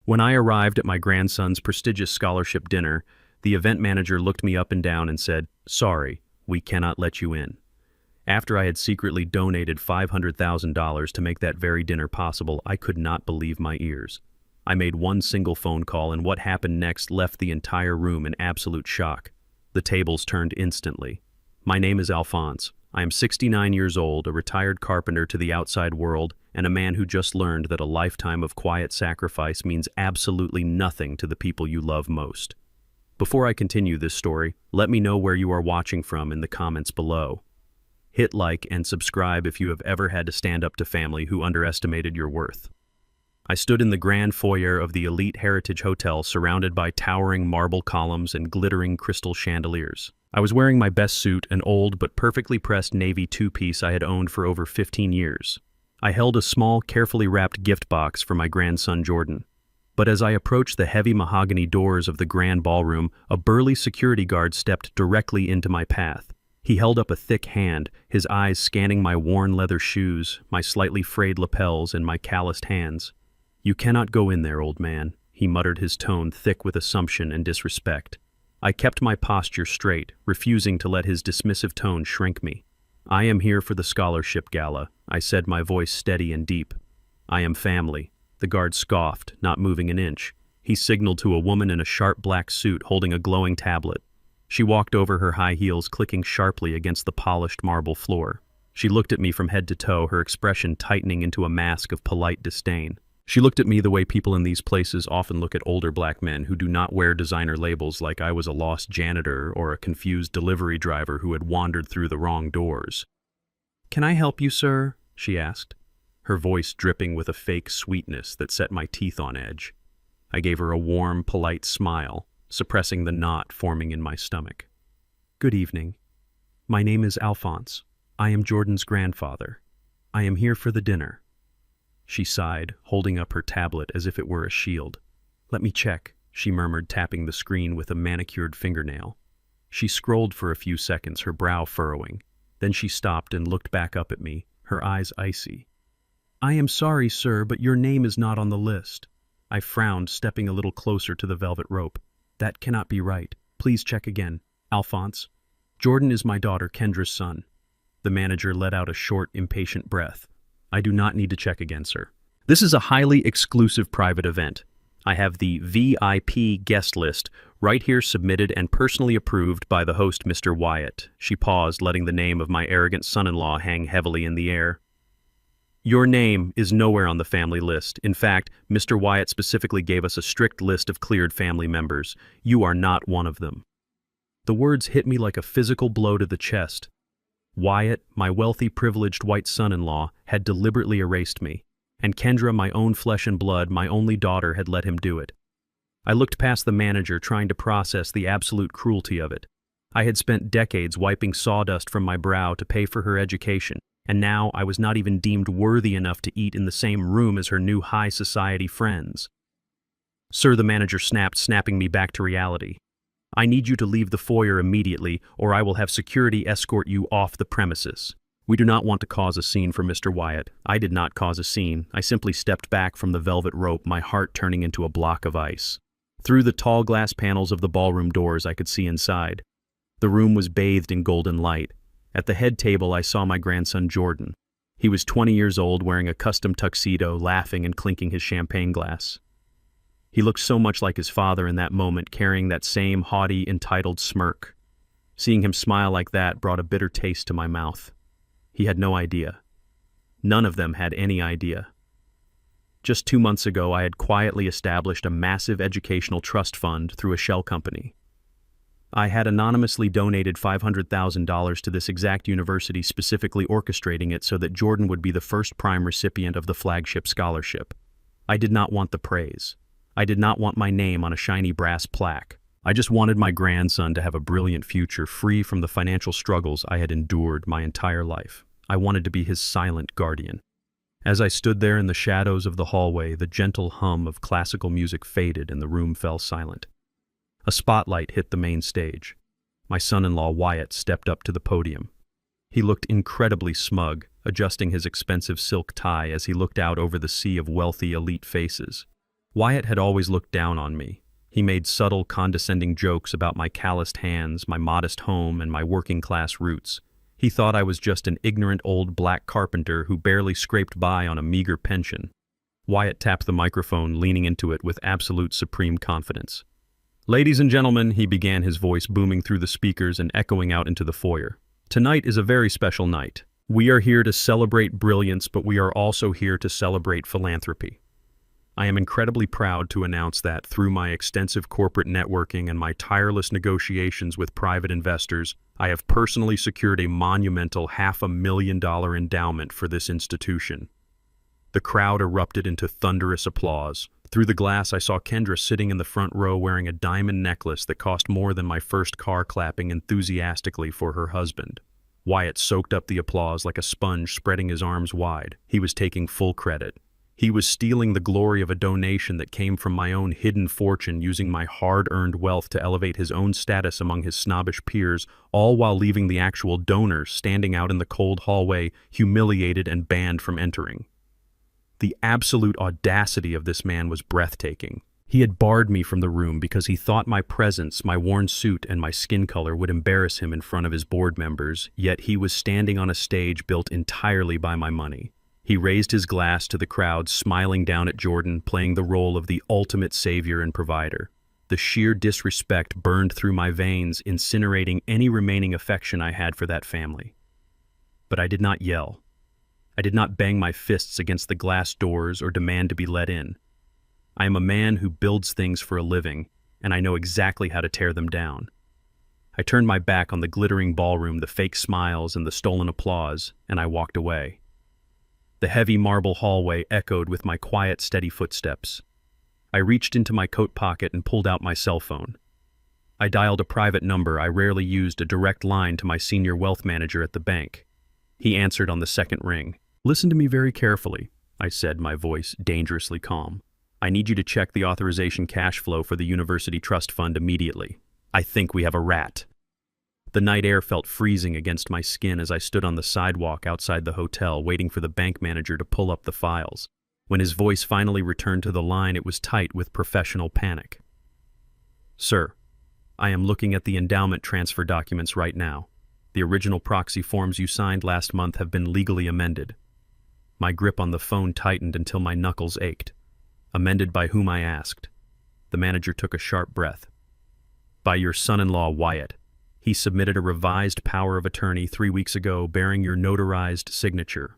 When I arrived at my grandson's prestigious scholarship dinner, the event manager looked me up and down and said, "Sorry, we cannot let you in." After I had secretly donated $500,000 to make that very dinner possible, I could not believe my ears. I made one single phone call, and what happened next left the entire room in absolute shock. The tables turned instantly. My name is Alphonse. I am 69 years old, a retired carpenter to the outside world, and a man who just learned that a lifetime of quiet sacrifice means absolutely nothing to the people you love most. Before I continue this story, let me know where you are watching from in the comments below. Hit like and subscribe if you have ever had to stand up to family who underestimated your worth. I stood in the grand foyer of the elite Heritage Hotel, surrounded by towering marble columns and glittering crystal chandeliers. I was wearing my best suit, an old but perfectly pressed navy two-piece I had owned for over 15 years. I held a small, carefully wrapped gift box for my grandson Jordan. But as I approached the heavy mahogany doors of the grand ballroom, a burly security guard stepped directly into my path. He held up a thick hand, his eyes scanning my worn leather shoes, my slightly frayed lapels, and my calloused hands. "You cannot go in there, old man," he muttered, his tone thick with assumption and disrespect. I kept my posture straight, refusing to let his dismissive tone shrink me. "I am here for the scholarship gala," I said, my voice steady and deep. "I am family." The guard scoffed, not moving an inch. He signaled to a woman in a sharp black suit holding a glowing tablet. She walked over, her high heels clicking sharply against the polished marble floor. She looked at me from head to toe, her expression tightening into a mask of polite disdain. She looked at me the way people in these places often look at older black men who do not wear designer labels, like I was a lost janitor or a confused delivery driver who had wandered through the wrong doors. "Can I help you, sir?" she asked, her voice dripping with a fake sweetness that set my teeth on edge. I gave her a warm, polite smile, suppressing the knot forming in my stomach. "Good evening. My name is Alphonse. I am Jordan's grandfather. I am here for the dinner." She sighed, holding up her tablet as if it were a shield. "Let me check," she murmured, tapping the screen with a manicured fingernail. She scrolled for a few seconds, her brow furrowing. Then she stopped and looked back up at me, her eyes icy. "I am sorry, sir, but your name is not on the list." I frowned, stepping a little closer to the velvet rope. "That cannot be right. Please check again. Alphonse. Jordan is my daughter Kendra's son." The manager let out a short, impatient breath. "I do not need to check again, sir. This is a highly exclusive private event. I have the VIP guest list right here, submitted and personally approved by the host, Mr. Wyatt." She paused, letting the name of my arrogant son-in-law hang heavily in the air. "Your name is nowhere on the family list. In fact, Mr. Wyatt specifically gave us a strict list of cleared family members. You are not one of them." The words hit me like a physical blow to the chest. Wyatt, my wealthy, privileged white son-in-law, had deliberately erased me, and Kendra, my own flesh and blood, my only daughter, had let him do it. I looked past the manager, trying to process the absolute cruelty of it. I had spent decades wiping sawdust from my brow to pay for her education, and now I was not even deemed worthy enough to eat in the same room as her new high society friends. "Sir," the manager snapped, snapping me back to reality. "I need you to leave the foyer immediately, or I will have security escort you off the premises." We do not want to cause a scene for Mr. Wyatt. I did not cause a scene. I simply stepped back from the velvet rope, my heart turning into a block of ice. Through the tall glass panels of the ballroom doors, I could see inside. The room was bathed in golden light. At the head table, I saw my grandson Jordan. He was 20 years old, wearing a custom tuxedo, laughing and clinking his champagne glass. He looked so much like his father in that moment, carrying that same haughty, entitled smirk. Seeing him smile like that brought a bitter taste to my mouth. He had no idea. None of them had any idea. Just 2 months ago, I had quietly established a massive educational trust fund through a shell company. I had anonymously donated $500,000 to this exact university, specifically orchestrating it so that Jordan would be the first prime recipient of the flagship scholarship. I did not want the praise. I did not want my name on a shiny brass plaque. I just wanted my grandson to have a brilliant future, free from the financial struggles I had endured my entire life. I wanted to be his silent guardian. As I stood there in the shadows of the hallway, the gentle hum of classical music faded and the room fell silent. A spotlight hit the main stage. My son-in-law Wyatt stepped up to the podium. He looked incredibly smug, adjusting his expensive silk tie as he looked out over the sea of wealthy, elite faces. Wyatt had always looked down on me. He made subtle, condescending jokes about my calloused hands, my modest home, and my working-class roots. He thought I was just an ignorant old black carpenter who barely scraped by on a meager pension. Wyatt tapped the microphone, leaning into it with absolute supreme confidence. "Ladies and gentlemen," he began, his voice booming through the speakers and echoing out into the foyer. "Tonight is a very special night. We are here to celebrate brilliance, but we are also here to celebrate philanthropy. I am incredibly proud to announce that, through my extensive corporate networking and my tireless negotiations with private investors, I have personally secured a monumental $500,000 endowment for this institution." The crowd erupted into thunderous applause. Through the glass, I saw Kendra sitting in the front row wearing a diamond necklace that cost more than my first car, clapping enthusiastically for her husband. Wyatt soaked up the applause like a sponge, spreading his arms wide. He was taking full credit. He was stealing the glory of a donation that came from my own hidden fortune, using my hard-earned wealth to elevate his own status among his snobbish peers, all while leaving the actual donor standing out in the cold hallway, humiliated and banned from entering. The absolute audacity of this man was breathtaking. He had barred me from the room because he thought my presence, my worn suit, and my skin color would embarrass him in front of his board members, yet he was standing on a stage built entirely by my money. He raised his glass to the crowd, smiling down at Jordan, playing the role of the ultimate savior and provider. The sheer disrespect burned through my veins, incinerating any remaining affection I had for that family. But I did not yell. I did not bang my fists against the glass doors or demand to be let in. I am a man who builds things for a living, and I know exactly how to tear them down. I turned my back on the glittering ballroom, the fake smiles, and the stolen applause, and I walked away. The heavy marble hallway echoed with my quiet, steady footsteps. I reached into my coat pocket and pulled out my cell phone. I dialed a private number. I rarely used a direct line to my senior wealth manager at the bank. He answered on the second ring. "Listen to me very carefully," I said, my voice dangerously calm. "I need you to check the authorization cash flow for the University Trust Fund immediately. I think we have a rat." The night air felt freezing against my skin as I stood on the sidewalk outside the hotel, waiting for the bank manager to pull up the files. When his voice finally returned to the line, it was tight with professional panic. "Sir, I am looking at the endowment transfer documents right now. The original proxy forms you signed last month have been legally amended." My grip on the phone tightened until my knuckles ached. "Amended by whom?" I asked. The manager took a sharp breath. "By your son-in-law, Wyatt. He submitted a revised power of attorney 3 weeks ago bearing your notarized signature.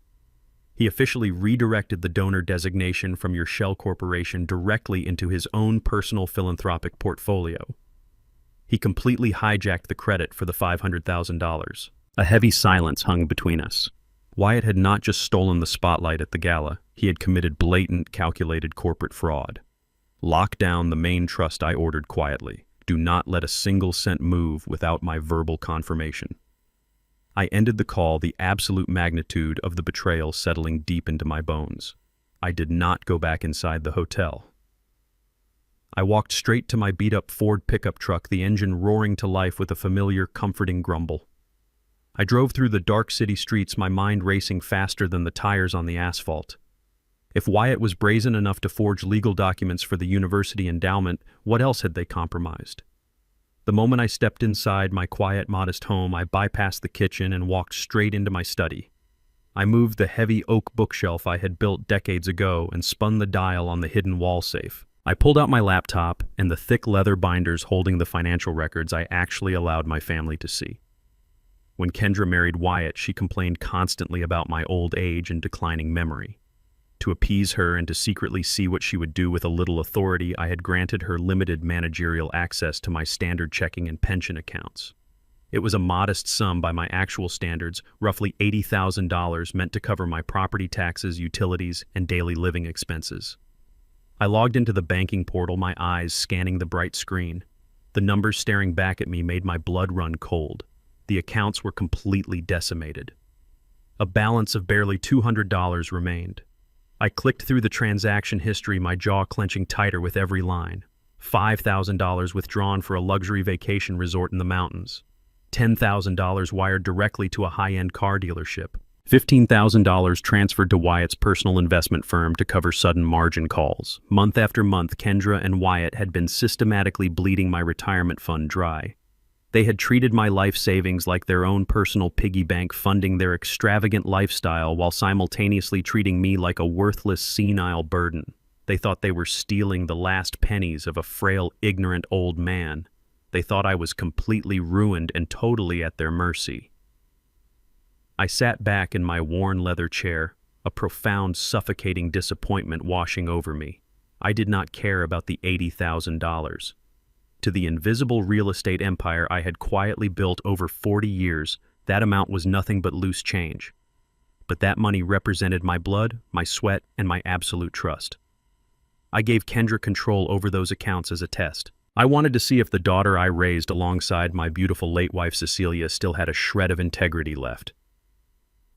He officially redirected the donor designation from your shell corporation directly into his own personal philanthropic portfolio. He completely hijacked the credit for the $500,000. A heavy silence hung between us. Wyatt had not just stolen the spotlight at the gala, he had committed blatant, calculated corporate fraud. "Lock down the main trust," I ordered quietly. "Do not let a single cent move without my verbal confirmation." I ended the call, the absolute magnitude of the betrayal settling deep into my bones. I did not go back inside the hotel. I walked straight to my beat-up Ford pickup truck, the engine roaring to life with a familiar, comforting grumble. I drove through the dark city streets, my mind racing faster than the tires on the asphalt. If Wyatt was brazen enough to forge legal documents for the university endowment, what else had they compromised? The moment I stepped inside my quiet, modest home, I bypassed the kitchen and walked straight into my study. I moved the heavy oak bookshelf I had built decades ago and spun the dial on the hidden wall safe. I pulled out my laptop and the thick leather binders holding the financial records I actually allowed my family to see. When Kendra married Wyatt, she complained constantly about my old age and declining memory. To appease her and to secretly see what she would do with a little authority, I had granted her limited managerial access to my standard checking and pension accounts. It was a modest sum by my actual standards, roughly $80,000, meant to cover my property taxes, utilities, and daily living expenses. I logged into the banking portal, my eyes scanning the bright screen. The numbers staring back at me made my blood run cold. The accounts were completely decimated. A balance of barely $200 remained. I clicked through the transaction history, my jaw clenching tighter with every line. $5,000 withdrawn for a luxury vacation resort in the mountains. $10,000 wired directly to a high-end car dealership. $15,000 transferred to Wyatt's personal investment firm to cover sudden margin calls. Month after month, Kendra and Wyatt had been systematically bleeding my retirement fund dry. They had treated my life savings like their own personal piggy bank, funding their extravagant lifestyle while simultaneously treating me like a worthless, senile burden. They thought they were stealing the last pennies of a frail, ignorant old man. They thought I was completely ruined and totally at their mercy. I sat back in my worn leather chair, a profound, suffocating disappointment washing over me. I did not care about the $80,000. To the invisible real estate empire I had quietly built over 40 years, that amount was nothing but loose change. But that money represented my blood, my sweat, and my absolute trust. I gave Kendra control over those accounts as a test. I wanted to see if the daughter I raised alongside my beautiful late wife Cecilia still had a shred of integrity left.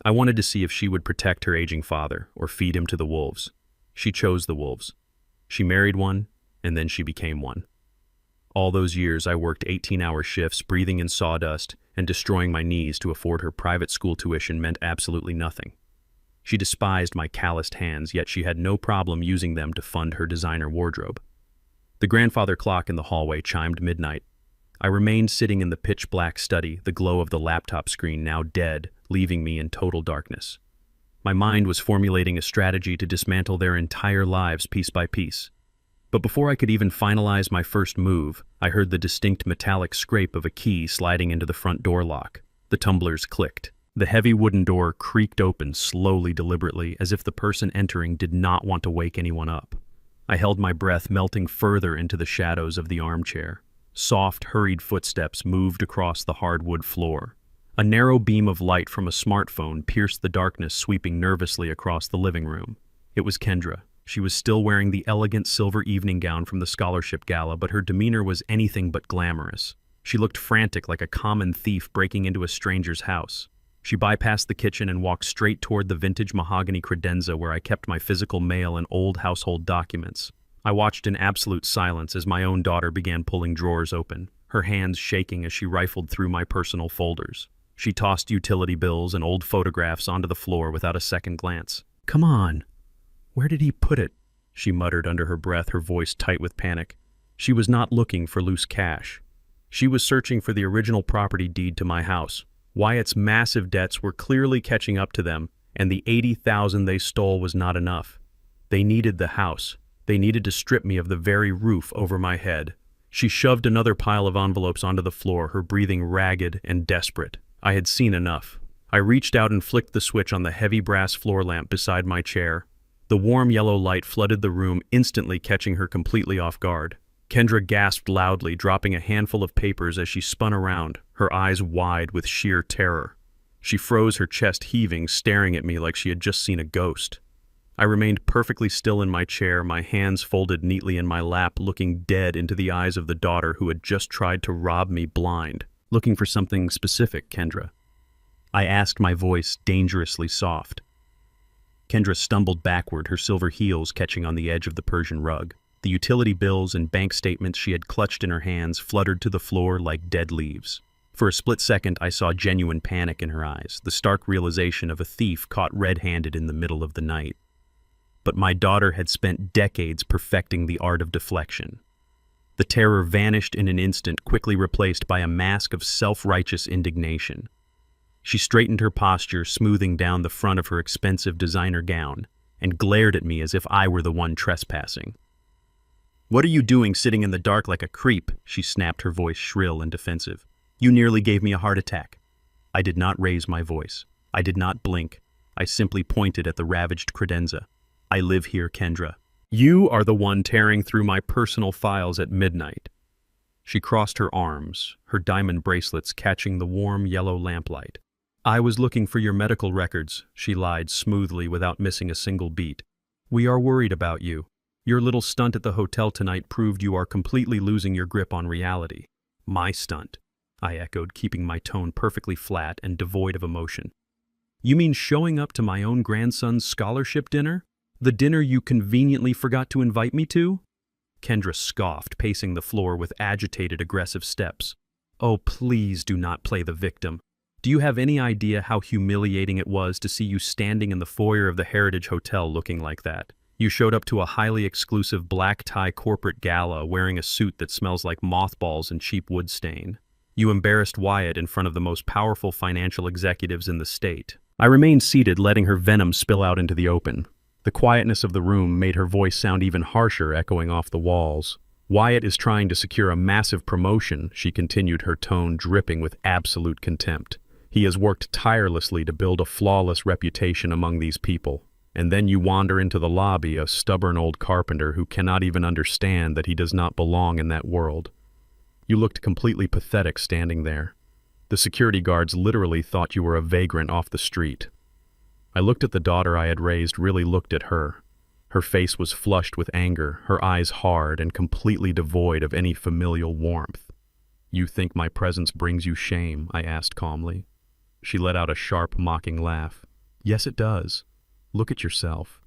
I wanted to see if she would protect her aging father or feed him to the wolves. She chose the wolves. She married one, and then she became one. All those years I worked 18-hour shifts, breathing in sawdust and destroying my knees to afford her private school tuition meant absolutely nothing. She despised my calloused hands, yet she had no problem using them to fund her designer wardrobe. The grandfather clock in the hallway chimed midnight. I remained sitting in the pitch-black study, the glow of the laptop screen now dead, leaving me in total darkness. My mind was formulating a strategy to dismantle their entire lives piece by piece. But before I could even finalize my first move, I heard the distinct metallic scrape of a key sliding into the front door lock. The tumblers clicked. The heavy wooden door creaked open slowly, deliberately, as if the person entering did not want to wake anyone up. I held my breath, melting further into the shadows of the armchair. Soft, hurried footsteps moved across the hardwood floor. A narrow beam of light from a smartphone pierced the darkness, sweeping nervously across the living room. It was Kendra. She was still wearing the elegant silver evening gown from the scholarship gala, but her demeanor was anything but glamorous. She looked frantic, like a common thief breaking into a stranger's house. She bypassed the kitchen and walked straight toward the vintage mahogany credenza where I kept my physical mail and old household documents. I watched in absolute silence as my own daughter began pulling drawers open, her hands shaking as she rifled through my personal folders. She tossed utility bills and old photographs onto the floor without a second glance. "Come on! Where did he put it?" she muttered under her breath, her voice tight with panic. She was not looking for loose cash. She was searching for the original property deed to my house. Wyatt's massive debts were clearly catching up to them, and the $80,000 they stole was not enough. They needed the house. They needed to strip me of the very roof over my head. She shoved another pile of envelopes onto the floor, her breathing ragged and desperate. I had seen enough. I reached out and flicked the switch on the heavy brass floor lamp beside my chair. The warm yellow light flooded the room, instantly catching her completely off guard. Kendra gasped loudly, dropping a handful of papers as she spun around, her eyes wide with sheer terror. She froze, her chest heaving, staring at me like she had just seen a ghost. I remained perfectly still in my chair, my hands folded neatly in my lap, looking dead into the eyes of the daughter who had just tried to rob me blind. "Looking for something specific, Kendra?" I asked, my voice dangerously soft. Kendra stumbled backward, her silver heels catching on the edge of the Persian rug. The utility bills and bank statements she had clutched in her hands fluttered to the floor like dead leaves. For a split second, I saw genuine panic in her eyes, the stark realization of a thief caught red-handed in the middle of the night. But my daughter had spent decades perfecting the art of deflection. The terror vanished in an instant, quickly replaced by a mask of self-righteous indignation. She straightened her posture, smoothing down the front of her expensive designer gown, and glared at me as if I were the one trespassing. "What are you doing sitting in the dark like a creep?" she snapped, her voice shrill and defensive. "You nearly gave me a heart attack." I did not raise my voice. I did not blink. I simply pointed at the ravaged credenza. "I live here, Kendra. You are the one tearing through my personal files at midnight." She crossed her arms, her diamond bracelets catching the warm yellow lamplight. "I was looking for your medical records," she lied smoothly without missing a single beat. "We are worried about you. Your little stunt at the hotel tonight proved you are completely losing your grip on reality." "My stunt," I echoed, keeping my tone perfectly flat and devoid of emotion. "You mean showing up to my own grandson's scholarship dinner? The dinner you conveniently forgot to invite me to?" Kendra scoffed, pacing the floor with agitated, aggressive steps. "Oh, please do not play the victim. Do you have any idea how humiliating it was to see you standing in the foyer of the Heritage Hotel looking like that? You showed up to a highly exclusive black tie corporate gala wearing a suit that smells like mothballs and cheap wood stain. You embarrassed Wyatt in front of the most powerful financial executives in the state. I remained seated, letting her venom spill out into the open. The quietness of the room made her voice sound even harsher, echoing off the walls. Wyatt is trying to secure a massive promotion, she continued, her tone dripping with absolute contempt. He has worked tirelessly to build a flawless reputation among these people. And then you wander into the lobby, a stubborn old carpenter who cannot even understand that he does not belong in that world. You looked completely pathetic standing there. The security guards literally thought you were a vagrant off the street. I looked at the daughter I had raised, really looked at her. Her face was flushed with anger, her eyes hard and completely devoid of any familial warmth. "You think my presence brings you shame?" I asked calmly. She let out a sharp, mocking laugh. "Yes, it does. Look at yourself.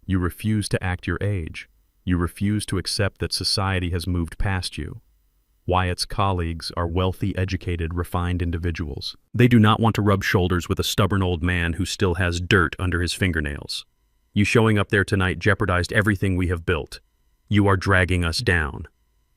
You refuse to act your age. You refuse to accept that society has moved past you. Wyatt's colleagues are wealthy, educated, refined individuals. They do not want to rub shoulders with a stubborn old man who still has dirt under his fingernails. You showing up there tonight jeopardized everything we have built. You are dragging us down."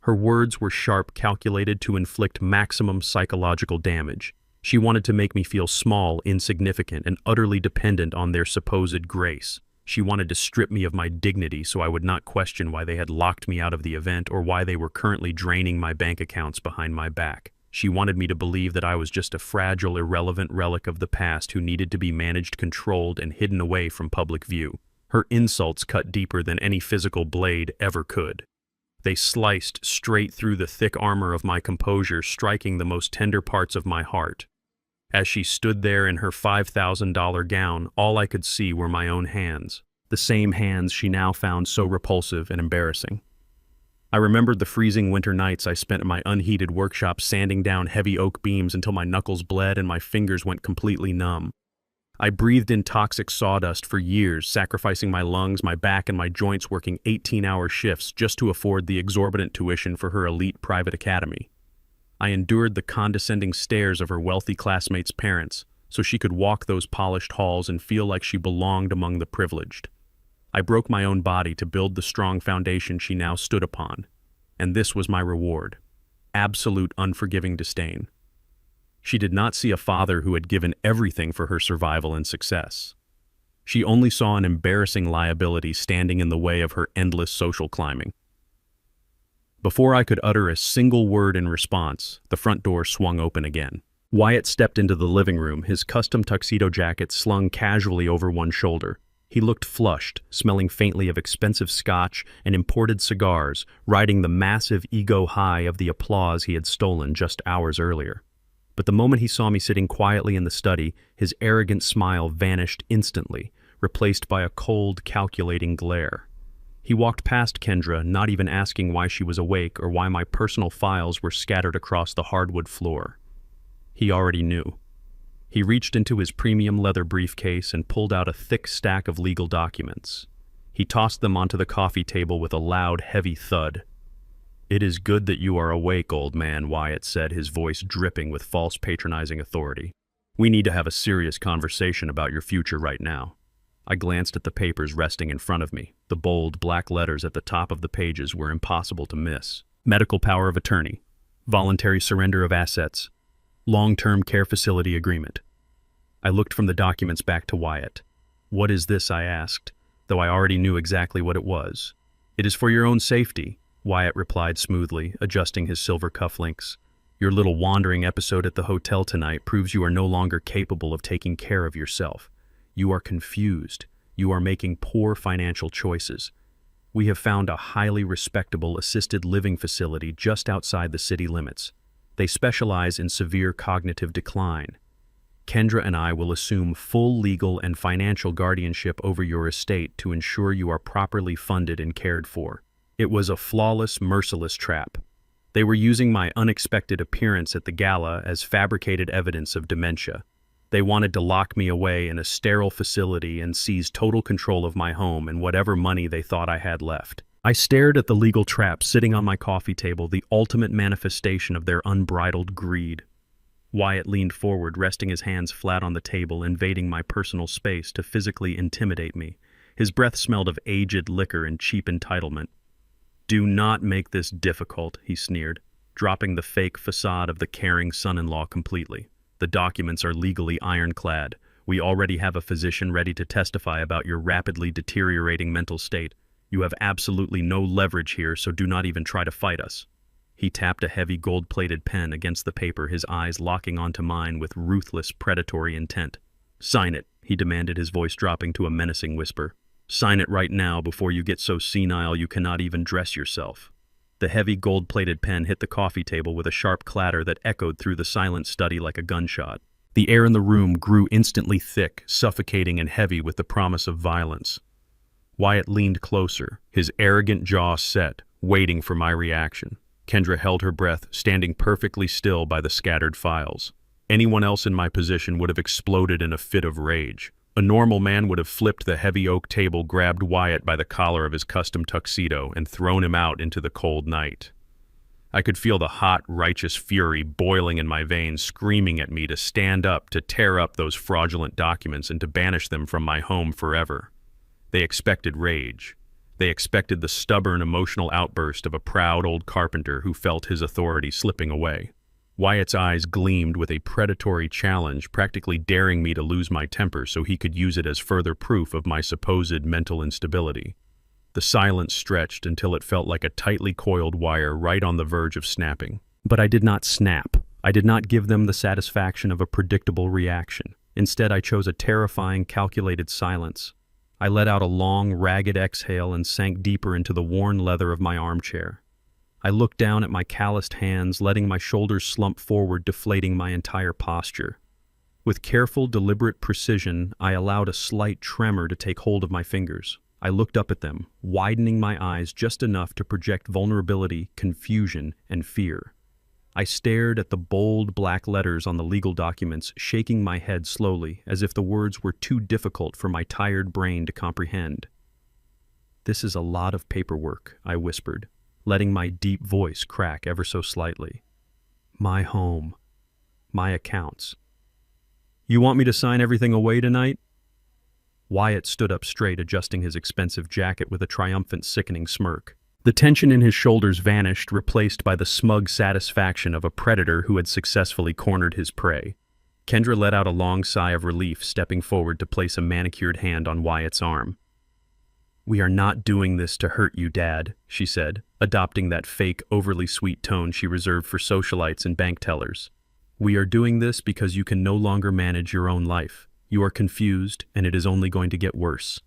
Her words were sharp, calculated to inflict maximum psychological damage. She wanted to make me feel small, insignificant, and utterly dependent on their supposed grace. She wanted to strip me of my dignity so I would not question why they had locked me out of the event or why they were currently draining my bank accounts behind my back. She wanted me to believe that I was just a fragile, irrelevant relic of the past who needed to be managed, controlled, and hidden away from public view. Her insults cut deeper than any physical blade ever could. They sliced straight through the thick armor of my composure, striking the most tender parts of my heart. As she stood there in her $5,000 gown, all I could see were my own hands, the same hands she now found so repulsive and embarrassing. I remembered the freezing winter nights I spent in my unheated workshop sanding down heavy oak beams until my knuckles bled and my fingers went completely numb. I breathed in toxic sawdust for years, sacrificing my lungs, my back, and my joints, working 18-hour shifts just to afford the exorbitant tuition for her elite private academy. I endured the condescending stares of her wealthy classmates' parents so she could walk those polished halls and feel like she belonged among the privileged. I broke my own body to build the strong foundation she now stood upon, and this was my reward: absolute unforgiving disdain. She did not see a father who had given everything for her survival and success. She only saw an embarrassing liability standing in the way of her endless social climbing. Before I could utter a single word in response, the front door swung open again. Wyatt stepped into the living room, his custom tuxedo jacket slung casually over one shoulder. He looked flushed, smelling faintly of expensive scotch and imported cigars, riding the massive ego high of the applause he had stolen just hours earlier. But the moment he saw me sitting quietly in the study, his arrogant smile vanished instantly, replaced by a cold, calculating glare. He walked past Kendra, not even asking why she was awake or why my personal files were scattered across the hardwood floor. He already knew. He reached into his premium leather briefcase and pulled out a thick stack of legal documents. He tossed them onto the coffee table with a loud, heavy thud. "It is good that you are awake, old man," Wyatt said, his voice dripping with false patronizing authority. "We need to have a serious conversation about your future right now." I glanced at the papers resting in front of me. The bold, black letters at the top of the pages were impossible to miss. Medical power of attorney, voluntary surrender of assets, long-term care facility agreement. I looked from the documents back to Wyatt. "What is this?" I asked, though I already knew exactly what it was. "It is for your own safety," Wyatt replied smoothly, adjusting his silver cufflinks. "Your little wandering episode at the hotel tonight proves you are no longer capable of taking care of yourself. You are confused. You are making poor financial choices. We have found a highly respectable assisted living facility just outside the city limits. They specialize in severe cognitive decline. Kendra and I will assume full legal and financial guardianship over your estate to ensure you are properly funded and cared for." It was a flawless, merciless trap. They were using my unexpected appearance at the gala as fabricated evidence of dementia. They wanted to lock me away in a sterile facility and seize total control of my home and whatever money they thought I had left. I stared at the legal trap sitting on my coffee table, the ultimate manifestation of their unbridled greed. Wyatt leaned forward, resting his hands flat on the table, invading my personal space to physically intimidate me. His breath smelled of aged liquor and cheap entitlement. "Do not make this difficult," he sneered, dropping the fake facade of the caring son-in-law completely. "The documents are legally ironclad. We already have a physician ready to testify about your rapidly deteriorating mental state. You have absolutely no leverage here, so do not even try to fight us." He tapped a heavy gold-plated pen against the paper, his eyes locking onto mine with ruthless, predatory intent. "Sign it," he demanded, his voice dropping to a menacing whisper. "Sign it right now before you get so senile you cannot even dress yourself." The heavy gold-plated pen hit the coffee table with a sharp clatter that echoed through the silent study like a gunshot. The air in the room grew instantly thick, suffocating and heavy with the promise of violence. Wyatt leaned closer, his arrogant jaw set, waiting for my reaction. Kendra held her breath, standing perfectly still by the scattered files. Anyone else in my position would have exploded in a fit of rage. A normal man would have flipped the heavy oak table, grabbed Wyatt by the collar of his custom tuxedo, and thrown him out into the cold night. I could feel the hot, righteous fury boiling in my veins, screaming at me to stand up, to tear up those fraudulent documents, and to banish them from my home forever. They expected rage. They expected the stubborn, emotional outburst of a proud old carpenter who felt his authority slipping away. Wyatt's eyes gleamed with a predatory challenge, practically daring me to lose my temper so he could use it as further proof of my supposed mental instability. The silence stretched until it felt like a tightly coiled wire right on the verge of snapping. But I did not snap. I did not give them the satisfaction of a predictable reaction. Instead, I chose a terrifying, calculated silence. I let out a long, ragged exhale and sank deeper into the worn leather of my armchair. I looked down at my calloused hands, letting my shoulders slump forward, deflating my entire posture. With careful, deliberate precision, I allowed a slight tremor to take hold of my fingers. I looked up at them, widening my eyes just enough to project vulnerability, confusion, and fear. I stared at the bold black letters on the legal documents, shaking my head slowly, as if the words were too difficult for my tired brain to comprehend. "This is a lot of paperwork," I whispered, letting my deep voice crack ever so slightly. "My home. My accounts. You want me to sign everything away tonight?" Wyatt stood up straight, adjusting his expensive jacket with a triumphant, sickening smirk. The tension in his shoulders vanished, replaced by the smug satisfaction of a predator who had successfully cornered his prey. Kendra let out a long sigh of relief, stepping forward to place a manicured hand on Wyatt's arm. "We are not doing this to hurt you, Dad," she said, adopting that fake, overly sweet tone she reserved for socialites and bank tellers. "We are doing this because you can no longer manage your own life. You are confused, and it is only going to get worse."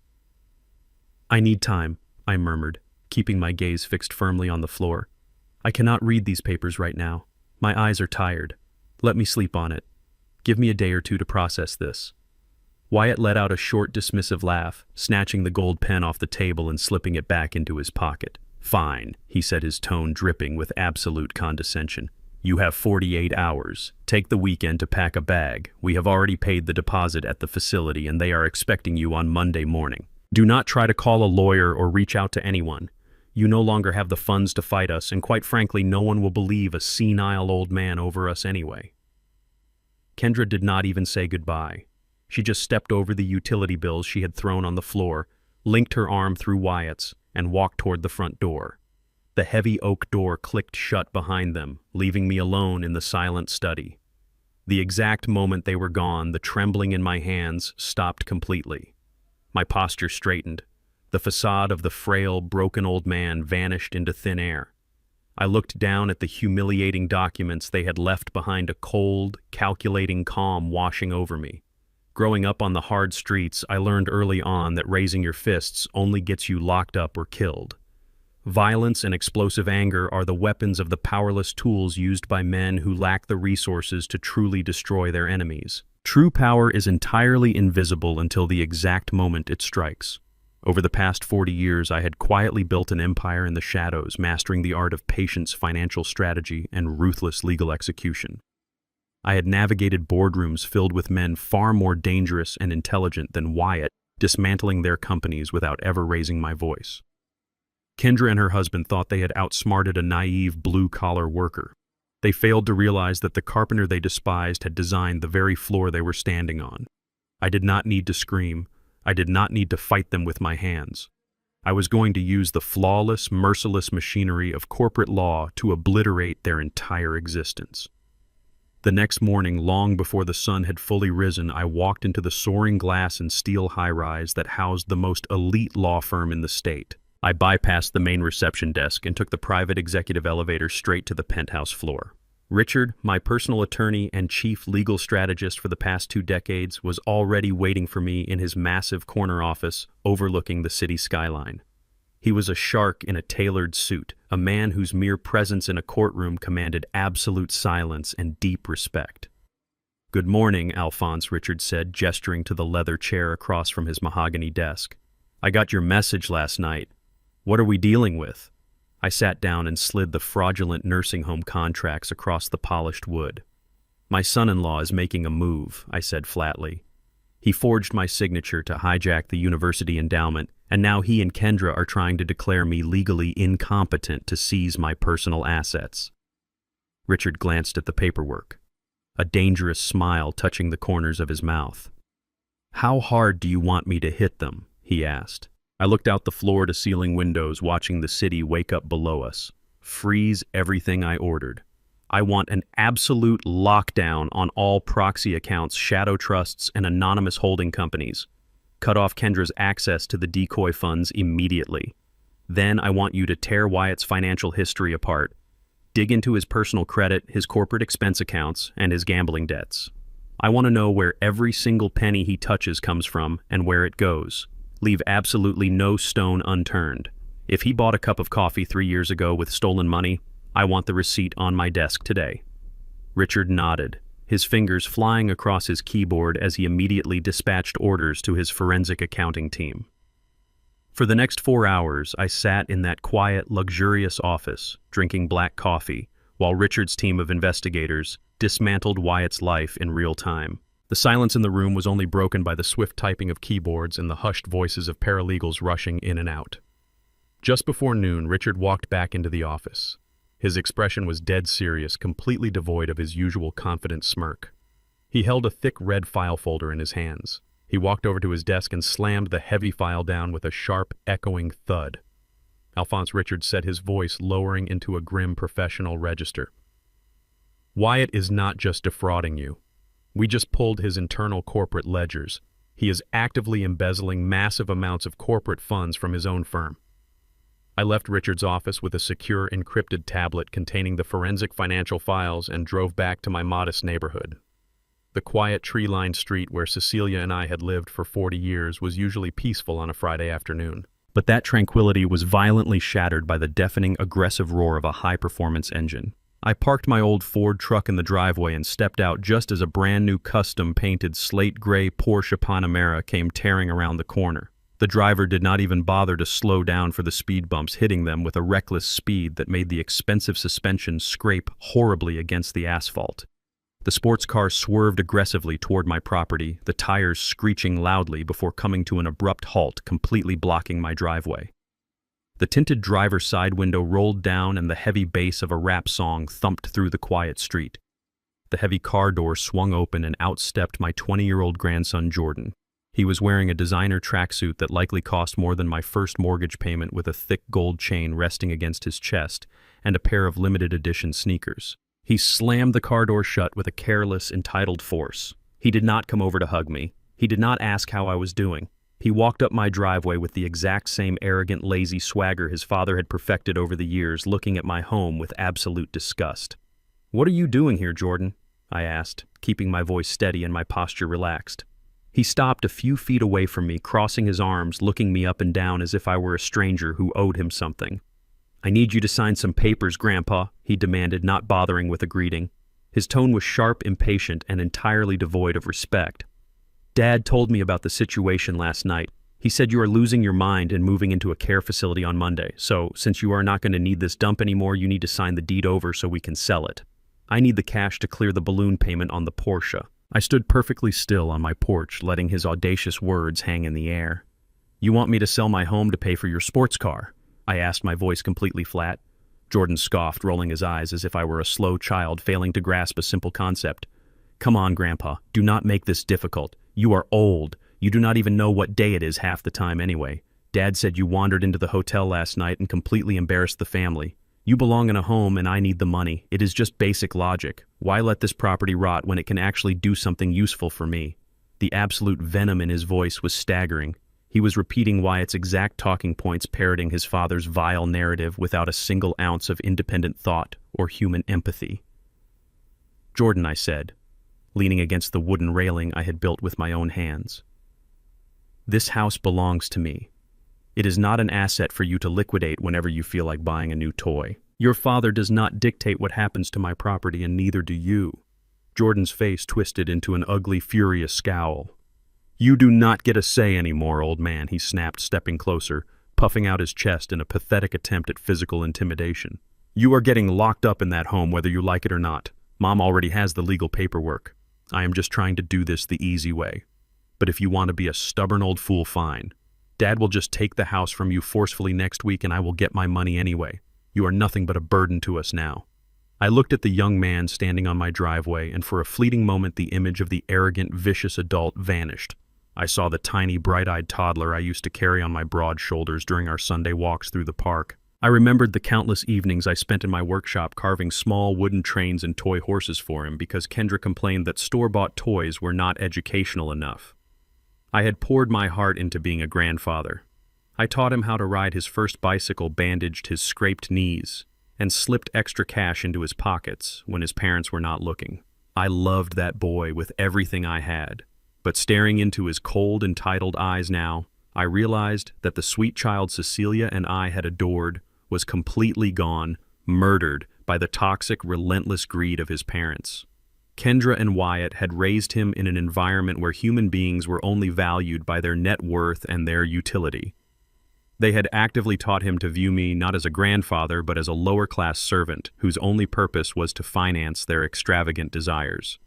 "I need time," I murmured, keeping my gaze fixed firmly on the floor. "I cannot read these papers right now. My eyes are tired. Let me sleep on it. Give me a day or two to process this." Wyatt let out a short, dismissive laugh, snatching the gold pen off the table and slipping it back into his pocket. "Fine," he said, his tone dripping with absolute condescension. "You have 48 hours. Take the weekend to pack a bag. We have already paid the deposit at the facility, and they are expecting you on Monday morning. Do not try to call a lawyer or reach out to anyone. You no longer have the funds to fight us, and quite frankly, no one will believe a senile old man over us anyway." Kendra did not even say goodbye. She just stepped over the utility bills she had thrown on the floor, linked her arm through Wyatt's, and walked toward the front door. The heavy oak door clicked shut behind them, leaving me alone in the silent study. The exact moment they were gone, the trembling in my hands stopped completely. My posture straightened. The facade of the frail, broken old man vanished into thin air. I looked down at the humiliating documents they had left behind, a cold, calculating calm washing over me. Growing up on the hard streets, I learned early on that raising your fists only gets you locked up or killed. Violence and explosive anger are the weapons of the powerless tools used by men who lack the resources to truly destroy their enemies. True power is entirely invisible until the exact moment it strikes. Over the past 40 years, I had quietly built an empire in the shadows, mastering the art of patience, financial strategy, and ruthless legal execution. I had navigated boardrooms filled with men far more dangerous and intelligent than Wyatt, dismantling their companies without ever raising my voice. Kendra and her husband thought they had outsmarted a naive blue-collar worker. They failed to realize that the carpenter they despised had designed the very floor they were standing on. I did not need to scream. I did not need to fight them with my hands. I was going to use the flawless, merciless machinery of corporate law to obliterate their entire existence. The next morning, long before the sun had fully risen, I walked into the soaring glass and steel high-rise that housed the most elite law firm in the state. I bypassed the main reception desk and took the private executive elevator straight to the penthouse floor. Richard, my personal attorney and chief legal strategist for the past 2 decades, was already waiting for me in his massive corner office overlooking the city skyline. He was a shark in a tailored suit, a man whose mere presence in a courtroom commanded absolute silence and deep respect. "Good morning, Alphonse," Richard said, gesturing to the leather chair across from his mahogany desk. "I got your message last night. What are we dealing with?" I sat down and slid the fraudulent nursing home contracts across the polished wood. "My son-in-law is making a move," I said flatly. "He forged my signature to hijack the university endowment, and now he and Kendra are trying to declare me legally incompetent to seize my personal assets." Richard glanced at the paperwork, a dangerous smile touching the corners of his mouth. "How hard do you want me to hit them?" he asked. I looked out the floor-to-ceiling windows, watching the city wake up below us. "Freeze everything I ordered. I want an absolute lockdown on all proxy accounts, shadow trusts, and anonymous holding companies. Cut off Kendra's access to the decoy funds immediately. Then I want you to tear Wyatt's financial history apart. Dig into his personal credit, his corporate expense accounts, and his gambling debts. I want to know where every single penny he touches comes from and where it goes. Leave absolutely no stone unturned. If he bought a cup of coffee 3 years ago with stolen money, I want the receipt on my desk today." Richard nodded, his fingers flying across his keyboard as he immediately dispatched orders to his forensic accounting team. For the next 4 hours, I sat in that quiet, luxurious office, drinking black coffee, while Richard's team of investigators dismantled Wyatt's life in real time. The silence in the room was only broken by the swift typing of keyboards and the hushed voices of paralegals rushing in and out. Just before noon, Richard walked back into the office. His expression was dead serious, completely devoid of his usual confident smirk. He held a thick red file folder in his hands. He walked over to his desk and slammed the heavy file down with a sharp, echoing thud. Alphonse Richard said, his voice lowering into a grim professional register. "Wyatt is not just defrauding you. We just pulled his internal corporate ledgers. He is actively embezzling massive amounts of corporate funds from his own firm." I left Richard's office with a secure, encrypted tablet containing the forensic financial files and drove back to my modest neighborhood. The quiet, tree-lined street where Cecilia and I had lived for 40 years was usually peaceful on a Friday afternoon. But that tranquility was violently shattered by the deafening, aggressive roar of a high-performance engine. I parked my old Ford truck in the driveway and stepped out just as a brand-new custom-painted slate-gray Porsche Panamera came tearing around the corner. The driver did not even bother to slow down for the speed bumps, hitting them with a reckless speed that made the expensive suspension scrape horribly against the asphalt. The sports car swerved aggressively toward my property, the tires screeching loudly before coming to an abrupt halt, completely blocking my driveway. The tinted driver's side window rolled down and the heavy bass of a rap song thumped through the quiet street. The heavy car door swung open and out stepped my 20-year-old grandson Jordan. He was wearing a designer tracksuit that likely cost more than my first mortgage payment, with a thick gold chain resting against his chest and a pair of limited edition sneakers. He slammed the car door shut with a careless, entitled force. He did not come over to hug me. He did not ask how I was doing. He walked up my driveway with the exact same arrogant, lazy swagger his father had perfected over the years, looking at my home with absolute disgust. "What are you doing here, Jordan?" I asked, keeping my voice steady and my posture relaxed. He stopped a few feet away from me, crossing his arms, looking me up and down as if I were a stranger who owed him something. "I need you to sign some papers, Grandpa," he demanded, not bothering with a greeting. His tone was sharp, impatient, and entirely devoid of respect. "Dad told me about the situation last night. He said you are losing your mind and moving into a care facility on Monday, so since you are not going to need this dump anymore, you need to sign the deed over so we can sell it. I need the cash to clear the balloon payment on the Porsche." I stood perfectly still on my porch, letting his audacious words hang in the air. "You want me to sell my home to pay for your sports car?" I asked, my voice completely flat. Jordan scoffed, rolling his eyes as if I were a slow child failing to grasp a simple concept. Come on, Grandpa, do not make this difficult. You are old. You do not even know what day it is half the time anyway. Dad said you wandered into the hotel last night and completely embarrassed the family. You belong in a home and I need the money. It is just basic logic. Why let this property rot when it can actually do something useful for me? The absolute venom in his voice was staggering. He was repeating Wyatt's exact talking points, parroting his father's vile narrative without a single ounce of independent thought or human empathy. Jordan, I said, leaning against the wooden railing I had built with my own hands. This house belongs to me. It is not an asset for you to liquidate whenever you feel like buying a new toy. Your father does not dictate what happens to my property, and neither do you. Jordan's face twisted into an ugly, furious scowl. You do not get a say anymore, old man, he snapped, stepping closer, puffing out his chest in a pathetic attempt at physical intimidation. You are getting locked up in that home whether you like it or not. Mom already has the legal paperwork. I am just trying to do this the easy way. But if you want to be a stubborn old fool, fine. Dad will just take the house from you forcefully next week and I will get my money anyway. You are nothing but a burden to us now. I looked at the young man standing on my driveway, and for a fleeting moment the image of the arrogant, vicious adult vanished. I saw the tiny, bright-eyed toddler I used to carry on my broad shoulders during our Sunday walks through the park. I remembered the countless evenings I spent in my workshop carving small wooden trains and toy horses for him because Kendra complained that store-bought toys were not educational enough. I had poured my heart into being a grandfather. I taught him how to ride his first bicycle, bandaged his scraped knees, and slipped extra cash into his pockets when his parents were not looking. I loved that boy with everything I had, but staring into his cold, entitled eyes now, I realized that the sweet child Cecilia and I had adored was completely gone, murdered by the toxic, relentless greed of his parents. Kendra and Wyatt had raised him in an environment where human beings were only valued by their net worth and their utility. They had actively taught him to view me not as a grandfather but as a lower-class servant whose only purpose was to finance their extravagant desires.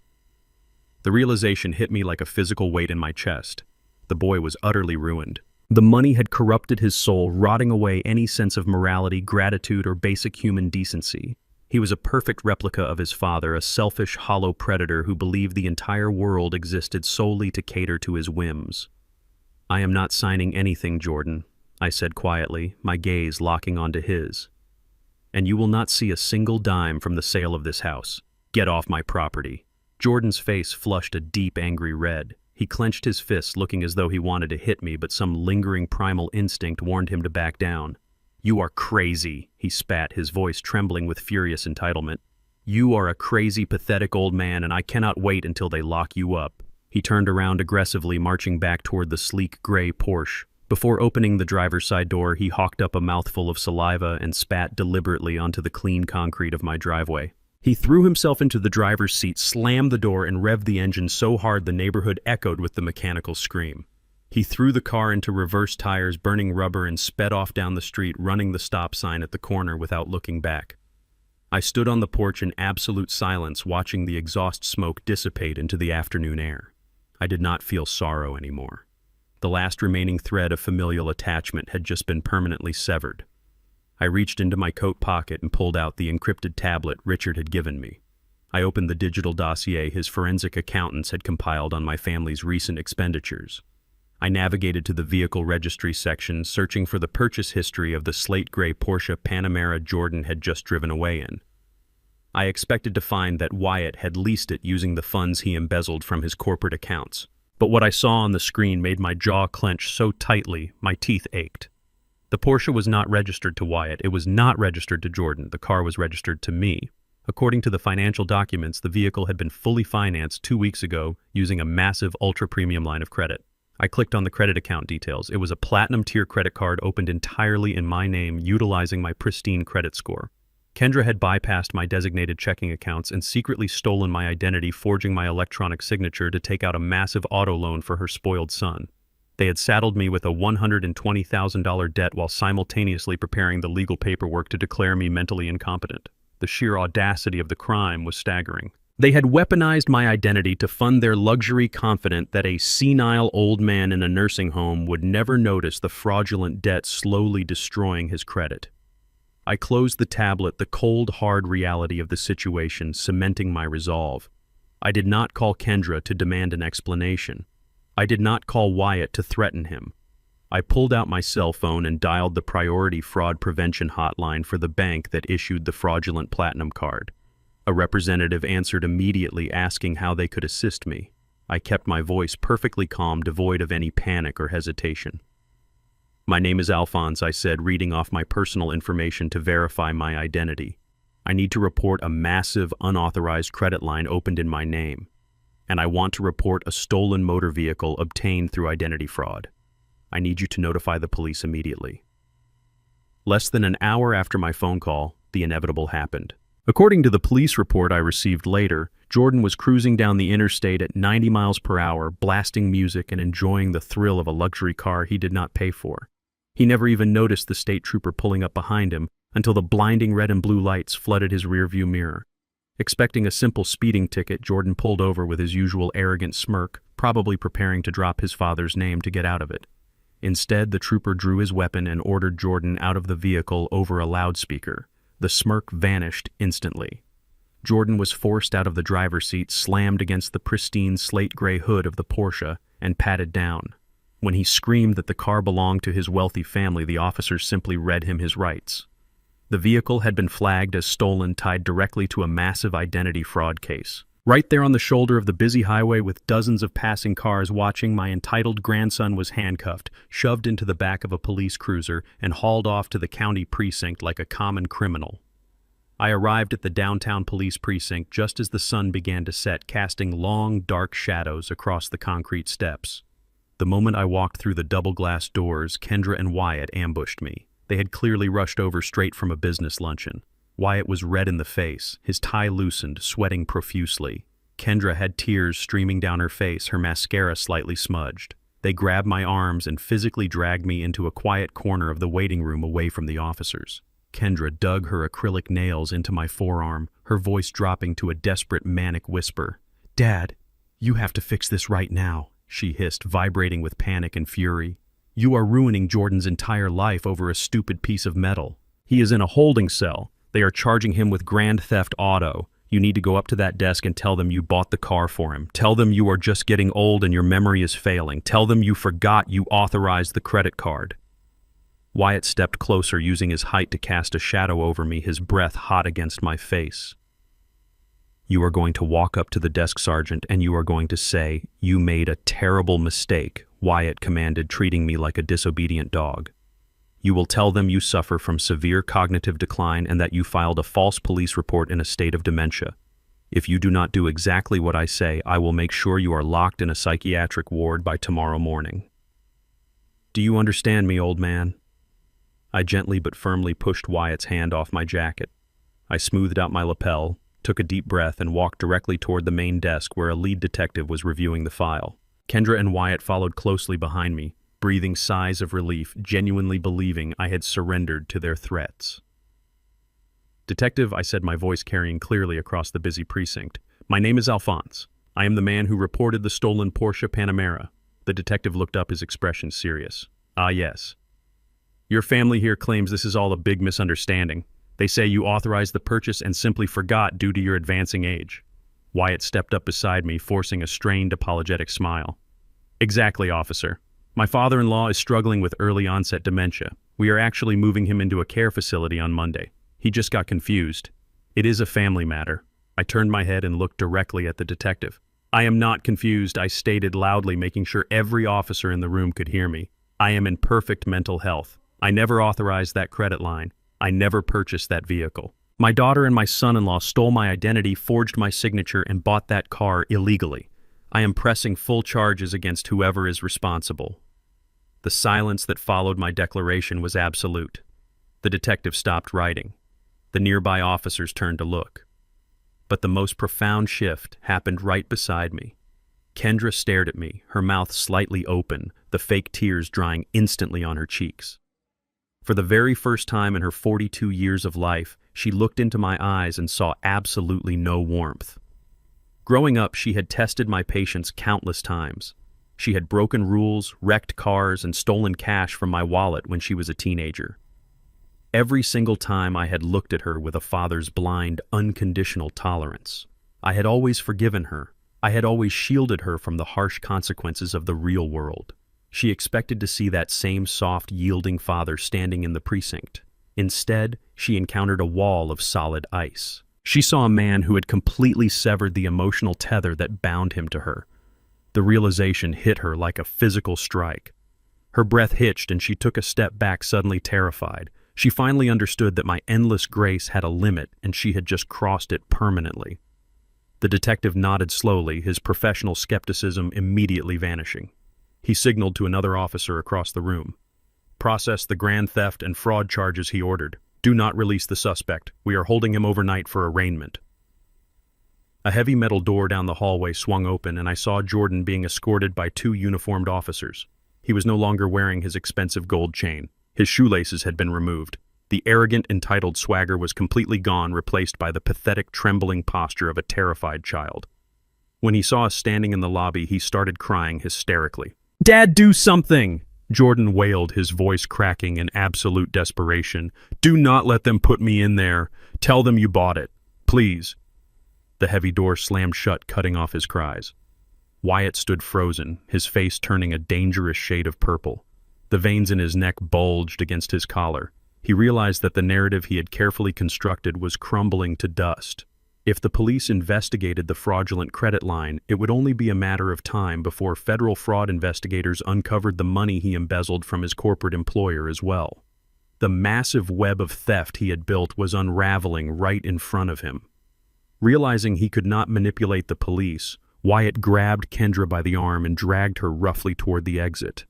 The realization hit me like a physical weight in my chest. The boy was utterly ruined. The money had corrupted his soul, rotting away any sense of morality, gratitude, or basic human decency. He was a perfect replica of his father, a selfish, hollow predator who believed the entire world existed solely to cater to his whims. I am not signing anything, Jordan, I said quietly, my gaze locking onto his. And you will not see a single dime from the sale of this house. Get off my property. Jordan's face flushed a deep, angry red. He clenched his fists, looking as though he wanted to hit me, but some lingering primal instinct warned him to back down. You are crazy, he spat, his voice trembling with furious entitlement. You are a crazy, pathetic old man, and I cannot wait until they lock you up. He turned around aggressively, marching back toward the sleek gray Porsche. Before opening the driver's side door, he hawked up a mouthful of saliva and spat deliberately onto the clean concrete of my driveway. He threw himself into the driver's seat, slammed the door, and revved the engine so hard the neighborhood echoed with the mechanical scream. He threw the car into reverse tires, burning rubber, and sped off down the street, running the stop sign at the corner without looking back. I stood on the porch in absolute silence, watching the exhaust smoke dissipate into the afternoon air. I did not feel sorrow anymore. The last remaining thread of familial attachment had just been permanently severed. I reached into my coat pocket and pulled out the encrypted tablet Richard had given me. I opened the digital dossier his forensic accountants had compiled on my family's recent expenditures. I navigated to the vehicle registry section, searching for the purchase history of the slate gray Porsche Panamera Jordan had just driven away in. I expected to find that Wyatt had leased it using the funds he embezzled from his corporate accounts, but what I saw on the screen made my jaw clench so tightly my teeth ached. The Porsche was not registered to Wyatt. It was not registered to Jordan. The car was registered to me. According to the financial documents, the vehicle had been fully financed 2 weeks ago using a massive ultra-premium line of credit. I clicked on the credit account details. It was a platinum-tier credit card opened entirely in my name, utilizing my pristine credit score. Kendra had bypassed my designated checking accounts and secretly stolen my identity, forging my electronic signature to take out a massive auto loan for her spoiled son. They had saddled me with a $120,000 debt while simultaneously preparing the legal paperwork to declare me mentally incompetent. The sheer audacity of the crime was staggering. They had weaponized my identity to fund their luxury, confident that a senile old man in a nursing home would never notice the fraudulent debt slowly destroying his credit. I closed the tablet, the cold, hard reality of the situation cementing my resolve. I did not call Kendra to demand an explanation. I did not call Wyatt to threaten him. I pulled out my cell phone and dialed the priority fraud prevention hotline for the bank that issued the fraudulent platinum card. A representative answered immediately, asking how they could assist me. I kept my voice perfectly calm, devoid of any panic or hesitation. "My name is Alphonse," I said, reading off my personal information to verify my identity. "I need to report a massive, unauthorized credit line opened in my name, and I want to report a stolen motor vehicle obtained through identity fraud. I need you to notify the police immediately." Less than an hour after my phone call, the inevitable happened. According to the police report I received later, Jordan was cruising down the interstate at 90 miles per hour, blasting music and enjoying the thrill of a luxury car he did not pay for. He never even noticed the state trooper pulling up behind him until the blinding red and blue lights flooded his rearview mirror. Expecting a simple speeding ticket, Jordan pulled over with his usual arrogant smirk, probably preparing to drop his father's name to get out of it. Instead, the trooper drew his weapon and ordered Jordan out of the vehicle over a loudspeaker. The smirk vanished instantly. Jordan was forced out of the driver's seat, slammed against the pristine slate-gray hood of the Porsche, and patted down. When he screamed that the car belonged to his wealthy family, the officers simply read him his rights. The vehicle had been flagged as stolen, tied directly to a massive identity fraud case. Right there on the shoulder of the busy highway with dozens of passing cars watching, my entitled grandson was handcuffed, shoved into the back of a police cruiser, and hauled off to the county precinct like a common criminal. I arrived at the downtown police precinct just as the sun began to set, casting long, dark shadows across the concrete steps. The moment I walked through the double-glass doors, Kendra and Wyatt ambushed me. They had clearly rushed over straight from a business luncheon. Wyatt was red in the face, his tie loosened, sweating profusely. Kendra had tears streaming down her face, her mascara slightly smudged. They grabbed my arms and physically dragged me into a quiet corner of the waiting room away from the officers. Kendra dug her acrylic nails into my forearm, her voice dropping to a desperate, manic whisper. "Dad, you have to fix this right now," she hissed, vibrating with panic and fury. "You are ruining Jordan's entire life over a stupid piece of metal. He is in a holding cell. They are charging him with grand theft auto. You need to go up to that desk and tell them you bought the car for him. Tell them you are just getting old and your memory is failing. Tell them you forgot you authorized the credit card." Wyatt stepped closer, using his height to cast a shadow over me, his breath hot against my face. "You are going to walk up to the desk sergeant and you are going to say, 'You made a terrible mistake,'" Wyatt commanded, treating me like a disobedient dog. "You will tell them you suffer from severe cognitive decline and that you filed a false police report in a state of dementia. If you do not do exactly what I say, I will make sure you are locked in a psychiatric ward by tomorrow morning. Do you understand me, old man?" I gently but firmly pushed Wyatt's hand off my jacket. I smoothed out my lapel, took a deep breath, and walked directly toward the main desk where a lead detective was reviewing the file. Kendra and Wyatt followed closely behind me, breathing sighs of relief, genuinely believing I had surrendered to their threats. "Detective," I said, my voice carrying clearly across the busy precinct, "my name is Alphonse. I am the man who reported the stolen Porsche Panamera." The detective looked up, his expression serious. "Ah, yes. Your family here claims this is all a big misunderstanding. They say you authorized the purchase and simply forgot due to your advancing age." Wyatt stepped up beside me, forcing a strained, apologetic smile. "Exactly, officer. My father-in-law is struggling with early-onset dementia. We are actually moving him into a care facility on Monday. He just got confused. It is a family matter." I turned my head and looked directly at the detective. "I am not confused," I stated loudly, making sure every officer in the room could hear me. "I am in perfect mental health. I never authorized that credit line. I never purchased that vehicle. My daughter and my son-in-law stole my identity, forged my signature, and bought that car illegally. I am pressing full charges against whoever is responsible." The silence that followed my declaration was absolute. The detective stopped writing. The nearby officers turned to look. But the most profound shift happened right beside me. Kendra stared at me, her mouth slightly open, the fake tears drying instantly on her cheeks. For the very first time in her 42 years of life, she looked into my eyes and saw absolutely no warmth. Growing up, she had tested my patience countless times. She had broken rules, wrecked cars, and stolen cash from my wallet when she was a teenager. Every single time I had looked at her with a father's blind, unconditional tolerance. I had always forgiven her. I had always shielded her from the harsh consequences of the real world. She expected to see that same soft, yielding father standing in the precinct. Instead, she encountered a wall of solid ice. She saw a man who had completely severed the emotional tether that bound him to her. The realization hit her like a physical strike. Her breath hitched and she took a step back, suddenly terrified. She finally understood that my endless grace had a limit and she had just crossed it permanently. The detective nodded slowly, his professional skepticism immediately vanishing. He signaled to another officer across the room. "Process the grand theft and fraud charges," he ordered. "Do not release the suspect. We are holding him overnight for arraignment." A heavy metal door down the hallway swung open and I saw Jordan being escorted by two uniformed officers. He was no longer wearing his expensive gold chain. His shoelaces had been removed. The arrogant, entitled swagger was completely gone, replaced by the pathetic, trembling posture of a terrified child. When he saw us standing in the lobby, he started crying hysterically. "Dad, do something!" Jordan wailed, his voice cracking in absolute desperation. "Do not let them put me in there. Tell them you bought it. Please." The heavy door slammed shut, cutting off his cries. Wyatt stood frozen, his face turning a dangerous shade of purple. The veins in his neck bulged against his collar. He realized that the narrative he had carefully constructed was crumbling to dust. If the police investigated the fraudulent credit line, it would only be a matter of time before federal fraud investigators uncovered the money he embezzled from his corporate employer as well. The massive web of theft he had built was unraveling right in front of him. Realizing he could not manipulate the police, Wyatt grabbed Kendra by the arm and dragged her roughly toward the exit.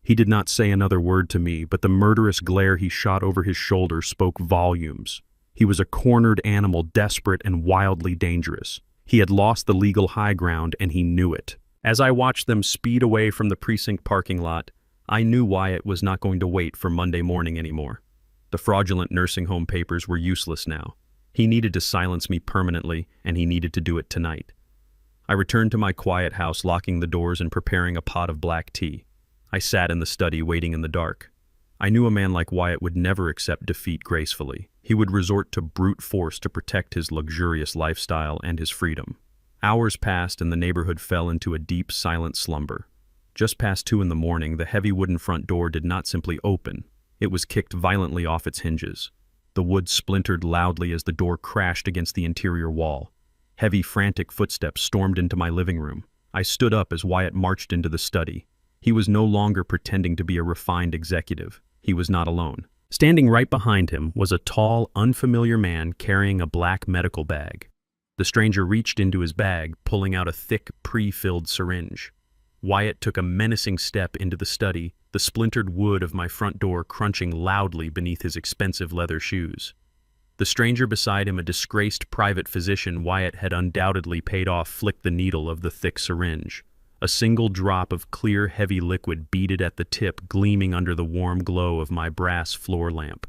He did not say another word to me, but the murderous glare he shot over his shoulder spoke volumes. He was a cornered animal, desperate and wildly dangerous. He had lost the legal high ground, and he knew it. As I watched them speed away from the precinct parking lot, I knew Wyatt was not going to wait for Monday morning anymore. The fraudulent nursing home papers were useless now. He needed to silence me permanently, and he needed to do it tonight. I returned to my quiet house, locking the doors and preparing a pot of black tea. I sat in the study, waiting in the dark. I knew a man like Wyatt would never accept defeat gracefully. He would resort to brute force to protect his luxurious lifestyle and his freedom. Hours passed and the neighborhood fell into a deep, silent slumber. Just past 2 in the morning, the heavy wooden front door did not simply open. It was kicked violently off its hinges. The wood splintered loudly as the door crashed against the interior wall. Heavy, frantic footsteps stormed into my living room. I stood up as Wyatt marched into the study. He was no longer pretending to be a refined executive. He was not alone. Standing right behind him was a tall, unfamiliar man carrying a black medical bag. The stranger reached into his bag, pulling out a thick, pre-filled syringe. Wyatt took a menacing step into the study, the splintered wood of my front door crunching loudly beneath his expensive leather shoes. The stranger beside him, a disgraced private physician Wyatt had undoubtedly paid off, flicked the needle of the thick syringe. A single drop of clear, heavy liquid beaded at the tip, gleaming under the warm glow of my brass floor lamp.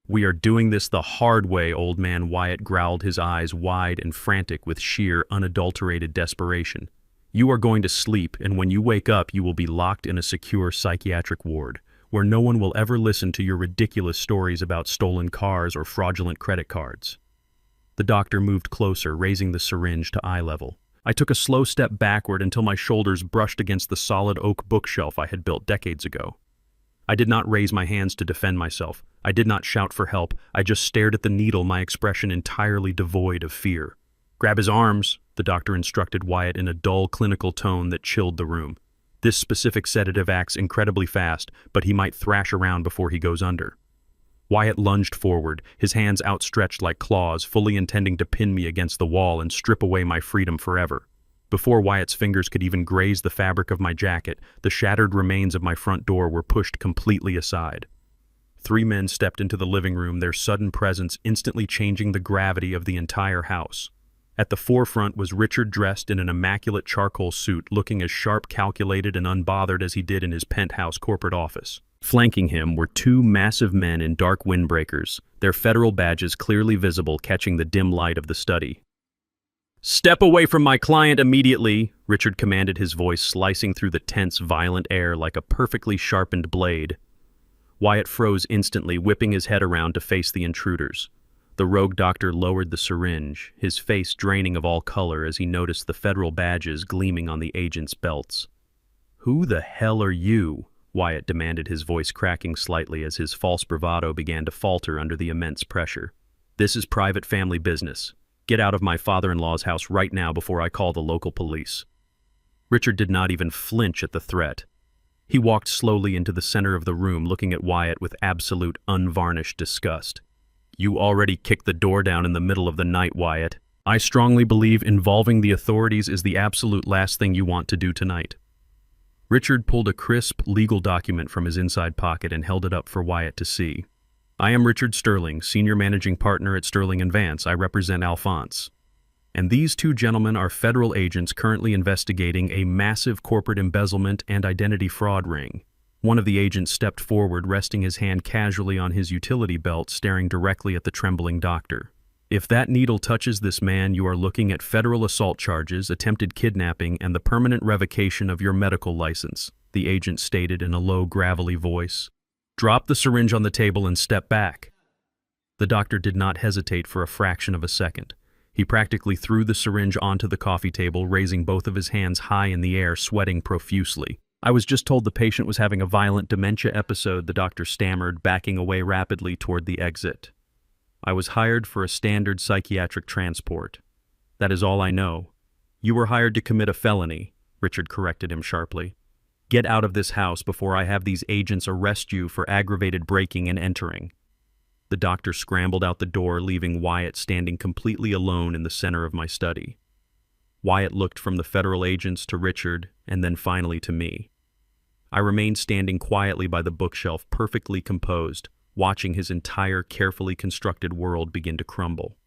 "We are doing this the hard way, old man," Wyatt growled, his eyes wide and frantic with sheer, unadulterated desperation. "You are going to sleep, and when you wake up, you will be locked in a secure psychiatric ward, where no one will ever listen to your ridiculous stories about stolen cars or fraudulent credit cards." The doctor moved closer, raising the syringe to eye level. I took a slow step backward until my shoulders brushed against the solid oak bookshelf I had built decades ago. I did not raise my hands to defend myself. I did not shout for help. I just stared at the needle, my expression entirely devoid of fear. "Grab his arms," the doctor instructed Wyatt in a dull, clinical tone that chilled the room. "This specific sedative acts incredibly fast, but he might thrash around before he goes under." Wyatt lunged forward, his hands outstretched like claws, fully intending to pin me against the wall and strip away my freedom forever. Before Wyatt's fingers could even graze the fabric of my jacket, the shattered remains of my front door were pushed completely aside. 3 men stepped into the living room, their sudden presence instantly changing the gravity of the entire house. At the forefront was Richard, dressed in an immaculate charcoal suit, looking as sharp, calculated, and unbothered as he did in his penthouse corporate office. Flanking him were 2 massive men in dark windbreakers, their federal badges clearly visible, catching the dim light of the study. "Step away from my client immediately," Richard commanded, his voice slicing through the tense, violent air like a perfectly sharpened blade. Wyatt froze instantly, whipping his head around to face the intruders. The rogue doctor lowered the syringe, his face draining of all color as he noticed the federal badges gleaming on the agents' belts. "Who the hell are you?" Wyatt demanded, his voice cracking slightly as his false bravado began to falter under the immense pressure. "This is private family business. Get out of my father-in-law's house right now before I call the local police." Richard did not even flinch at the threat. He walked slowly into the center of the room, looking at Wyatt with absolute, unvarnished disgust. "You already kicked the door down in the middle of the night, Wyatt. I strongly believe involving the authorities is the absolute last thing you want to do tonight." Richard pulled a crisp, legal document from his inside pocket and held it up for Wyatt to see. "I am Richard Sterling, Senior Managing Partner at Sterling & Vance. I represent Alphonse. And these two gentlemen are federal agents currently investigating a massive corporate embezzlement and identity fraud ring." One of the agents stepped forward, resting his hand casually on his utility belt, staring directly at the trembling doctor. "If that needle touches this man, you are looking at federal assault charges, attempted kidnapping, and the permanent revocation of your medical license," the agent stated in a low, gravelly voice. "Drop the syringe on the table and step back." The doctor did not hesitate for a fraction of a second. He practically threw the syringe onto the coffee table, raising both of his hands high in the air, sweating profusely. "I was just told the patient was having a violent dementia episode," the doctor stammered, backing away rapidly toward the exit. "I was hired for a standard psychiatric transport. That is all I know." "You were hired to commit a felony," Richard corrected him sharply. "Get out of this house before I have these agents arrest you for aggravated breaking and entering." The doctor scrambled out the door, leaving Wyatt standing completely alone in the center of my study. Wyatt looked from the federal agents to Richard, and then finally to me. I remained standing quietly by the bookshelf, perfectly composed, watching his entire carefully constructed world begin to crumble.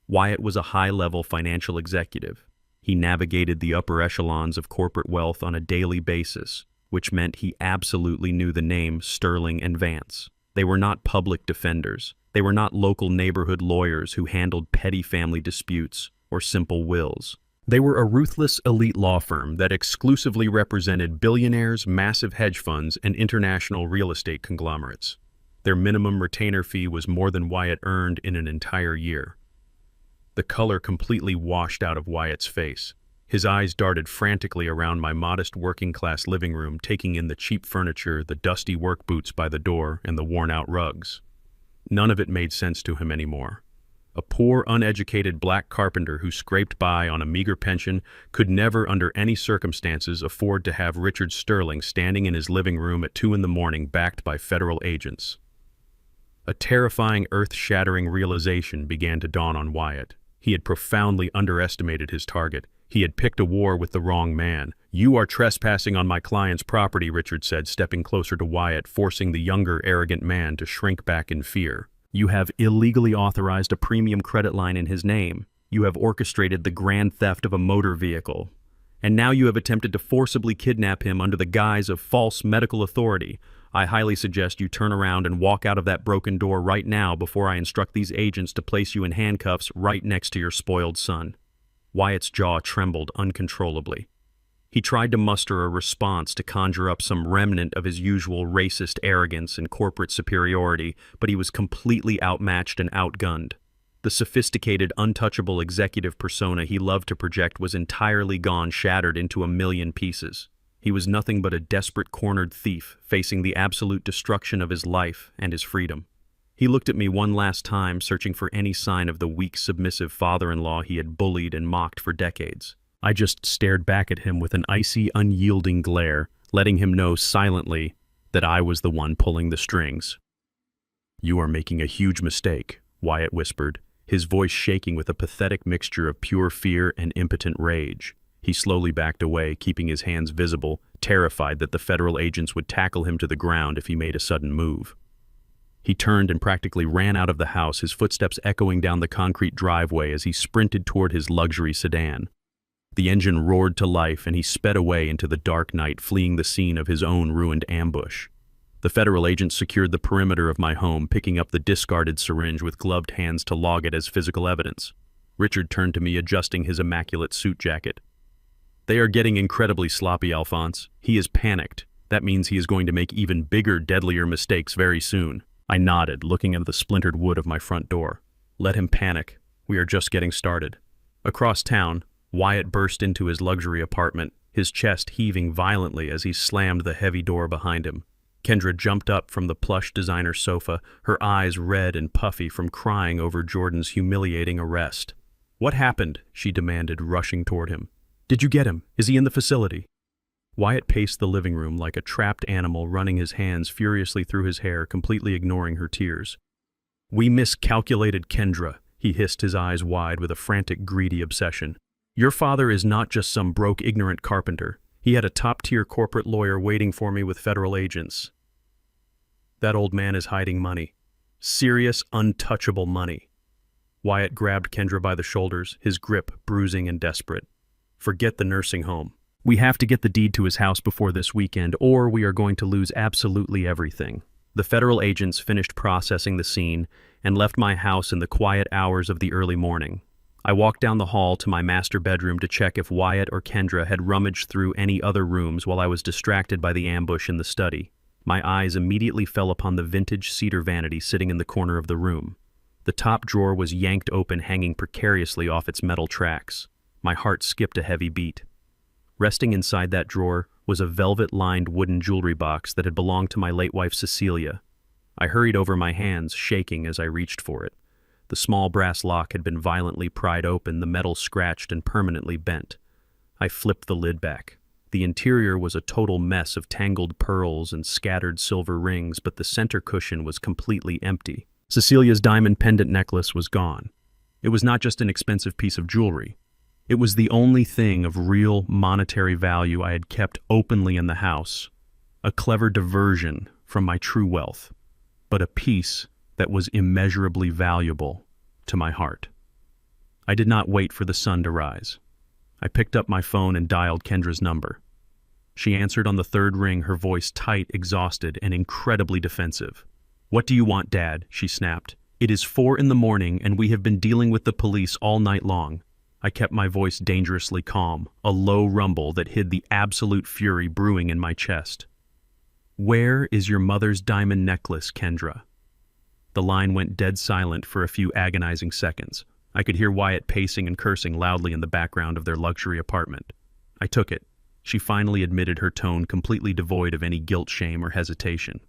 Wyatt was a high-level financial executive. He navigated the upper echelons of corporate wealth on a daily basis, which meant he absolutely knew the name Sterling and Vance. They were not public defenders. They were not local neighborhood lawyers who handled petty family disputes or simple wills. They were a ruthless elite law firm that exclusively represented billionaires, massive hedge funds, and international real estate conglomerates. Their minimum retainer fee was more than Wyatt earned in an entire year. The color completely washed out of Wyatt's face. His eyes darted frantically around my modest working-class living room, taking in the cheap furniture, the dusty work boots by the door, and the worn-out rugs. None of it made sense to him anymore. A poor, uneducated black carpenter who scraped by on a meager pension could never, under any circumstances, afford to have Richard Sterling standing in his living room at 2 a.m. backed by federal agents. A terrifying, earth-shattering realization began to dawn on Wyatt. He had profoundly underestimated his target. He had picked a war with the wrong man. "You are trespassing on my client's property," Richard said, stepping closer to Wyatt, forcing the younger, arrogant man to shrink back in fear. "You have illegally authorized a premium credit line in his name. You have orchestrated the grand theft of a motor vehicle. And now you have attempted to forcibly kidnap him under the guise of false medical authority. I highly suggest you turn around and walk out of that broken door right now before I instruct these agents to place you in handcuffs right next to your spoiled son." Wyatt's jaw trembled uncontrollably. He tried to muster a response to conjure up some remnant of his usual racist arrogance and corporate superiority, but he was completely outmatched and outgunned. The sophisticated, untouchable executive persona he loved to project was entirely gone, shattered into a million pieces. He was nothing but a desperate, cornered thief, facing the absolute destruction of his life and his freedom. He looked at me one last time, searching for any sign of the weak, submissive father-in-law he had bullied and mocked for decades. I just stared back at him with an icy, unyielding glare, letting him know silently that I was the one pulling the strings. "You are making a huge mistake," Wyatt whispered, his voice shaking with a pathetic mixture of pure fear and impotent rage. He slowly backed away, keeping his hands visible, terrified that the federal agents would tackle him to the ground if he made a sudden move. He turned and practically ran out of the house, his footsteps echoing down the concrete driveway as he sprinted toward his luxury sedan. The engine roared to life, and he sped away into the dark night, fleeing the scene of his own ruined ambush. The federal agents secured the perimeter of my home, picking up the discarded syringe with gloved hands to log it as physical evidence. Richard turned to me, adjusting his immaculate suit jacket. "They are getting incredibly sloppy, Alphonse. He is panicked. That means he is going to make even bigger, deadlier mistakes very soon. I nodded, looking at the splintered wood of my front door. Let him panic. We are just getting started. Across town, Wyatt burst into his luxury apartment, his chest heaving violently as he slammed the heavy door behind him. Kendra jumped up from the plush designer sofa, her eyes red and puffy from crying over Jordan's humiliating arrest. "What happened?" she demanded, rushing toward him. "Did you get him? Is he in the facility?" Wyatt paced the living room like a trapped animal, running his hands furiously through his hair, completely ignoring her tears. "We miscalculated Kendra," he hissed, his eyes wide with a frantic, greedy obsession. "Your father is not just some broke, ignorant carpenter. He had a top-tier corporate lawyer waiting for me with federal agents. That old man is hiding money. Serious, untouchable money." Wyatt grabbed Kendra by the shoulders, his grip bruising and desperate. "Forget the nursing home. We have to get the deed to his house before this weekend, or we are going to lose absolutely everything." The federal agents finished processing the scene and left my house in the quiet hours of the early morning. I walked down the hall to my master bedroom to check if Wyatt or Kendra had rummaged through any other rooms while I was distracted by the ambush in the study. My eyes immediately fell upon the vintage cedar vanity sitting in the corner of the room. The top drawer was yanked open, hanging precariously off its metal tracks. My heart skipped a heavy beat. Resting inside that drawer was a velvet-lined wooden jewelry box that had belonged to my late wife Cecilia. I hurried over my hands, shaking as I reached for it. The small brass lock had been violently pried open, the metal scratched and permanently bent. I flipped the lid back. The interior was a total mess of tangled pearls and scattered silver rings, but the center cushion was completely empty. Cecilia's diamond pendant necklace was gone. It was not just an expensive piece of jewelry. It was the only thing of real monetary value I had kept openly in the house. A clever diversion from my true wealth, but a piece that was immeasurably valuable to my heart. I did not wait for the sun to rise. I picked up my phone and dialed Kendra's number. She answered on the third ring, her voice tight, exhausted, and incredibly defensive. "What do you want, Dad?" she snapped. "It is 4 a.m, and we have been dealing with the police all night long." I kept my voice dangerously calm, a low rumble that hid the absolute fury brewing in my chest. "Where is your mother's diamond necklace, Kendra?" The line went dead silent for a few agonizing seconds. I could hear Wyatt pacing and cursing loudly in the background of their luxury apartment. I took it. She finally admitted, her tone completely devoid of any guilt, shame, or hesitation.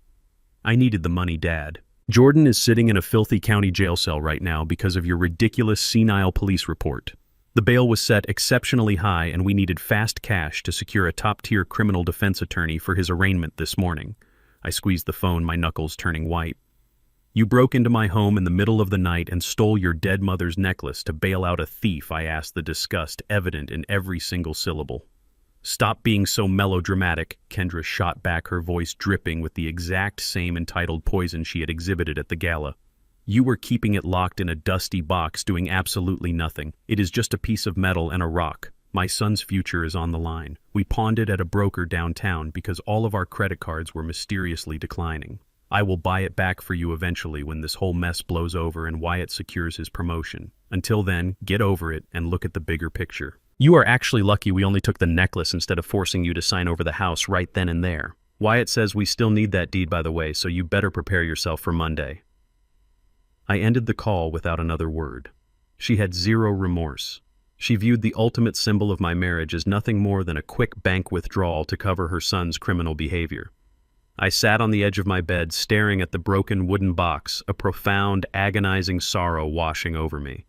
"I needed the money, Dad. Jordan is sitting in a filthy county jail cell right now because of your ridiculous senile police report. The bail was set exceptionally high, and we needed fast cash to secure a top-tier criminal defense attorney for his arraignment this morning." I squeezed the phone, my knuckles turning white. "You broke into my home in the middle of the night and stole your dead mother's necklace to bail out a thief," I asked, the disgust evident in every single syllable. "Stop being so melodramatic," Kendra shot back, her voice dripping with the exact same entitled poison she had exhibited at the gala. "You were keeping it locked in a dusty box, doing absolutely nothing. It is just a piece of metal and a rock. My son's future is on the line. We pawned it at a broker downtown because all of our credit cards were mysteriously declining. I will buy it back for you eventually when this whole mess blows over and Wyatt secures his promotion. Until then, get over it and look at the bigger picture. You are actually lucky we only took the necklace instead of forcing you to sign over the house right then and there. Wyatt says we still need that deed, by the way, so you better prepare yourself for Monday." I ended the call without another word. She had zero remorse. She viewed the ultimate symbol of my marriage as nothing more than a quick bank withdrawal to cover her son's criminal behavior. I sat on the edge of my bed, staring at the broken wooden box, a profound, agonizing sorrow washing over me.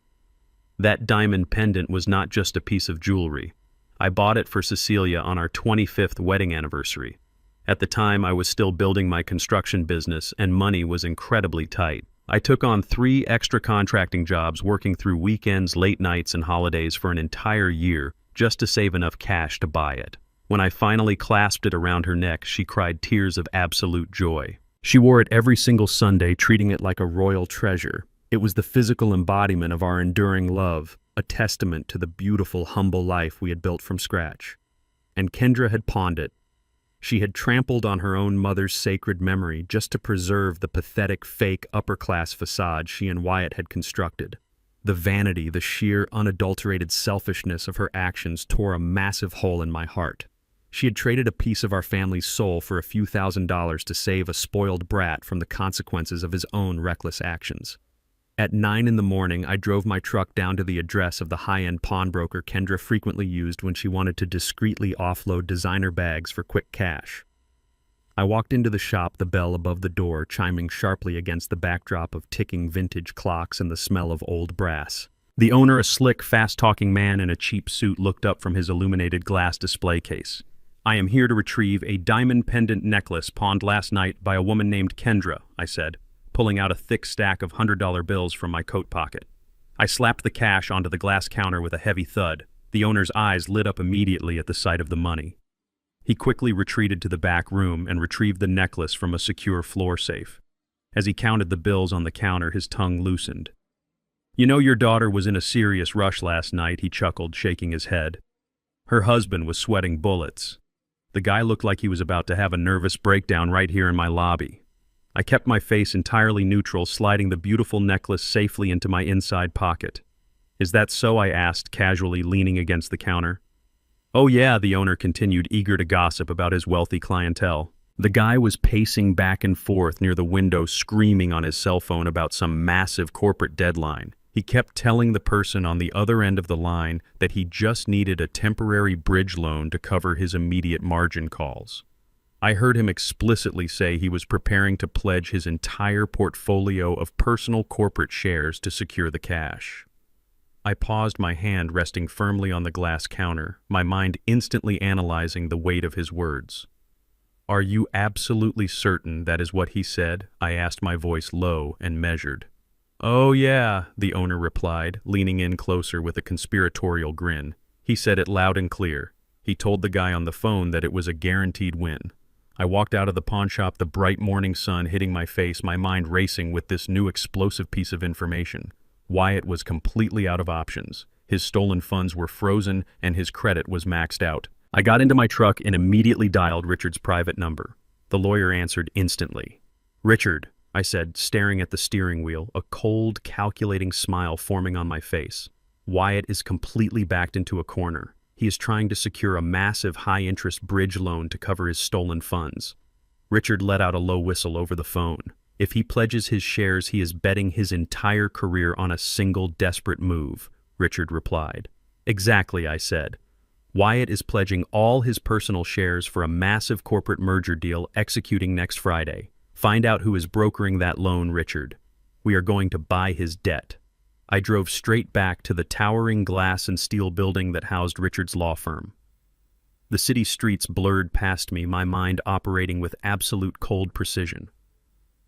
That diamond pendant was not just a piece of jewelry. I bought it for Cecilia on our 25th wedding anniversary. At the time, I was still building my construction business, and money was incredibly tight. I took on 3 extra contracting jobs, working through weekends, late nights, and holidays for an entire year just to save enough cash to buy it. When I finally clasped it around her neck, she cried tears of absolute joy. She wore it every single Sunday, treating it like a royal treasure. It was the physical embodiment of our enduring love, a testament to the beautiful, humble life we had built from scratch. And Kendra had pawned it. She had trampled on her own mother's sacred memory just to preserve the pathetic, fake, upper-class facade she and Wyatt had constructed. The vanity, the sheer, unadulterated selfishness of her actions tore a massive hole in my heart. She had traded a piece of our family's soul for a few $1,000s to save a spoiled brat from the consequences of his own reckless actions. At 9 in the morning, I drove my truck down to the address of the high-end pawnbroker Kendra frequently used when she wanted to discreetly offload designer bags for quick cash. I walked into the shop, the bell above the door chiming sharply against the backdrop of ticking vintage clocks and the smell of old brass. The owner, a slick, fast-talking man in a cheap suit, looked up from his illuminated glass display case. "I am here to retrieve a diamond pendant necklace pawned last night by a woman named Kendra," I said, pulling out a thick stack of $100 bills from my coat pocket. I slapped the cash onto the glass counter with a heavy thud. The owner's eyes lit up immediately at the sight of the money. He quickly retreated to the back room and retrieved the necklace from a secure floor safe. As he counted the bills on the counter, his tongue loosened. "You know, your daughter was in a serious rush last night," he chuckled, shaking his head. "Her husband was sweating bullets. The guy looked like he was about to have a nervous breakdown right here in my lobby." I kept my face entirely neutral, sliding the beautiful necklace safely into my inside pocket. "Is that so?" I asked, casually leaning against the counter. "Oh yeah," the owner continued, eager to gossip about his wealthy clientele. The guy was pacing back and forth near the window, screaming on his cell phone about some massive corporate deadline. He kept telling the person on the other end of the line that he just needed a temporary bridge loan to cover his immediate margin calls. I heard him explicitly say he was preparing to pledge his entire portfolio of personal corporate shares to secure the cash. I paused, my hand resting firmly on the glass counter, my mind instantly analyzing the weight of his words. "Are you absolutely certain that is what he said?" I asked, my voice low and measured. "Oh yeah," the owner replied, leaning in closer with a conspiratorial grin. "He said it loud and clear. He told the guy on the phone that it was a guaranteed win." I walked out of the pawn shop, the bright morning sun hitting my face, my mind racing with this new explosive piece of information. Wyatt was completely out of options. His stolen funds were frozen and his credit was maxed out. I got into my truck and immediately dialed Richard's private number. The lawyer answered instantly. "Richard," I said, staring at the steering wheel, a cold, calculating smile forming on my face. "Wyatt is completely backed into a corner. He is trying to secure a massive high-interest bridge loan to cover his stolen funds." Richard let out a low whistle over the phone. "If he pledges his shares, he is betting his entire career on a single desperate move," Richard replied. "Exactly," I said. "Wyatt is pledging all his personal shares for a massive corporate merger deal executing next Friday. Find out who is brokering that loan, Richard. We are going to buy his debt." I drove straight back to the towering glass and steel building that housed Richard's law firm. The city streets blurred past me, my mind operating with absolute cold precision.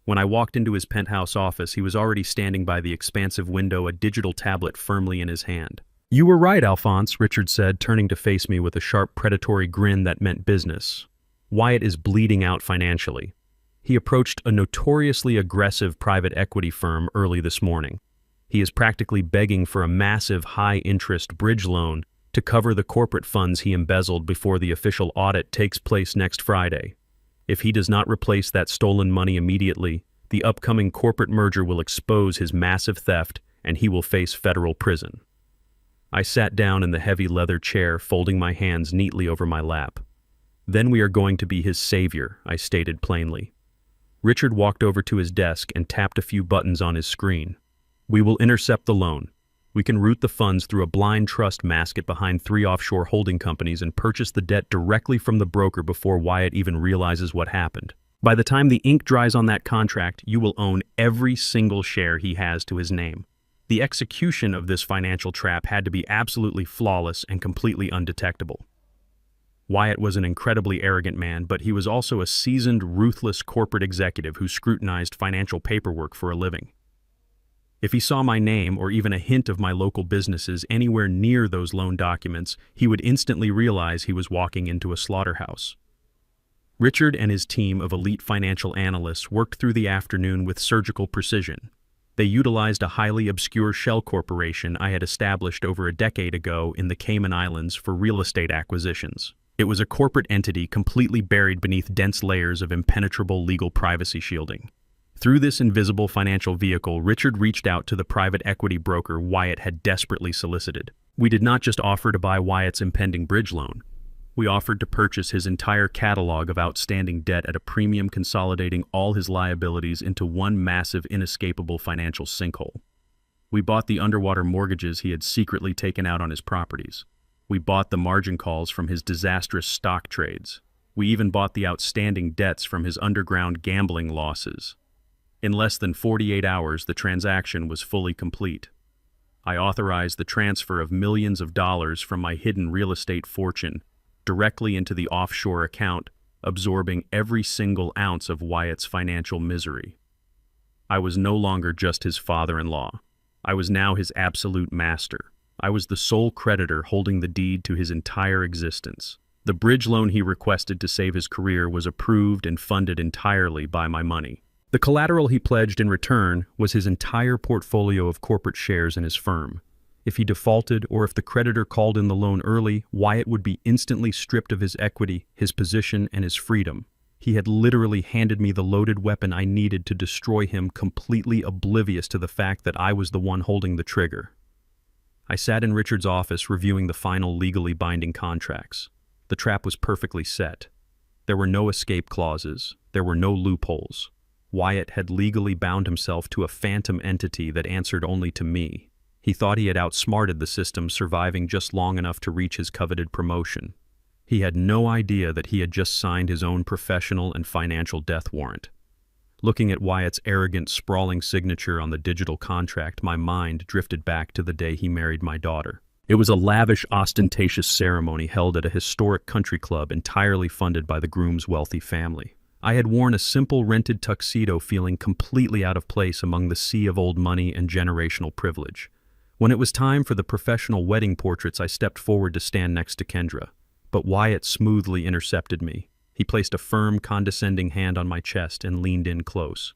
When I walked into his penthouse office, he was already standing by the expansive window, a digital tablet firmly in his hand. "You were right, Alphonse," Richard said, turning to face me with a sharp, predatory grin that meant business. "Wyatt is bleeding out financially. He approached a notoriously aggressive private equity firm early this morning. He is practically begging for a massive high-interest bridge loan to cover the corporate funds he embezzled before the official audit takes place next Friday. If he does not replace that stolen money immediately, the upcoming corporate merger will expose his massive theft and he will face federal prison." I sat down in the heavy leather chair, folding my hands neatly over my lap. "Then we are going to be his savior," I stated plainly. Richard walked over to his desk and tapped a few buttons on his screen. "We will intercept the loan. We can route the funds through a blind trust mask behind 3 offshore holding companies and purchase the debt directly from the broker before Wyatt even realizes what happened. By the time the ink dries on that contract, you will own every single share he has to his name." The execution of this financial trap had to be absolutely flawless and completely undetectable. Wyatt was an incredibly arrogant man, but he was also a seasoned, ruthless corporate executive who scrutinized financial paperwork for a living. If he saw my name or even a hint of my local businesses anywhere near those loan documents, he would instantly realize he was walking into a slaughterhouse. Richard and his team of elite financial analysts worked through the afternoon with surgical precision. They utilized a highly obscure shell corporation I had established over a decade ago in the Cayman Islands for real estate acquisitions. It was a corporate entity completely buried beneath dense layers of impenetrable legal privacy shielding. Through this invisible financial vehicle, Richard reached out to the private equity broker Wyatt had desperately solicited. We did not just offer to buy Wyatt's impending bridge loan. We offered to purchase his entire catalog of outstanding debt at a premium, consolidating all his liabilities into one massive, inescapable financial sinkhole. We bought the underwater mortgages he had secretly taken out on his properties. We bought the margin calls from his disastrous stock trades. We even bought the outstanding debts from his underground gambling losses. In less than 48 hours, the transaction was fully complete. I authorized the transfer of millions of dollars from my hidden real estate fortune directly into the offshore account, absorbing every single ounce of Wyatt's financial misery. I was no longer just his father-in-law. I was now his absolute master. I was the sole creditor holding the deed to his entire existence. The bridge loan he requested to save his career was approved and funded entirely by my money. The collateral he pledged in return was his entire portfolio of corporate shares in his firm. If he defaulted or if the creditor called in the loan early, Wyatt would be instantly stripped of his equity, his position, and his freedom. He had literally handed me the loaded weapon I needed to destroy him, completely oblivious to the fact that I was the one holding the trigger. I sat in Richard's office reviewing the final legally binding contracts. The trap was perfectly set. There were no escape clauses. There were no loopholes. Wyatt had legally bound himself to a phantom entity that answered only to me. He thought he had outsmarted the system, surviving just long enough to reach his coveted promotion. He had no idea that he had just signed his own professional and financial death warrant. Looking at Wyatt's arrogant, sprawling signature on the digital contract, my mind drifted back to the day he married my daughter. It was a lavish, ostentatious ceremony held at a historic country club entirely funded by the groom's wealthy family. I had worn a simple rented tuxedo, feeling completely out of place among the sea of old money and generational privilege. When it was time for the professional wedding portraits, I stepped forward to stand next to Kendra. But Wyatt smoothly intercepted me. He placed a firm, condescending hand on my chest and leaned in close.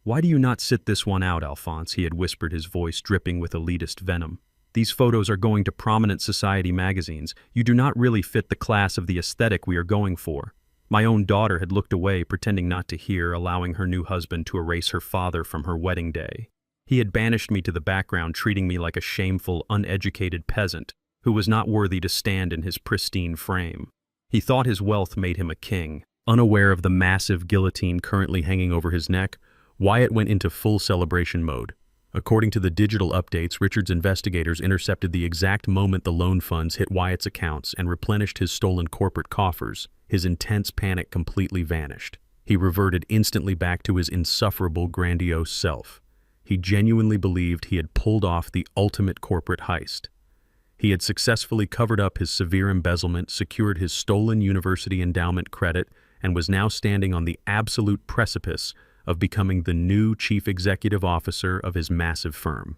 "Why do you not sit this one out, Alphonse?" he had whispered, his voice dripping with elitist venom. "These photos are going to prominent society magazines. You do not really fit the class of the aesthetic we are going for." My own daughter had looked away, pretending not to hear, allowing her new husband to erase her father from her wedding day. He had banished me to the background, treating me like a shameful, uneducated peasant who was not worthy to stand in his pristine frame. He thought his wealth made him a king. Unaware of the massive guillotine currently hanging over his neck, Wyatt went into full celebration mode. According to the digital updates, Richard's investigators intercepted the exact moment the loan funds hit Wyatt's accounts and replenished his stolen corporate coffers. His intense panic completely vanished. He reverted instantly back to his insufferable, grandiose self. He genuinely believed he had pulled off the ultimate corporate heist. He had successfully covered up his severe embezzlement, secured his stolen university endowment credit, and was now standing on the absolute precipice of becoming the new chief executive officer of his massive firm.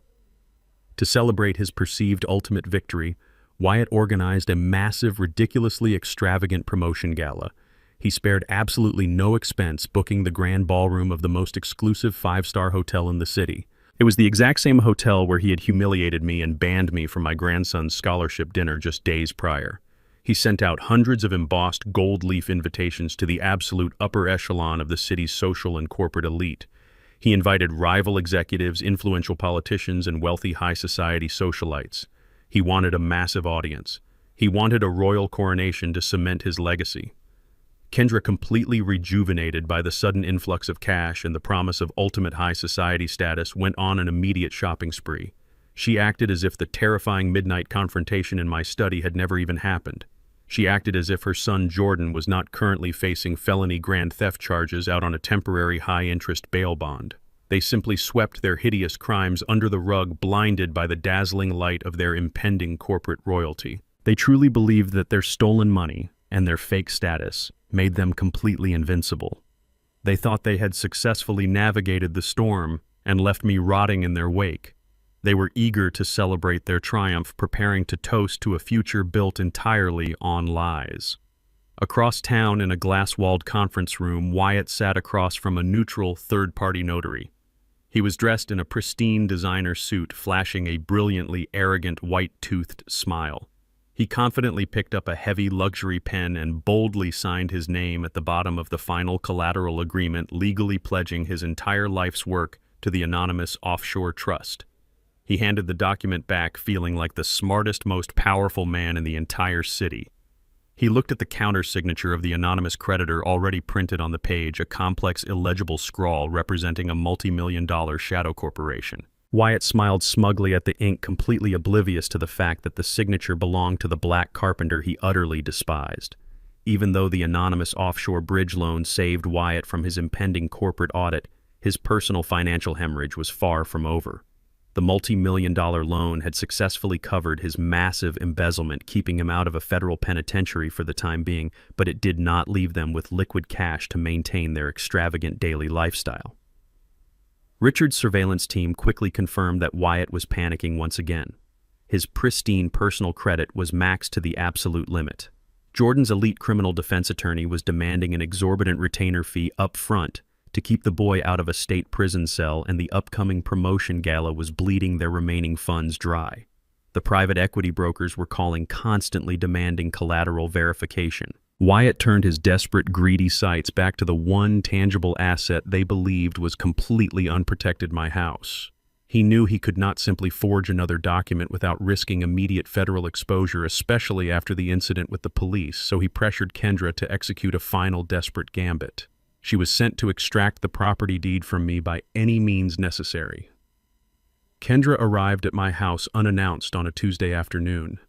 To celebrate his perceived ultimate victory, Wyatt organized a massive, ridiculously extravagant promotion gala. He spared absolutely no expense, booking the grand ballroom of the most exclusive five-star hotel in the city. It was the exact same hotel where he had humiliated me and banned me from my grandson's scholarship dinner just days prior. He sent out hundreds of embossed gold leaf invitations to the absolute upper echelon of the city's social and corporate elite. He invited rival executives, influential politicians, and wealthy high society socialites. He wanted a massive audience. He wanted a royal coronation to cement his legacy. Kendra, completely rejuvenated by the sudden influx of cash and the promise of ultimate high society status, went on an immediate shopping spree. She acted as if the terrifying midnight confrontation in my study had never even happened. She acted as if her son Jordan was not currently facing felony grand theft charges out on a temporary high-interest bail bond. They simply swept their hideous crimes under the rug, blinded by the dazzling light of their impending corporate royalty. They truly believed that their stolen money and their fake status made them completely invincible. They thought they had successfully navigated the storm and left me rotting in their wake. They were eager to celebrate their triumph, preparing to toast to a future built entirely on lies. Across town in a glass-walled conference room, Wyatt sat across from a neutral third-party notary. He was dressed in a pristine designer suit, flashing a brilliantly arrogant white-toothed smile. He confidently picked up a heavy luxury pen and boldly signed his name at the bottom of the final collateral agreement, legally pledging his entire life's work to the anonymous offshore trust. He handed the document back, feeling like the smartest, most powerful man in the entire city. He looked at the counter-signature of the anonymous creditor already printed on the page, a complex, illegible scrawl representing a multi-million-dollar shadow corporation. Wyatt smiled smugly at the ink, completely oblivious to the fact that the signature belonged to the black carpenter he utterly despised. Even though the anonymous offshore bridge loan saved Wyatt from his impending corporate audit, his personal financial hemorrhage was far from over. The multi-million-dollar loan had successfully covered his massive embezzlement, keeping him out of a federal penitentiary for the time being, but it did not leave them with liquid cash to maintain their extravagant daily lifestyle. Richard's surveillance team quickly confirmed that Wyatt was panicking once again. His pristine personal credit was maxed to the absolute limit. Jordan's elite criminal defense attorney was demanding an exorbitant retainer fee up front to keep the boy out of a state prison cell, and the upcoming promotion gala was bleeding their remaining funds dry. The private equity brokers were calling, constantly demanding collateral verification. Wyatt turned his desperate, greedy sights back to the one tangible asset they believed was completely unprotected: my house. He knew he could not simply forge another document without risking immediate federal exposure, especially after the incident with the police, so he pressured Kendra to execute a final desperate gambit. She was sent to extract the property deed from me by any means necessary. Kendra arrived at my house unannounced on a Tuesday afternoon.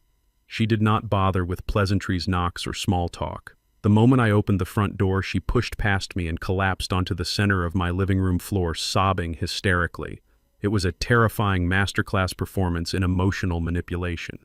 She did not bother with pleasantries, knocks, or small talk. The moment I opened the front door, she pushed past me and collapsed onto the center of my living room floor, sobbing hysterically. It was a terrifying masterclass performance in emotional manipulation.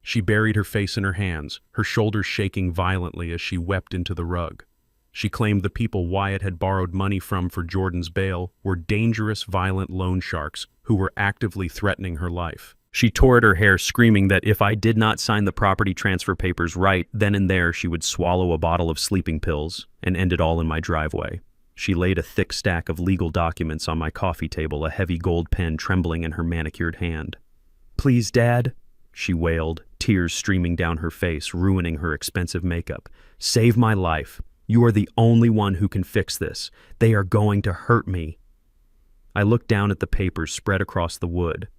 She buried her face in her hands, her shoulders shaking violently as she wept into the rug. She claimed the people Wyatt had borrowed money from for Jordan's bail were dangerous, violent loan sharks who were actively threatening her life. She tore at her hair, screaming that if I did not sign the property transfer papers right then and there, she would swallow a bottle of sleeping pills and end it all in my driveway. She laid a thick stack of legal documents on my coffee table, a heavy gold pen trembling in her manicured hand. "Please, Dad," she wailed, tears streaming down her face, ruining her expensive makeup. "Save my life. You are the only one who can fix this. They are going to hurt me." I looked down at the papers spread across the wood.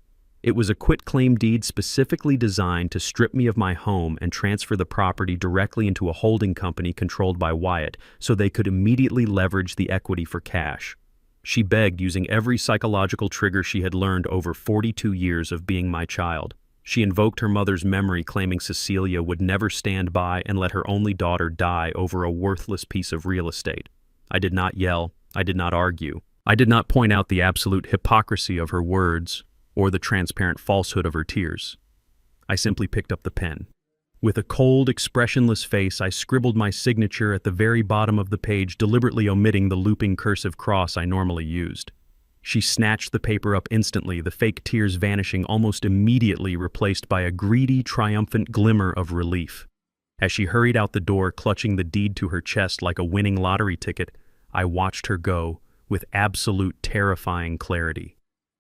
It was a quitclaim deed specifically designed to strip me of my home and transfer the property directly into a holding company controlled by Wyatt so they could immediately leverage the equity for cash. She begged, using every psychological trigger she had learned over 42 years of being my child. She invoked her mother's memory, claiming Cecilia would never stand by and let her only daughter die over a worthless piece of real estate. I did not yell. I did not argue. I did not point out the absolute hypocrisy of her words or the transparent falsehood of her tears. I simply picked up the pen. With a cold, expressionless face, I scribbled my signature at the very bottom of the page, deliberately omitting the looping cursive cross I normally used. She snatched the paper up instantly, the fake tears vanishing almost immediately, replaced by a greedy, triumphant glimmer of relief. As she hurried out the door, clutching the deed to her chest like a winning lottery ticket, I watched her go with absolute terrifying clarity.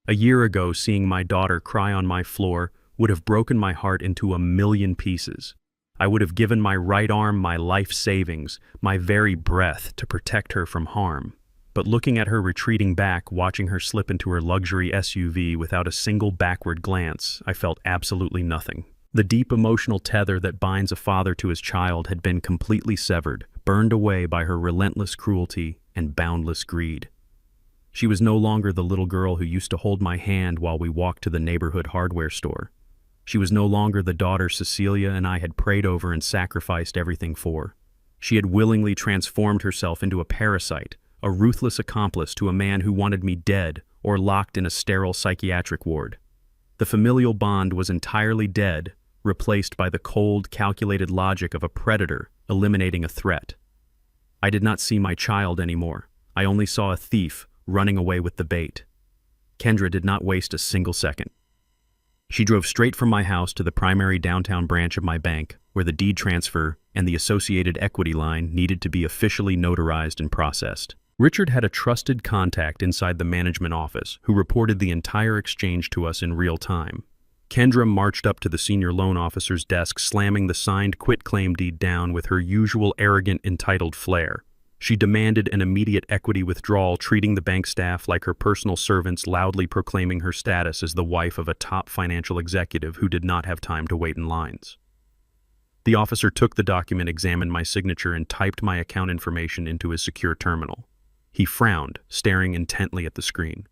A year ago, seeing my daughter cry on my floor would have broken my heart into a million pieces. I would have given my right arm, my life savings, my very breath to protect her from harm. But looking at her retreating back, watching her slip into her luxury SUV without a single backward glance, I felt absolutely nothing. The deep emotional tether that binds a father to his child had been completely severed, burned away by her relentless cruelty and boundless greed. She was no longer the little girl who used to hold my hand while we walked to the neighborhood hardware store. She was no longer the daughter Cecilia and I had prayed over and sacrificed everything for. She had willingly transformed herself into a parasite, a ruthless accomplice to a man who wanted me dead or locked in a sterile psychiatric ward. The familial bond was entirely dead, replaced by the cold, calculated logic of a predator eliminating a threat. I did not see my child anymore. I only saw a thief running away with the bait. Kendra did not waste a single second. She drove straight from my house to the primary downtown branch of my bank, where the deed transfer and the associated equity line needed to be officially notarized and processed. Richard had a trusted contact inside the management office who reported the entire exchange to us in real time. Kendra marched up to the senior loan officer's desk, slamming the signed quitclaim deed down with her usual arrogant, entitled flair. She demanded an immediate equity withdrawal, treating the bank staff like her personal servants, loudly proclaiming her status as the wife of a top financial executive who did not have time to wait in lines. The officer took the document, examined my signature, and typed my account information into his secure terminal. He frowned, staring intently at the screen.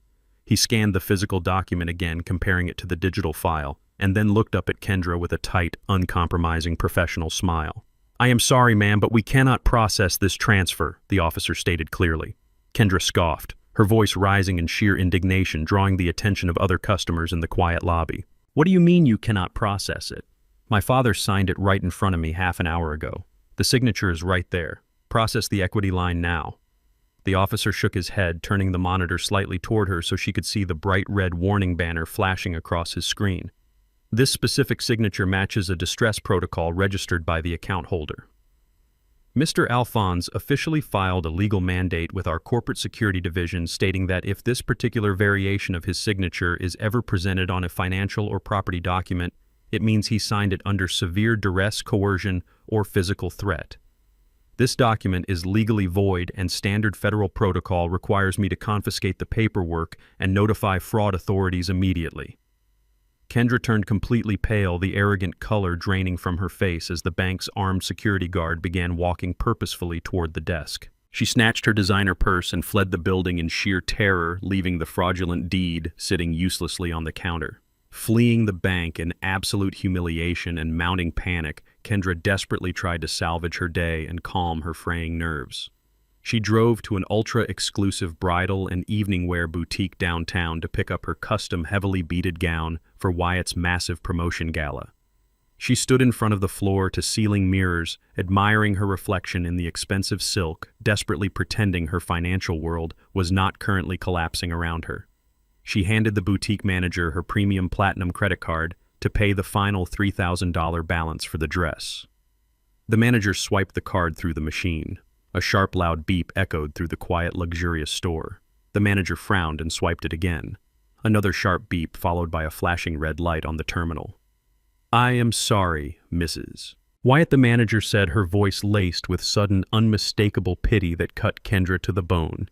He scanned the physical document again, comparing it to the digital file, and then looked up at Kendra with a tight, uncompromising professional smile. "I am sorry, ma'am, but we cannot process this transfer," the officer stated clearly. Kendra scoffed, her voice rising in sheer indignation, drawing the attention of other customers in the quiet lobby. "What do you mean you cannot process it? My father signed it right in front of me half an hour ago. The signature is right there. Process the equity line now." The officer shook his head, turning the monitor slightly toward her so she could see the bright red warning banner flashing across his screen. "This specific signature matches a distress protocol registered by the account holder." Mr. Alphonse officially filed a legal mandate with our corporate security division stating that if this particular variation of his signature is ever presented on a financial or property document, it means he signed it under severe duress, coercion, or physical threat. This document is legally void, and standard federal protocol requires me to confiscate the paperwork and notify fraud authorities immediately. Kendra turned completely pale, the arrogant color draining from her face as the bank's armed security guard began walking purposefully toward the desk. She snatched her designer purse and fled the building in sheer terror, leaving the fraudulent deed sitting uselessly on the counter. Fleeing the bank in absolute humiliation and mounting panic, Kendra desperately tried to salvage her day and calm her fraying nerves. She drove to an ultra-exclusive bridal and evening wear boutique downtown to pick up her custom heavily beaded gown for Wyatt's massive promotion gala. She stood in front of the floor-to-ceiling mirrors, admiring her reflection in the expensive silk, desperately pretending her financial world was not currently collapsing around her. She handed the boutique manager her premium platinum credit card to pay the final $3,000 balance for the dress. The manager swiped the card through the machine. A sharp, loud beep echoed through the quiet, luxurious store. The manager frowned and swiped it again. Another sharp beep followed by a flashing red light on the terminal. "I am sorry, Mrs. Wyatt," the manager said, her voice laced with sudden, unmistakable pity that cut Kendra to the bone.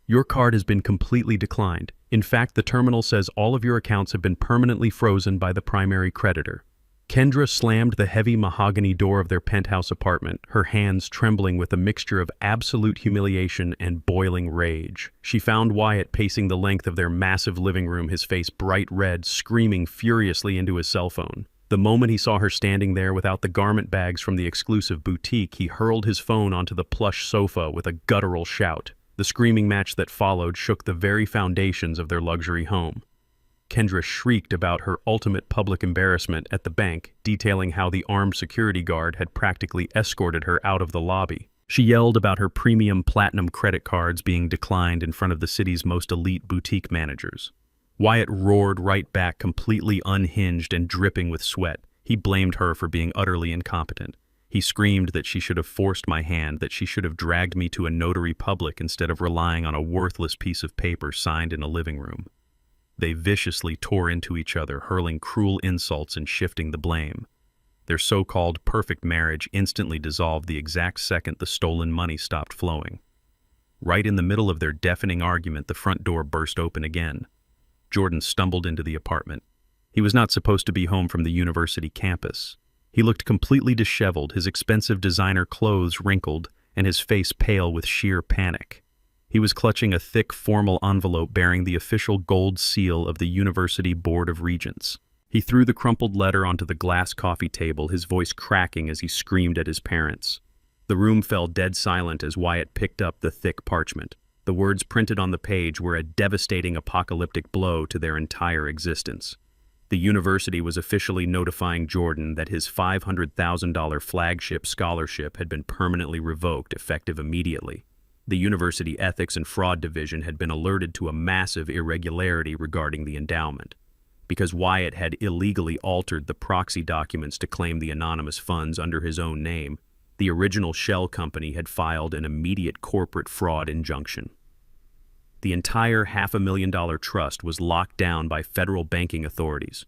"Your card has been completely declined. In fact, the terminal says all of your accounts have been permanently frozen by the primary creditor." Kendra slammed the heavy mahogany door of their penthouse apartment, her hands trembling with a mixture of absolute humiliation and boiling rage. She found Wyatt pacing the length of their massive living room, his face bright red, screaming furiously into his cell phone. The moment he saw her standing there without the garment bags from the exclusive boutique, he hurled his phone onto the plush sofa with a guttural shout. The screaming match that followed shook the very foundations of their luxury home. Kendra shrieked about her ultimate public embarrassment at the bank, detailing how the armed security guard had practically escorted her out of the lobby. She yelled about her premium platinum credit cards being declined in front of the city's most elite boutique managers. Wyatt roared right back, completely unhinged and dripping with sweat. He blamed her for being utterly incompetent. He screamed that she should have forced my hand, that she should have dragged me to a notary public instead of relying on a worthless piece of paper signed in a living room. They viciously tore into each other, hurling cruel insults and shifting the blame. Their so-called perfect marriage instantly dissolved the exact second the stolen money stopped flowing. Right in the middle of their deafening argument, the front door burst open again. Jordan stumbled into the apartment. He was not supposed to be home from the university campus. He looked completely disheveled, his expensive designer clothes wrinkled, and his face pale with sheer panic. He was clutching a thick, formal envelope bearing the official gold seal of the University Board of Regents. He threw the crumpled letter onto the glass coffee table, his voice cracking as he screamed at his parents. The room fell dead silent as Wyatt picked up the thick parchment. The words printed on the page were a devastating apocalyptic blow to their entire existence. The university was officially notifying Jordan that his $500,000 flagship scholarship had been permanently revoked, effective immediately. The University Ethics and Fraud Division had been alerted to a massive irregularity regarding the endowment. Because Wyatt had illegally altered the proxy documents to claim the anonymous funds under his own name, the original shell company had filed an immediate corporate fraud injunction. The entire $500,000 trust was locked down by federal banking authorities.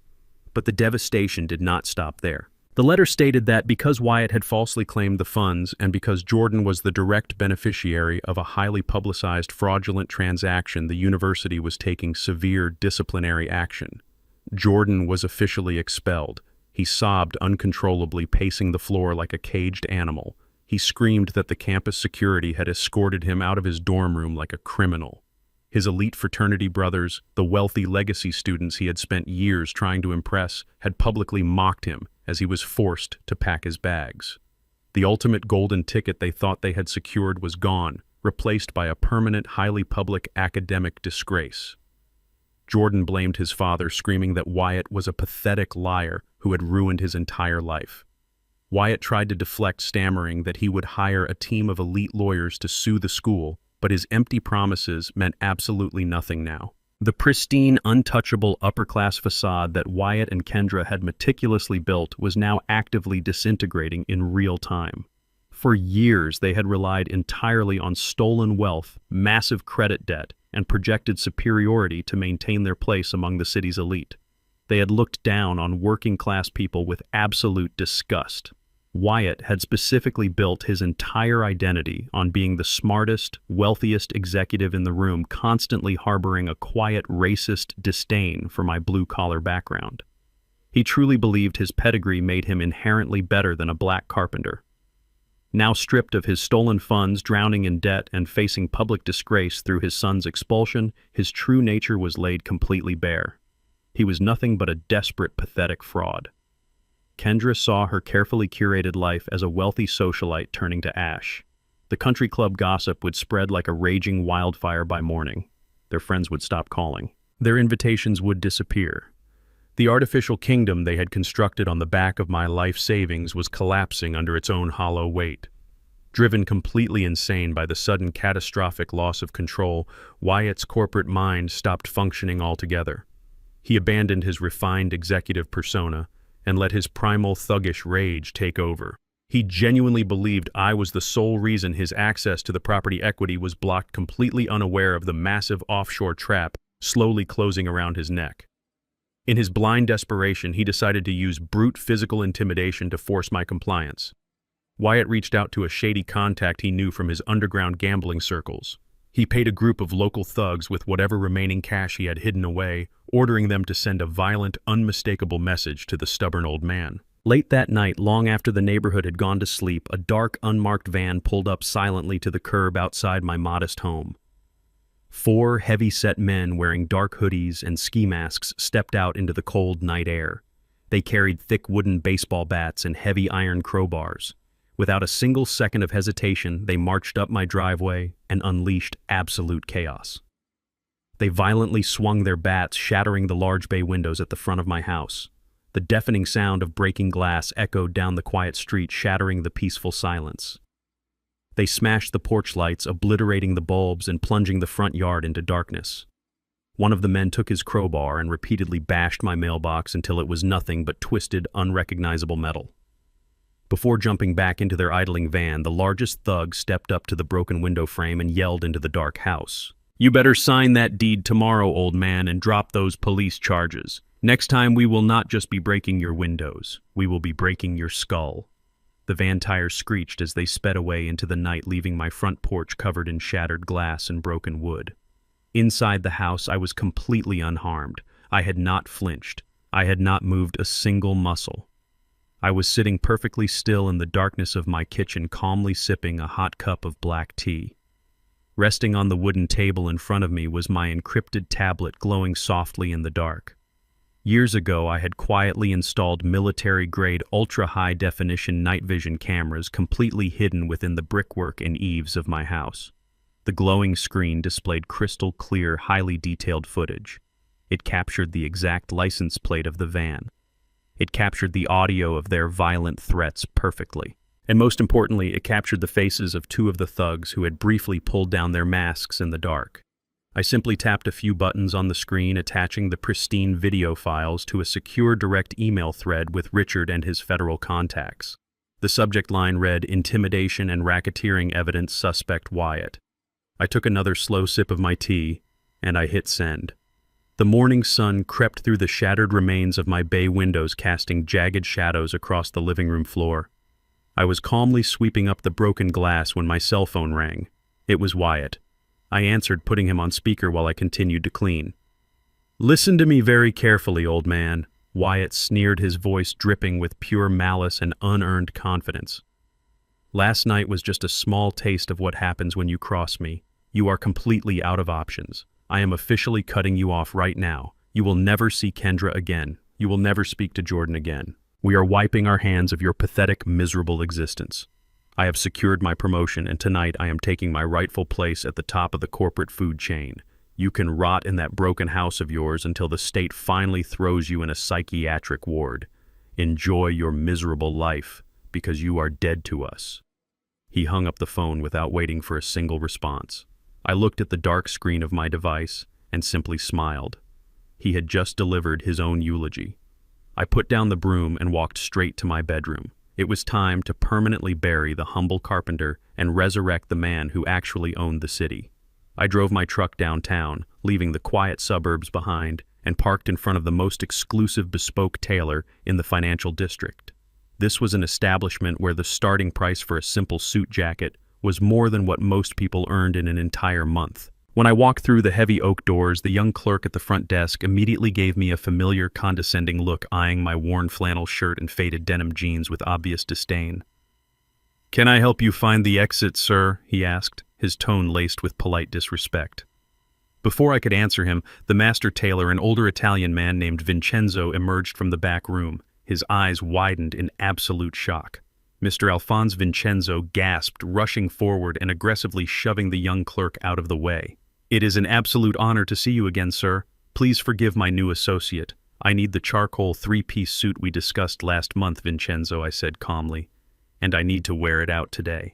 But the devastation did not stop there. The letter stated that because Wyatt had falsely claimed the funds and because Jordan was the direct beneficiary of a highly publicized fraudulent transaction, the university was taking severe disciplinary action. Jordan was officially expelled, He sobbed uncontrollably, pacing the floor like a caged animal. He screamed that the campus security had escorted him out of his dorm room like a criminal. His elite fraternity brothers, the wealthy legacy students he had spent years trying to impress, had publicly mocked him as he was forced to pack his bags. The ultimate golden ticket they thought they had secured was gone, replaced by a permanent, highly public academic disgrace. Jordan blamed his father, screaming that Wyatt was a pathetic liar who had ruined his entire life. Wyatt tried to deflect, stammering that he would hire a team of elite lawyers to sue the school, but his empty promises meant absolutely nothing now. The pristine, untouchable upper-class facade that Wyatt and Kendra had meticulously built was now actively disintegrating in real time. For years, they had relied entirely on stolen wealth, massive credit debt, and projected superiority to maintain their place among the city's elite. They had looked down on working-class people with absolute disgust. Wyatt had specifically built his entire identity on being the smartest, wealthiest executive in the room, constantly harboring a quiet, racist disdain for my blue-collar background. He truly believed his pedigree made him inherently better than a black carpenter. Now stripped of his stolen funds, drowning in debt, and facing public disgrace through his son's expulsion, his true nature was laid completely bare. He was nothing but a desperate, pathetic fraud. Kendra saw her carefully curated life as a wealthy socialite turning to ash. The country club gossip would spread like a raging wildfire by morning. Their friends would stop calling. Their invitations would disappear. The artificial kingdom they had constructed on the back of my life savings was collapsing under its own hollow weight. Driven completely insane by the sudden catastrophic loss of control, Wyatt's corporate mind stopped functioning altogether. He abandoned his refined executive persona and let his primal thuggish rage take over. He genuinely believed I was the sole reason his access to the property equity was blocked, completely unaware of the massive offshore trap slowly closing around his neck. In his blind desperation, he decided to use brute physical intimidation to force my compliance. Wyatt reached out to a shady contact he knew from his underground gambling circles. He paid a group of local thugs with whatever remaining cash he had hidden away, ordering them to send a violent, unmistakable message to the stubborn old man. Late that night, long after the neighborhood had gone to sleep, a dark, unmarked van pulled up silently to the curb outside my modest home. 4 heavy-set men wearing dark hoodies and ski masks stepped out into the cold night air. They carried thick wooden baseball bats and heavy iron crowbars. Without a single second of hesitation, they marched up my driveway and unleashed absolute chaos. They violently swung their bats, shattering the large bay windows at the front of my house. The deafening sound of breaking glass echoed down the quiet street, shattering the peaceful silence. They smashed the porch lights, obliterating the bulbs and plunging the front yard into darkness. One of the men took his crowbar and repeatedly bashed my mailbox until it was nothing but twisted, unrecognizable metal. Before jumping back into their idling van, the largest thug stepped up to the broken window frame and yelled into the dark house. "You better sign that deed tomorrow, old man, and drop those police charges. Next time we will not just be breaking your windows, we will be breaking your skull." The van tires screeched as they sped away into the night, leaving my front porch covered in shattered glass and broken wood. Inside the house, I was completely unharmed. I had not flinched. I had not moved a single muscle. I was sitting perfectly still in the darkness of my kitchen, calmly sipping a hot cup of black tea. Resting on the wooden table in front of me was my encrypted tablet, glowing softly in the dark. Years ago, I had quietly installed military-grade, ultra-high-definition night vision cameras completely hidden within the brickwork and eaves of my house. The glowing screen displayed crystal-clear, highly detailed footage. It captured the exact license plate of the van. It captured the audio of their violent threats perfectly. And most importantly, it captured the faces of 2 of the thugs who had briefly pulled down their masks in the dark. I simply tapped a few buttons on the screen, attaching the pristine video files to a secure direct email thread with Richard and his federal contacts. The subject line read, "Intimidation and racketeering evidence, suspect Wyatt." I took another slow sip of my tea, and I hit send. The morning sun crept through the shattered remains of my bay windows, casting jagged shadows across the living room floor. I was calmly sweeping up the broken glass when my cell phone rang. It was Wyatt. I answered, putting him on speaker while I continued to clean. "Listen to me very carefully, old man. Wyatt sneered, his voice dripping with pure malice and unearned confidence. Last night was just a small taste of what happens when you cross me. You are completely out of options. I am officially cutting you off right now. You will never see Kendra again. You will never speak to Jordan again. We are wiping our hands of your pathetic, miserable existence. I have secured my promotion, and tonight I am taking my rightful place at the top of the corporate food chain. You can rot in that broken house of yours until the state finally throws you in a psychiatric ward. Enjoy your miserable life, because you are dead to us. He hung up the phone without waiting for a single response. I looked at the dark screen of my device and simply smiled. He had just delivered his own eulogy. I put down the broom and walked straight to my bedroom. It was time to permanently bury the humble carpenter and resurrect the man who actually owned the city. I drove my truck downtown, leaving the quiet suburbs behind, and parked in front of the most exclusive bespoke tailor in the financial district. This was an establishment where the starting price for a simple suit jacket was more than what most people earned in an entire month. When I walked through the heavy oak doors, the young clerk at the front desk immediately gave me a familiar, condescending look, eyeing my worn flannel shirt and faded denim jeans with obvious disdain. "Can I help you find the exit, sir?" he asked, his tone laced with polite disrespect. Before I could answer him, the master tailor, an older Italian man named Vincenzo, emerged from the back room. His eyes widened in absolute shock. Mr. Alphonse Vincenzo gasped, rushing forward and aggressively shoving the young clerk out of the way. "It is an absolute honor to see you again, sir. Please forgive my new associate. I need the charcoal three-piece suit we discussed last month, Vincenzo," I said calmly, "and I need to wear it out today."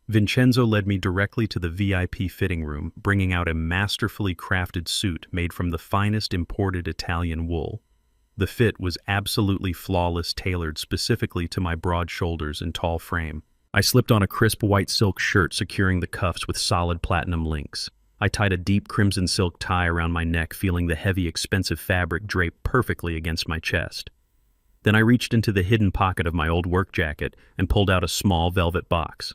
Vincenzo led me directly to the VIP fitting room, bringing out a masterfully crafted suit made from the finest imported Italian wool. The fit was absolutely flawless, tailored specifically to my broad shoulders and tall frame. I slipped on a crisp white silk shirt, securing the cuffs with solid platinum links. I tied a deep crimson silk tie around my neck, feeling the heavy, expensive fabric drape perfectly against my chest. Then I reached into the hidden pocket of my old work jacket and pulled out a small velvet box.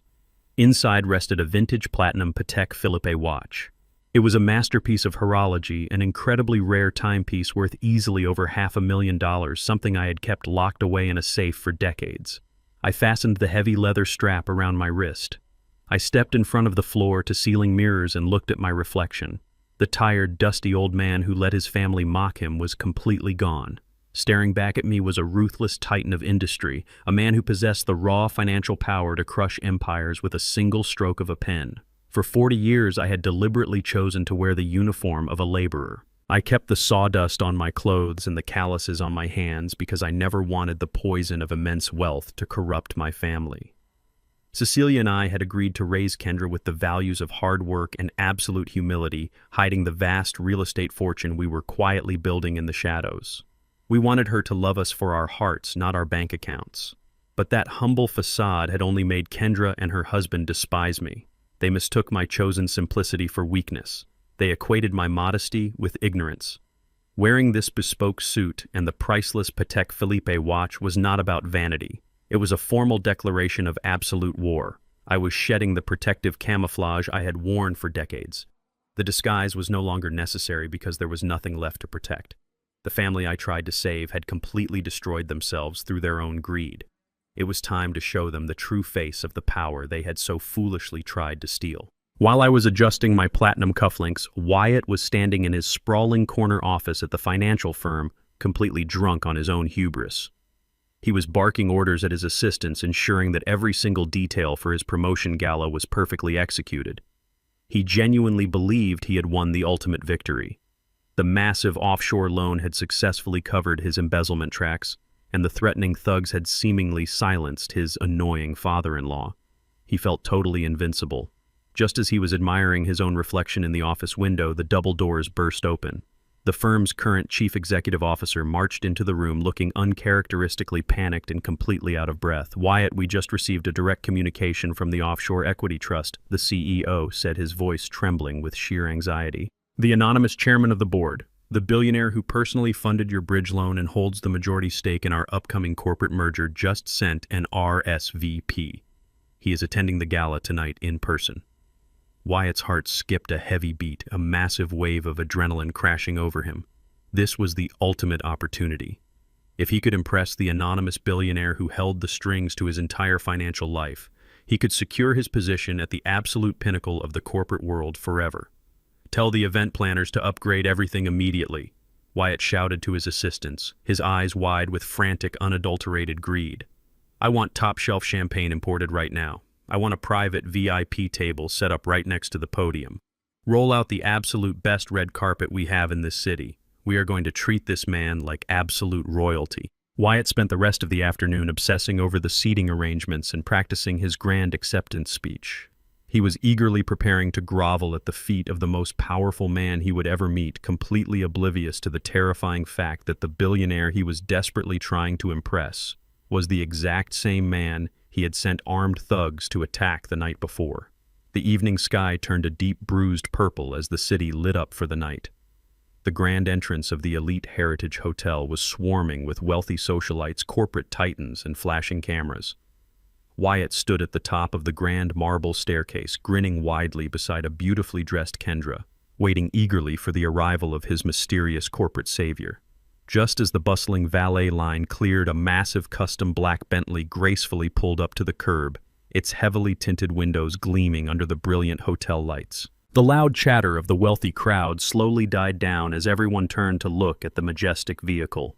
Inside rested a vintage platinum Patek Philippe watch. It was a masterpiece of horology, an incredibly rare timepiece worth easily over $500,000, something I had kept locked away in a safe for decades. I fastened the heavy leather strap around my wrist. I stepped in front of the floor-to-ceiling mirrors and looked at my reflection. The tired, dusty old man who let his family mock him was completely gone. Staring back at me was a ruthless titan of industry, a man who possessed the raw financial power to crush empires with a single stroke of a pen. For 40 years, I had deliberately chosen to wear the uniform of a laborer. I kept the sawdust on my clothes and the calluses on my hands because I never wanted the poison of immense wealth to corrupt my family. Cecilia and I had agreed to raise Kendra with the values of hard work and absolute humility, hiding the vast real estate fortune we were quietly building in the shadows. We wanted her to love us for our hearts, not our bank accounts. But that humble facade had only made Kendra and her husband despise me. They mistook my chosen simplicity for weakness. They equated my modesty with ignorance. Wearing this bespoke suit and the priceless Patek Philippe watch was not about vanity. It was a formal declaration of absolute war. I was shedding the protective camouflage I had worn for decades. The disguise was no longer necessary because there was nothing left to protect. The family I tried to save had completely destroyed themselves through their own greed. It was time to show them the true face of the power they had so foolishly tried to steal. While I was adjusting my platinum cufflinks, Wyatt was standing in his sprawling corner office at the financial firm, completely drunk on his own hubris. He was barking orders at his assistants, ensuring that every single detail for his promotion gala was perfectly executed. He genuinely believed he had won the ultimate victory. The massive offshore loan had successfully covered his embezzlement tracks, and the threatening thugs had seemingly silenced his annoying father-in-law. He felt totally invincible. Just as he was admiring his own reflection in the office window, the double doors burst open. The firm's current chief executive officer marched into the room looking uncharacteristically panicked and completely out of breath. "Wyatt, we just received a direct communication from the Offshore Equity Trust," the CEO said, his voice trembling with sheer anxiety. "The anonymous chairman of the board, the billionaire who personally funded your bridge loan and holds the majority stake in our upcoming corporate merger, just sent an RSVP. He is attending the gala tonight in person." Wyatt's heart skipped a heavy beat, a massive wave of adrenaline crashing over him. This was the ultimate opportunity. If he could impress the anonymous billionaire who held the strings to his entire financial life, he could secure his position at the absolute pinnacle of the corporate world forever. "Tell the event planners to upgrade everything immediately," Wyatt shouted to his assistants, his eyes wide with frantic, unadulterated greed. "I want top-shelf champagne imported right now. I want a private VIP table set up right next to the podium. Roll out the absolute best red carpet we have in this city. We are going to treat this man like absolute royalty." Wyatt spent the rest of the afternoon obsessing over the seating arrangements and practicing his grand acceptance speech. He was eagerly preparing to grovel at the feet of the most powerful man he would ever meet, completely oblivious to the terrifying fact that the billionaire he was desperately trying to impress was the exact same man he had sent armed thugs to attack the night before. The evening sky turned a deep bruised purple as the city lit up for the night. The grand entrance of the elite Heritage Hotel was swarming with wealthy socialites, corporate titans, and flashing cameras. Wyatt stood at the top of the grand marble staircase, grinning widely beside a beautifully dressed Kendra, waiting eagerly for the arrival of his mysterious corporate savior. Just as the bustling valet line cleared, a massive custom black Bentley gracefully pulled up to the curb, its heavily tinted windows gleaming under the brilliant hotel lights. The loud chatter of the wealthy crowd slowly died down as everyone turned to look at the majestic vehicle.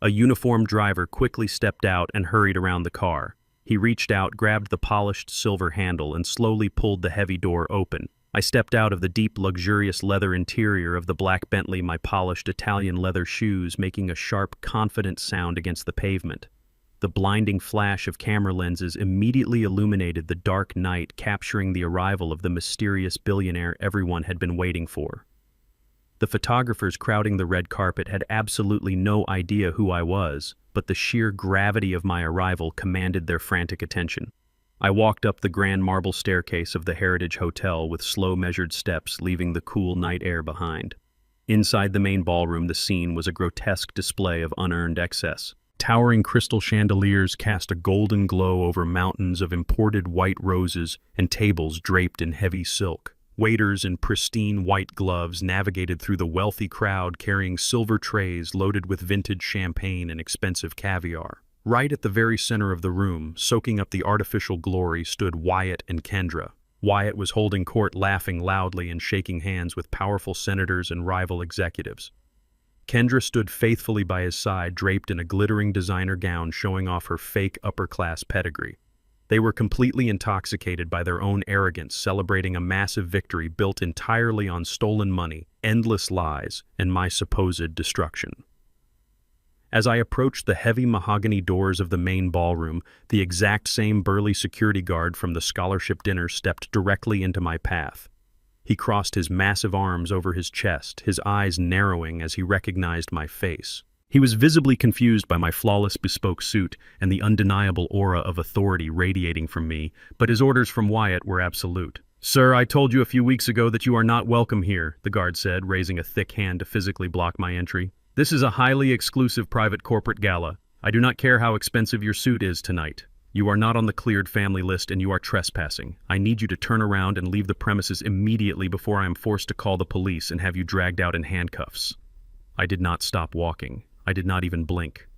A uniformed driver quickly stepped out and hurried around the car. He reached out, grabbed the polished silver handle, and slowly pulled the heavy door open. I stepped out of the deep, luxurious leather interior of the black Bentley, my polished Italian leather shoes making a sharp, confident sound against the pavement. The blinding flash of camera lenses immediately illuminated the dark night, capturing the arrival of the mysterious billionaire everyone had been waiting for. The photographers crowding the red carpet had absolutely no idea who I was, but the sheer gravity of my arrival commanded their frantic attention. I walked up the grand marble staircase of the Heritage Hotel with slow, measured steps, leaving the cool night air behind. Inside the main ballroom, the scene was a grotesque display of unearned excess. Towering crystal chandeliers cast a golden glow over mountains of imported white roses and tables draped in heavy silk. Waiters in pristine white gloves navigated through the wealthy crowd carrying silver trays loaded with vintage champagne and expensive caviar. Right at the very center of the room, soaking up the artificial glory, stood Wyatt and Kendra. Wyatt was holding court, laughing loudly and shaking hands with powerful senators and rival executives. Kendra stood faithfully by his side, draped in a glittering designer gown showing off her fake upper-class pedigree. They were completely intoxicated by their own arrogance, celebrating a massive victory built entirely on stolen money, endless lies, and my supposed destruction. As I approached the heavy mahogany doors of the main ballroom, the exact same burly security guard from the scholarship dinner stepped directly into my path. He crossed his massive arms over his chest, his eyes narrowing as he recognized my face. He was visibly confused by my flawless bespoke suit and the undeniable aura of authority radiating from me, but his orders from Wyatt were absolute. "Sir, I told you a few weeks ago that you are not welcome here," the guard said, raising a thick hand to physically block my entry. "This is a highly exclusive private corporate gala. I do not care how expensive your suit is tonight. You are not on the cleared family list and you are trespassing. I need you to turn around and leave the premises immediately before I am forced to call the police and have you dragged out in handcuffs." I did not stop walking. I did not even blink.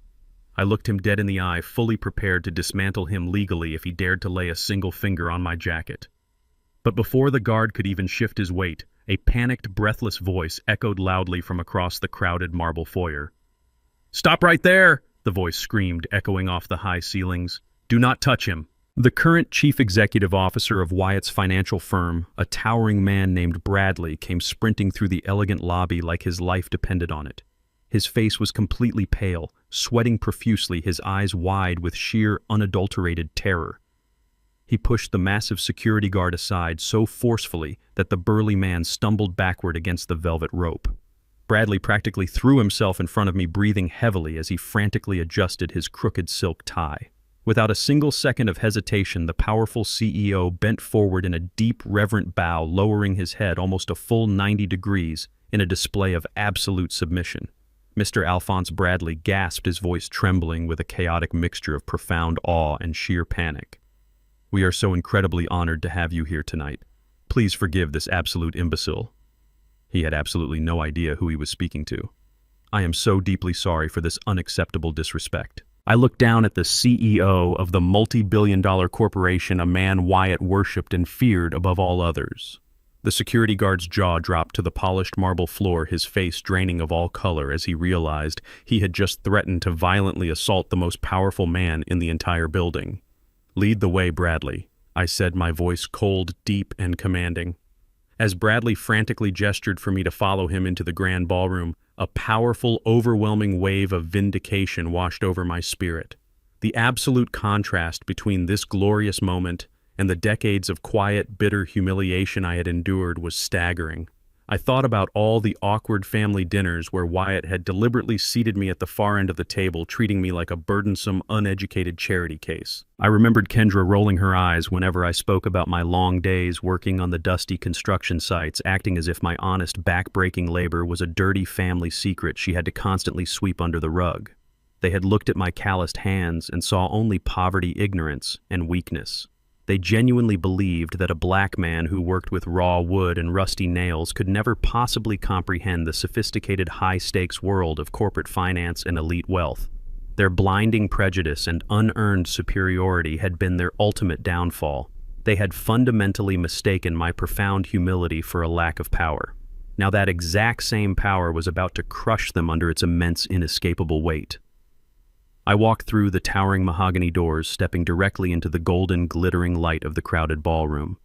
I looked him dead in the eye, fully prepared to dismantle him legally if he dared to lay a single finger on my jacket. But before the guard could even shift his weight, a panicked, breathless voice echoed loudly from across the crowded marble foyer. "Stop right there!" the voice screamed, echoing off the high ceilings. "Do not touch him." The current chief executive officer of Wyatt's financial firm, a towering man named Bradley, came sprinting through the elegant lobby like his life depended on it. His face was completely pale, sweating profusely, his eyes wide with sheer, unadulterated terror. He pushed the massive security guard aside so forcefully that the burly man stumbled backward against the velvet rope. Bradley practically threw himself in front of me, breathing heavily as he frantically adjusted his crooked silk tie. Without a single second of hesitation, the powerful CEO bent forward in a deep, reverent bow, lowering his head almost a full 90 degrees in a display of absolute submission. Mr. Alphonse Bradley gasped, his voice trembling with a chaotic mixture of profound awe and sheer panic. "We are so incredibly honored to have you here tonight. Please forgive this absolute imbecile." He had absolutely no idea who he was speaking to. I am so deeply sorry for this unacceptable disrespect. I looked down at the CEO of the multi-billion-dollar corporation a man Wyatt worshipped and feared above all others. The security guard's jaw dropped to the polished marble floor, his face draining of all color as he realized he had just threatened to violently assault the most powerful man in the entire building. "Lead the way, Bradley," I said, my voice cold, deep, and commanding. As Bradley frantically gestured for me to follow him into the grand ballroom, a powerful, overwhelming wave of vindication washed over my spirit. The absolute contrast between this glorious moment and the decades of quiet, bitter humiliation I had endured was staggering. I thought about all the awkward family dinners where Wyatt had deliberately seated me at the far end of the table, treating me like a burdensome, uneducated charity case. I remembered Kendra rolling her eyes whenever I spoke about my long days working on the dusty construction sites, acting as if my honest, back-breaking labor was a dirty family secret she had to constantly sweep under the rug. They had looked at my calloused hands and saw only poverty, ignorance, and weakness. They genuinely believed that a black man who worked with raw wood and rusty nails could never possibly comprehend the sophisticated high-stakes world of corporate finance and elite wealth. Their blinding prejudice and unearned superiority had been their ultimate downfall. They had fundamentally mistaken my profound humility for a lack of power. Now that exact same power was about to crush them under its immense, inescapable weight. I walked through the towering mahogany doors, stepping directly into the golden, glittering light of the crowded ballroom.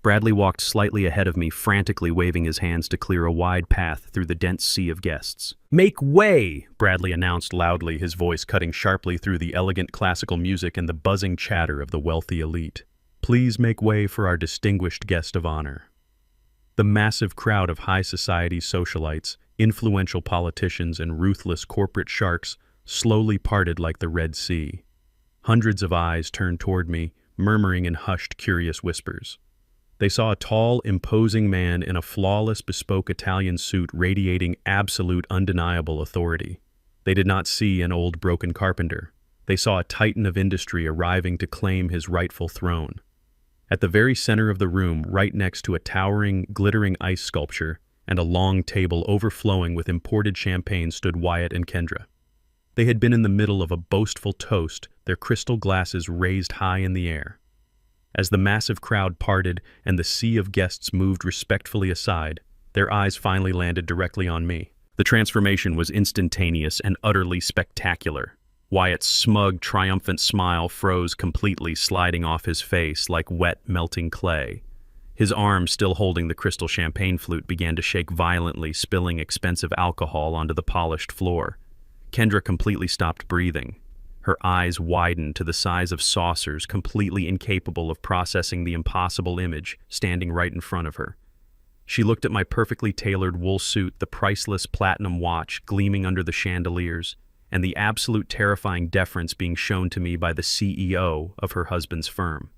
Bradley walked slightly ahead of me, frantically waving his hands to clear a wide path through the dense sea of guests. "Make way!" Bradley announced loudly, his voice cutting sharply through the elegant classical music and the buzzing chatter of the wealthy elite. "Please make way for our distinguished guest of honor." The massive crowd of high society socialites, influential politicians, and ruthless corporate sharks slowly parted like the Red Sea. Hundreds of eyes turned toward me, murmuring in hushed, curious whispers. They saw a tall, imposing man in a flawless, bespoke Italian suit radiating absolute, undeniable authority. They did not see an old, broken carpenter. They saw a titan of industry arriving to claim his rightful throne. At the very center of the room, right next to a towering, glittering ice sculpture and a long table overflowing with imported champagne, stood Wyatt and Kendra. They had been in the middle of a boastful toast, their crystal glasses raised high in the air. As the massive crowd parted and the sea of guests moved respectfully aside, their eyes finally landed directly on me. The transformation was instantaneous and utterly spectacular. Wyatt's smug, triumphant smile froze completely, sliding off his face like wet, melting clay. His arm, still holding the crystal champagne flute, began to shake violently, spilling expensive alcohol onto the polished floor. Kendra completely stopped breathing. Her eyes widened to the size of saucers, completely incapable of processing the impossible image standing right in front of her. She looked at my perfectly tailored wool suit, the priceless platinum watch gleaming under the chandeliers, and the absolute terrifying deference being shown to me by the CEO of her husband's firm.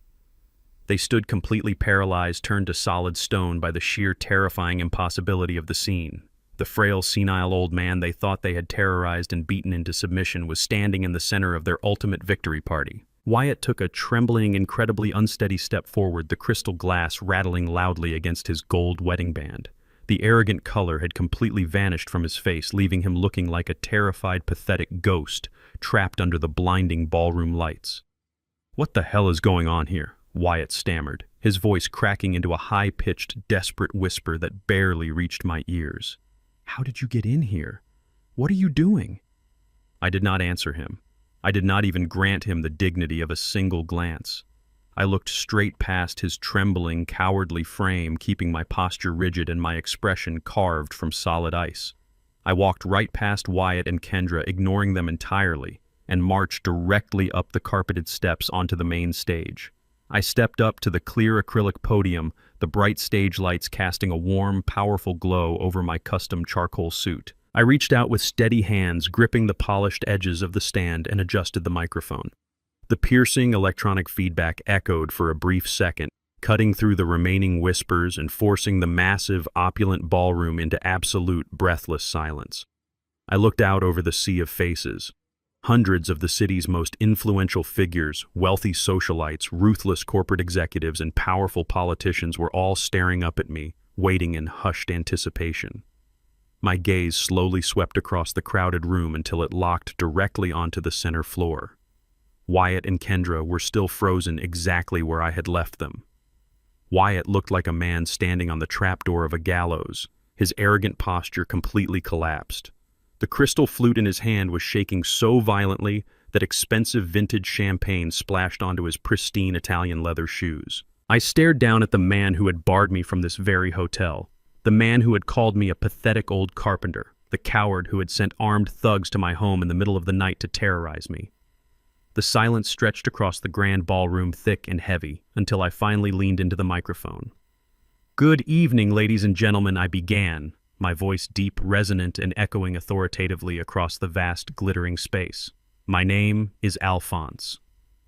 They stood completely paralyzed, turned to solid stone by the sheer terrifying impossibility of the scene. The frail, senile old man they thought they had terrorized and beaten into submission was standing in the center of their ultimate victory party. Wyatt took a trembling, incredibly unsteady step forward, the crystal glass rattling loudly against his gold wedding band. The arrogant color had completely vanished from his face, leaving him looking like a terrified, pathetic ghost trapped under the blinding ballroom lights. "What the hell is going on here?" Wyatt stammered, his voice cracking into a high-pitched, desperate whisper that barely reached my ears. "How did you get in here? What are you doing?" I did not answer him. I did not even grant him the dignity of a single glance. I looked straight past his trembling, cowardly frame, keeping my posture rigid and my expression carved from solid ice. I walked right past Wyatt and Kendra, ignoring them entirely, and marched directly up the carpeted steps onto the main stage. I stepped up to the clear acrylic podium, the bright stage lights casting a warm, powerful glow over my custom charcoal suit. I reached out with steady hands, gripping the polished edges of the stand, and adjusted the microphone. The piercing electronic feedback echoed for a brief second, cutting through the remaining whispers and forcing the massive, opulent ballroom into absolute, breathless silence. I looked out over the sea of faces. Hundreds of the city's most influential figures, wealthy socialites, ruthless corporate executives, and powerful politicians were all staring up at me, waiting in hushed anticipation. My gaze slowly swept across the crowded room until it locked directly onto the center floor. Wyatt and Kendra were still frozen exactly where I had left them. Wyatt looked like a man standing on the trapdoor of a gallows, his arrogant posture completely collapsed. The crystal flute in his hand was shaking so violently that expensive vintage champagne splashed onto his pristine Italian leather shoes. I stared down at the man who had barred me from this very hotel, the man who had called me a pathetic old carpenter, the coward who had sent armed thugs to my home in the middle of the night to terrorize me. The silence stretched across the grand ballroom thick and heavy until I finally leaned into the microphone. "Good evening, ladies and gentlemen," I began, my voice deep, resonant, and echoing authoritatively across the vast, glittering space. "My name is Alphonse.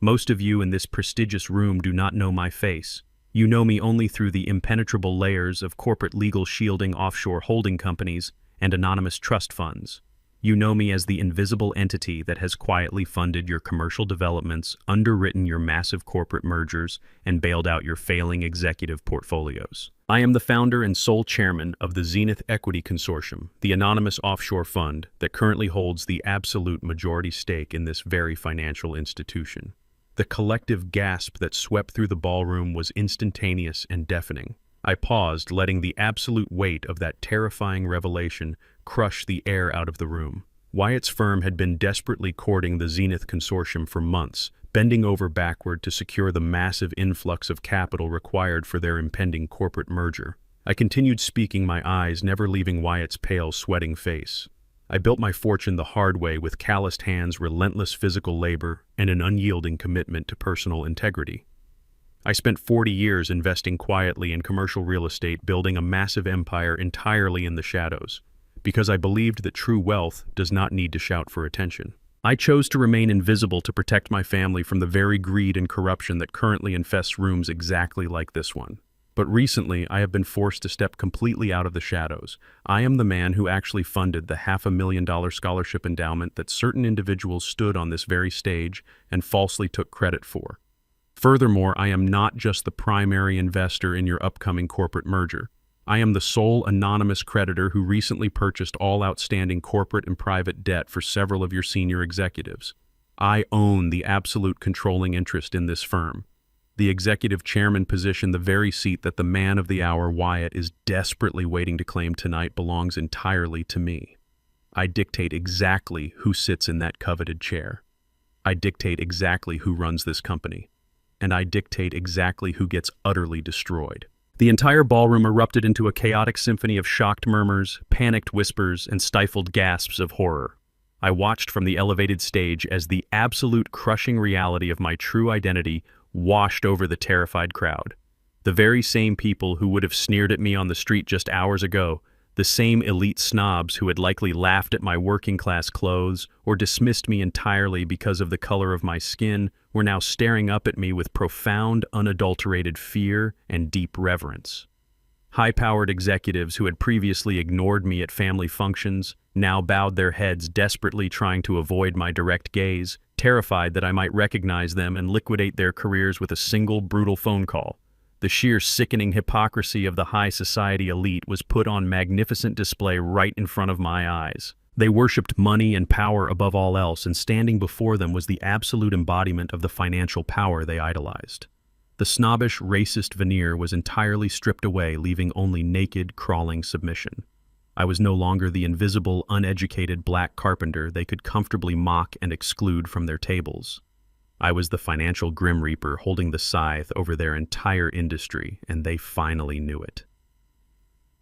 Most of you in this prestigious room do not know my face. You know me only through the impenetrable layers of corporate legal shielding offshore holding companies and anonymous trust funds. You know me as the invisible entity that has quietly funded your commercial developments, underwritten your massive corporate mergers, and bailed out your failing executive portfolios. I am the founder and sole chairman of the Zenith Equity Consortium, the anonymous offshore fund that currently holds the absolute majority stake in this very financial institution." The collective gasp that swept through the ballroom was instantaneous and deafening. I paused, letting the absolute weight of that terrifying revelation crush the air out of the room. Wyatt's firm had been desperately courting the Zenith Consortium for months, bending over backward to secure the massive influx of capital required for their impending corporate merger. I continued speaking, my eyes never leaving Wyatt's pale, sweating face. I built my fortune the hard way with calloused hands, relentless physical labor, and an unyielding commitment to personal integrity. I spent 40 years investing quietly in commercial real estate, building a massive empire entirely in the shadows, because I believed that true wealth does not need to shout for attention. I chose to remain invisible to protect my family from the very greed and corruption that currently infests rooms exactly like this one. But recently, I have been forced to step completely out of the shadows. I am the man who actually funded the $500,000 scholarship endowment that certain individuals stood on this very stage and falsely took credit for. Furthermore, I am not just the primary investor in your upcoming corporate merger. I am the sole anonymous creditor who recently purchased all outstanding corporate and private debt for several of your senior executives. I own the absolute controlling interest in this firm. The executive chairman position, the very seat that the man of the hour, Wyatt, is desperately waiting to claim tonight, belongs entirely to me. I dictate exactly who sits in that coveted chair. I dictate exactly who runs this company. And I dictate exactly who gets utterly destroyed. The entire ballroom erupted into a chaotic symphony of shocked murmurs, panicked whispers, and stifled gasps of horror. I watched from the elevated stage as the absolute crushing reality of my true identity washed over the terrified crowd. The very same people who would have sneered at me on the street just hours ago, the same elite snobs who had likely laughed at my working-class clothes or dismissed me entirely because of the color of my skin, were now staring up at me with profound, unadulterated fear and deep reverence. High-powered executives who had previously ignored me at family functions now bowed their heads, desperately trying to avoid my direct gaze, terrified that I might recognize them and liquidate their careers with a single brutal phone call. The sheer sickening hypocrisy of the high society elite was put on magnificent display right in front of my eyes. They worshipped money and power above all else, and standing before them was the absolute embodiment of the financial power they idolized. The snobbish, racist veneer was entirely stripped away, leaving only naked, crawling submission. I was no longer the invisible, uneducated black carpenter they could comfortably mock and exclude from their tables. I was the financial Grim Reaper holding the scythe over their entire industry, and they finally knew it.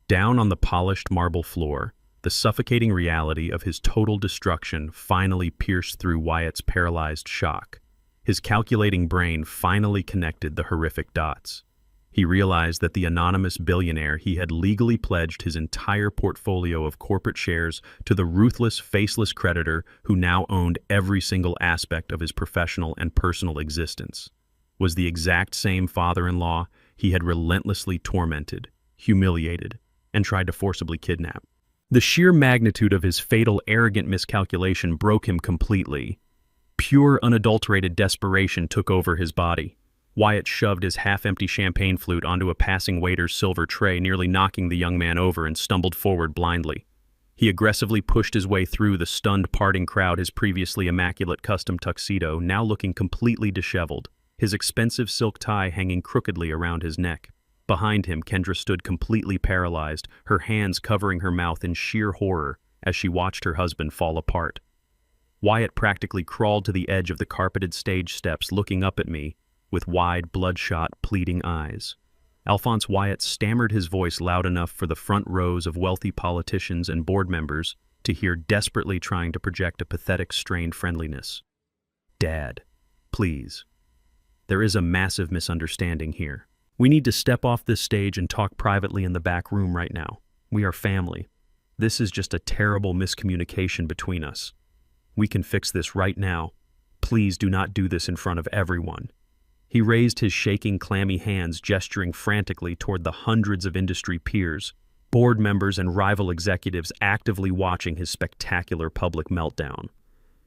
Down on the polished marble floor, the suffocating reality of his total destruction finally pierced through Wyatt's paralyzed shock. His calculating brain finally connected the horrific dots. He realized that the anonymous billionaire he had legally pledged his entire portfolio of corporate shares to the ruthless, faceless creditor who now owned every single aspect of his professional and personal existence was the exact same father-in-law he had relentlessly tormented, humiliated, and tried to forcibly kidnap. The sheer magnitude of his fatal, arrogant miscalculation broke him completely. Pure, unadulterated desperation took over his body. Wyatt shoved his half-empty champagne flute onto a passing waiter's silver tray, nearly knocking the young man over, and stumbled forward blindly. He aggressively pushed his way through the stunned parting crowd, his previously immaculate custom tuxedo now looking completely disheveled, his expensive silk tie hanging crookedly around his neck. Behind him, Kendra stood completely paralyzed, her hands covering her mouth in sheer horror as she watched her husband fall apart. Wyatt practically crawled to the edge of the carpeted stage steps, looking up at me with wide, bloodshot, pleading eyes. Alphonse Wyatt stammered his voice loud enough for the front rows of wealthy politicians and board members to hear, desperately trying to project a pathetic, strained friendliness. "Dad, please. There is a massive misunderstanding here. We need to step off this stage and talk privately in the back room right now. We are family. This is just a terrible miscommunication between us. We can fix this right now. Please do not do this in front of everyone." He raised his shaking, clammy hands, gesturing frantically toward the hundreds of industry peers, board members and rival executives actively watching his spectacular public meltdown.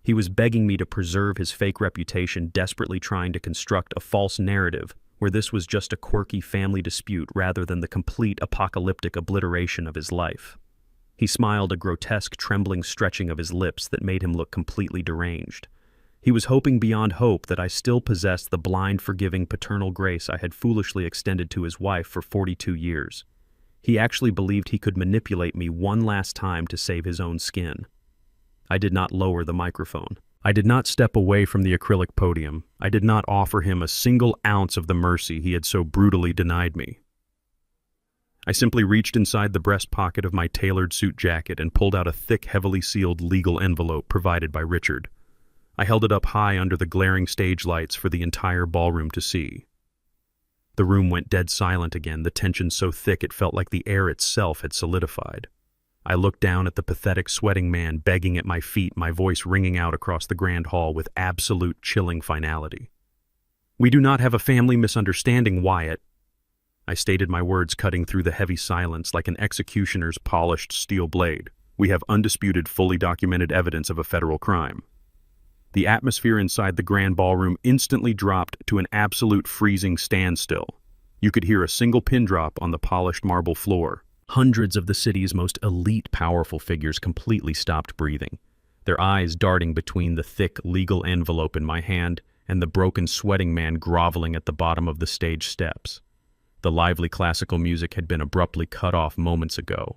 He was begging me to preserve his fake reputation, desperately trying to construct a false narrative where this was just a quirky family dispute rather than the complete apocalyptic obliteration of his life. He smiled, a grotesque, trembling stretching of his lips that made him look completely deranged. He was hoping beyond hope that I still possessed the blind, forgiving paternal grace I had foolishly extended to his wife for 42 years. He actually believed he could manipulate me one last time to save his own skin. I did not lower the microphone. I did not step away from the acrylic podium. I did not offer him a single ounce of the mercy he had so brutally denied me. I simply reached inside the breast pocket of my tailored suit jacket and pulled out a thick, heavily sealed legal envelope provided by Richard. I held it up high under the glaring stage lights for the entire ballroom to see. The room went dead silent again, the tension so thick it felt like the air itself had solidified. I looked down at the pathetic, sweating man begging at my feet, my voice ringing out across the grand hall with absolute, chilling finality. "We do not have a family misunderstanding, Wyatt." I stated my words, cutting through the heavy silence like an executioner's polished steel blade. "We have undisputed, fully documented evidence of a federal crime." The atmosphere inside the grand ballroom instantly dropped to an absolute freezing standstill. You could hear a single pin drop on the polished marble floor. Hundreds of the city's most elite, powerful figures completely stopped breathing, their eyes darting between the thick legal envelope in my hand and the broken, sweating man groveling at the bottom of the stage steps. The lively classical music had been abruptly cut off moments ago.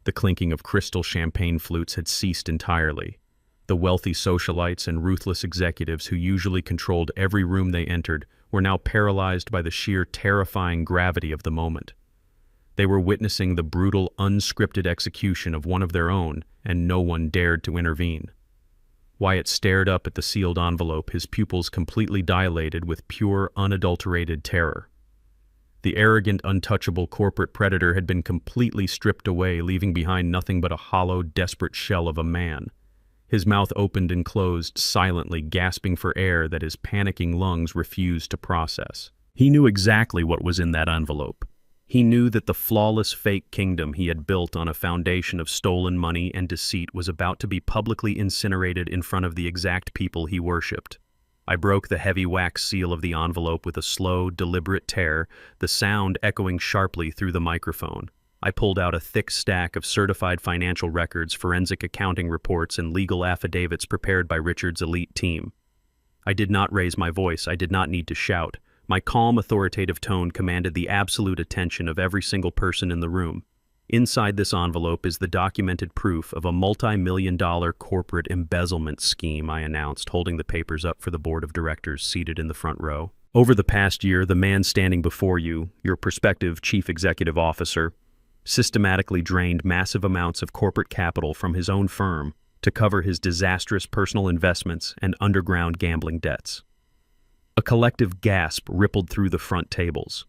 The clinking of crystal champagne flutes had ceased entirely. The wealthy socialites and ruthless executives who usually controlled every room they entered were now paralyzed by the sheer terrifying gravity of the moment. They were witnessing the brutal, unscripted execution of one of their own, and no one dared to intervene. Wyatt stared up at the sealed envelope, his pupils completely dilated with pure, unadulterated terror. The arrogant, untouchable corporate predator had been completely stripped away, leaving behind nothing but a hollow, desperate shell of a man. His mouth opened and closed silently, gasping for air that his panicking lungs refused to process. He knew exactly what was in that envelope. He knew that the flawless fake kingdom he had built on a foundation of stolen money and deceit was about to be publicly incinerated in front of the exact people he worshipped. I broke the heavy wax seal of the envelope with a slow, deliberate tear, the sound echoing sharply through the microphone. I pulled out a thick stack of certified financial records, forensic accounting reports, and legal affidavits prepared by Richard's elite team. I did not raise my voice. I did not need to shout. My calm, authoritative tone commanded the absolute attention of every single person in the room. Inside this envelope is the documented proof of a multi-million-dollar corporate embezzlement scheme, I announced, holding the papers up for the board of directors seated in the front row. Over the past year, the man standing before you, your prospective chief executive officer, systematically drained massive amounts of corporate capital from his own firm to cover his disastrous personal investments and underground gambling debts. A collective gasp rippled through the front tables.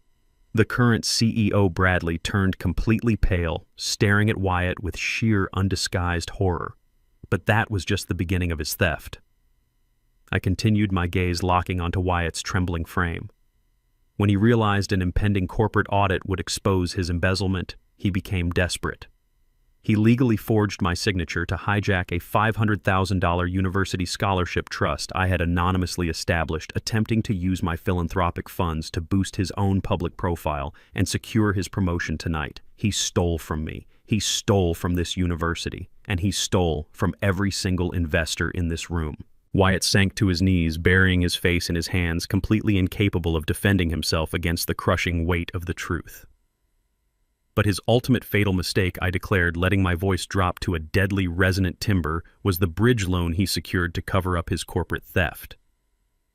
The current CEO, Bradley, turned completely pale, staring at Wyatt with sheer, undisguised horror. But that was just the beginning of his theft. I continued, my gaze locking onto Wyatt's trembling frame. When he realized an impending corporate audit would expose his embezzlement, he became desperate. He legally forged my signature to hijack a $500,000 university scholarship trust I had anonymously established, attempting to use my philanthropic funds to boost his own public profile and secure his promotion tonight. He stole from me. He stole from this university, and he stole from every single investor in this room. Wyatt sank to his knees, burying his face in his hands, completely incapable of defending himself against the crushing weight of the truth. But his ultimate fatal mistake, I declared, letting my voice drop to a deadly resonant timbre, was the bridge loan he secured to cover up his corporate theft.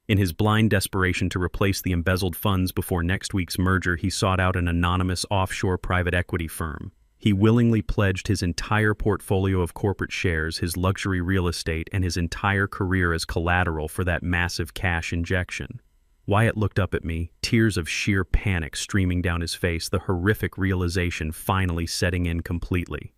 In his blind desperation to replace the embezzled funds before next week's merger, he sought out an anonymous offshore private equity firm. He willingly pledged his entire portfolio of corporate shares, his luxury real estate, and his entire career as collateral for that massive cash injection. Wyatt looked up at me, tears of sheer panic streaming down his face, the horrific realization finally setting in completely.